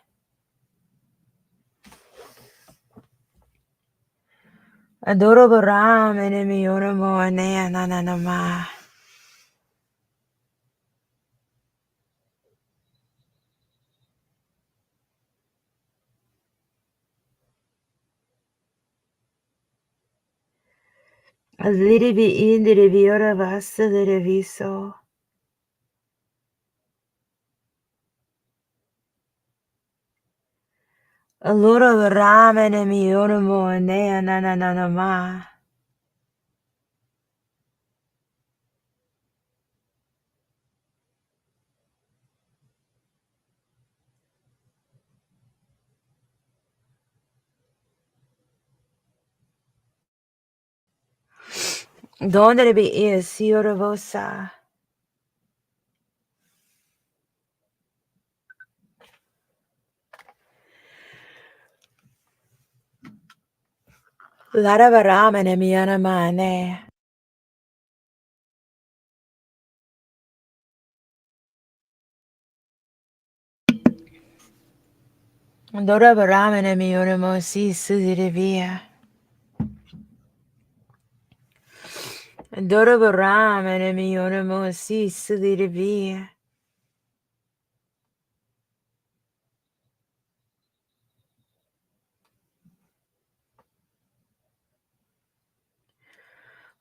Adorobaramene Mionomone Ananama. Aziribi Indirevi Oravasa Dereviso. Adorobaramene Mionomone Ananama. Dondrebi is Yoravosa. Larabaramene Mionamane. Adorabaramene Mionamosi Sudirevia. Adorabaramene Mionamosi Sudirevia.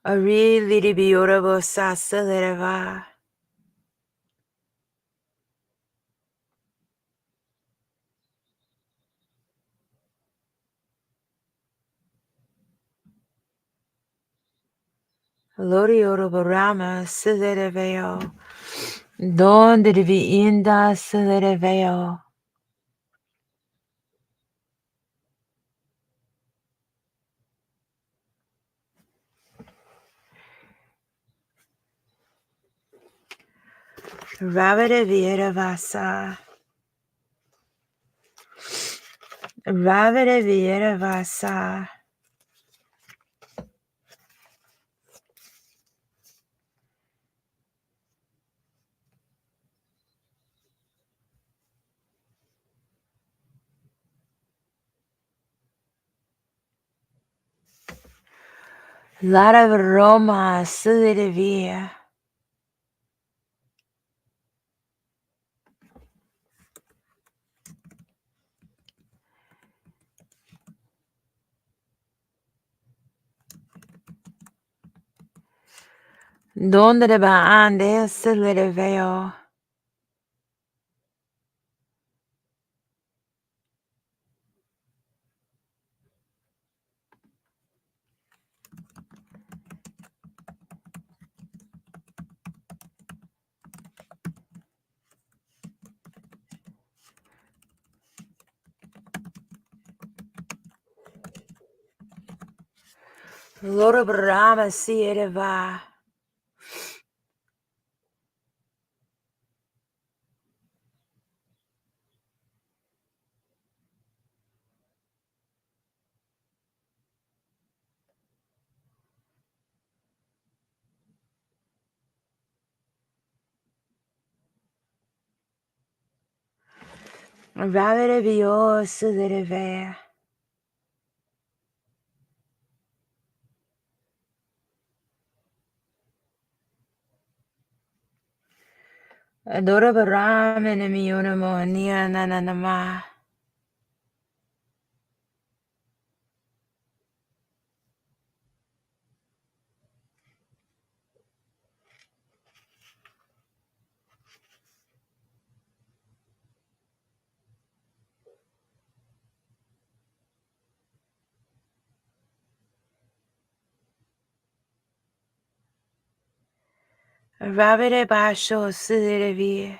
Ari Lidibiorobosa Sudireva. Loriorobarama Sudireveo. Donde devi inda Sudireveo. Ravide Vieravasa. Ravide Vieravasa. Lara Roma Sudirevia. Donde de baande Sudireveo. Loro Brahma Siedeva. Ravere Bio Sudireve. Adora Baram and Miunamo Nia Nananama. Ravere Basho Sudirevi.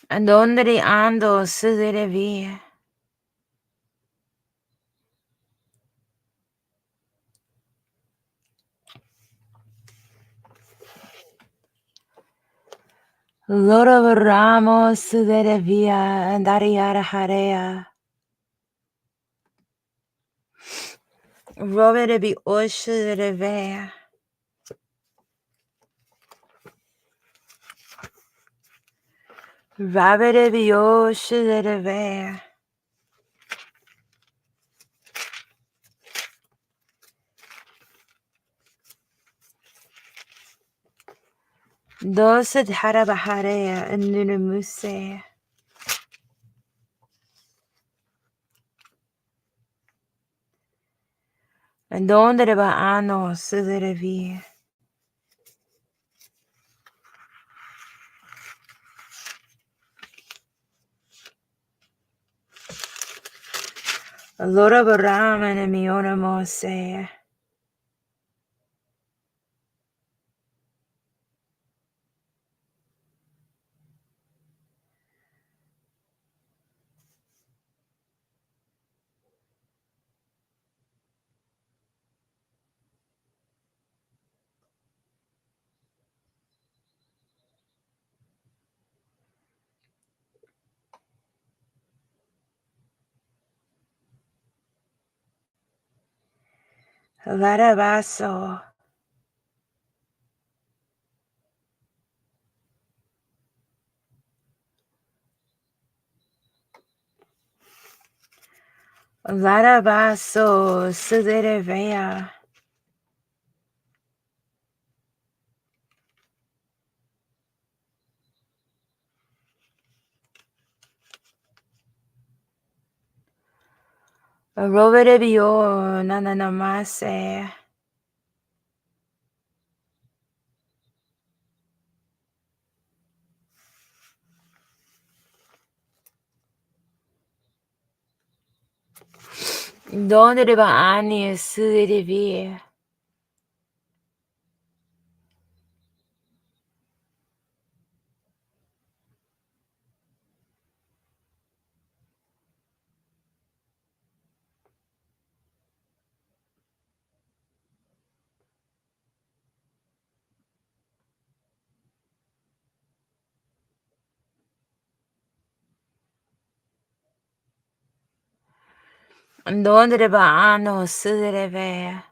Andondri ando sudere via. Loro vorramo sudere via, andare a harea. Rovere bi osudere via. Rabere bi osudere via. Dosid harabaharea and nunamuse. Andondere ba ano sudere via. Allora vorramo ne miona mose. Larabaso. Larabaso sudere via. Rovere bio nananamase. Donde ba ani sudere via. Donde ba ano sudere via.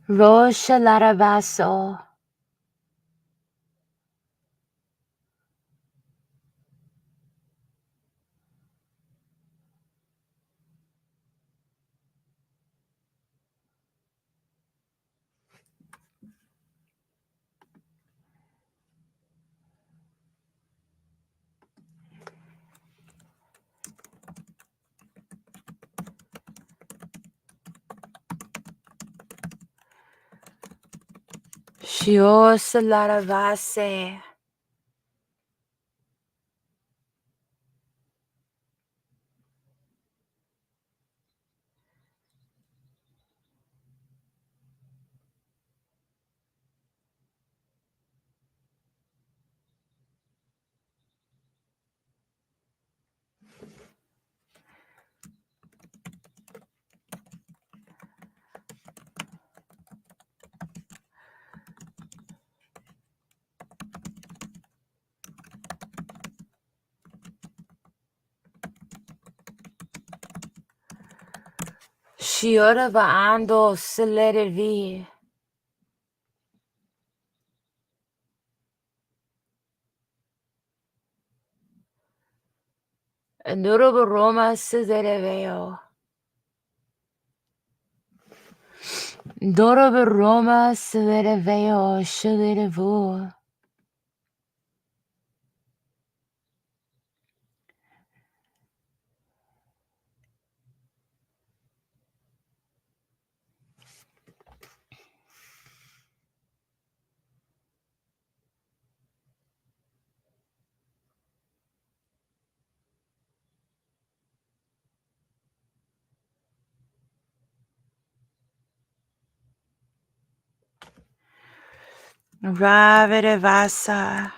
Rosha larabaso. Shiosa laravase. Shiora ba ando sudere via. Andoro ba Roma sudere veo. Doro ba Roma sudere veo sudere vu. Ravidavasa.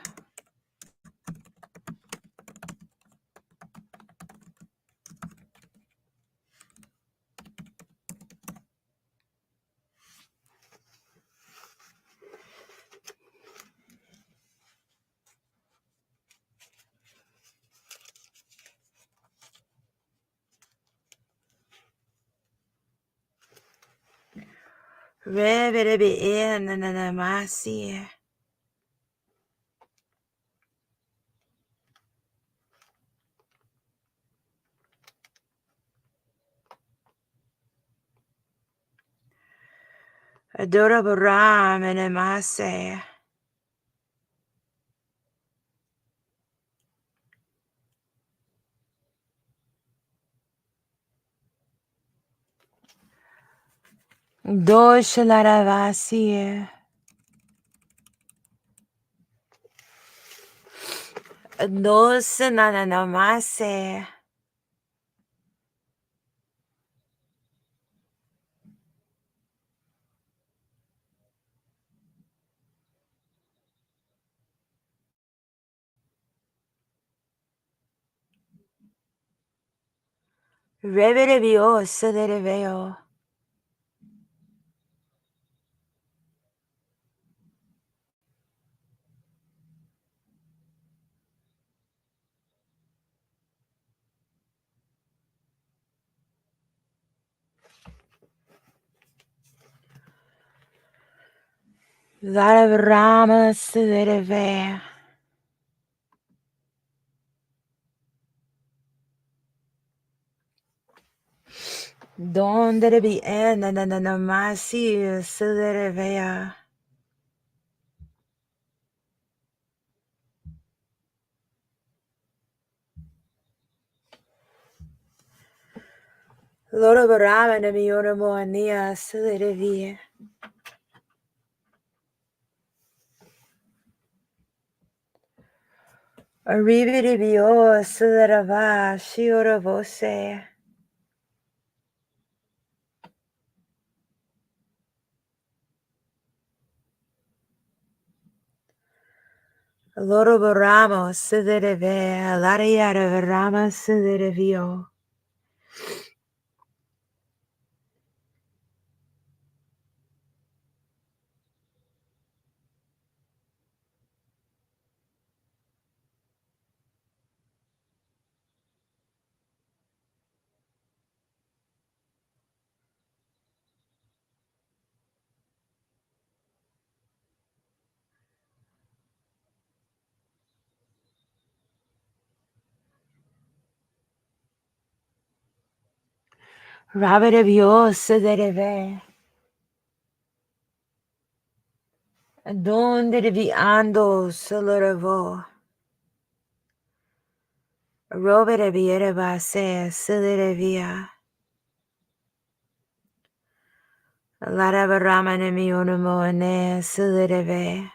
Ravidabinamasi. Adorabaramanamasaya. Doshaladavasi. Dosananamase. Revidabio sadadaveo. Ladavrama sadadave. Donde be enanamasi sadadavea. Lodabaramanamonia sadadavea. Arrivederevio sadadava shioravose. Lodabaramo sadadave. Lariadavarama sadadavio. Rabidavio sadadave. Donde vi ando soloravo. Robere viere base silirevia. Laravarama mi unamo ne silireve.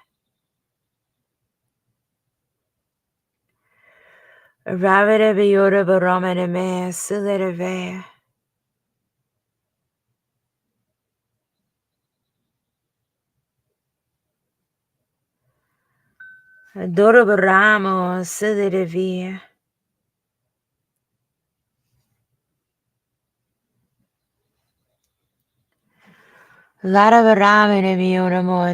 Ravere viora barama me silireve. Doro baramo silirevia. Laravarama mi unamo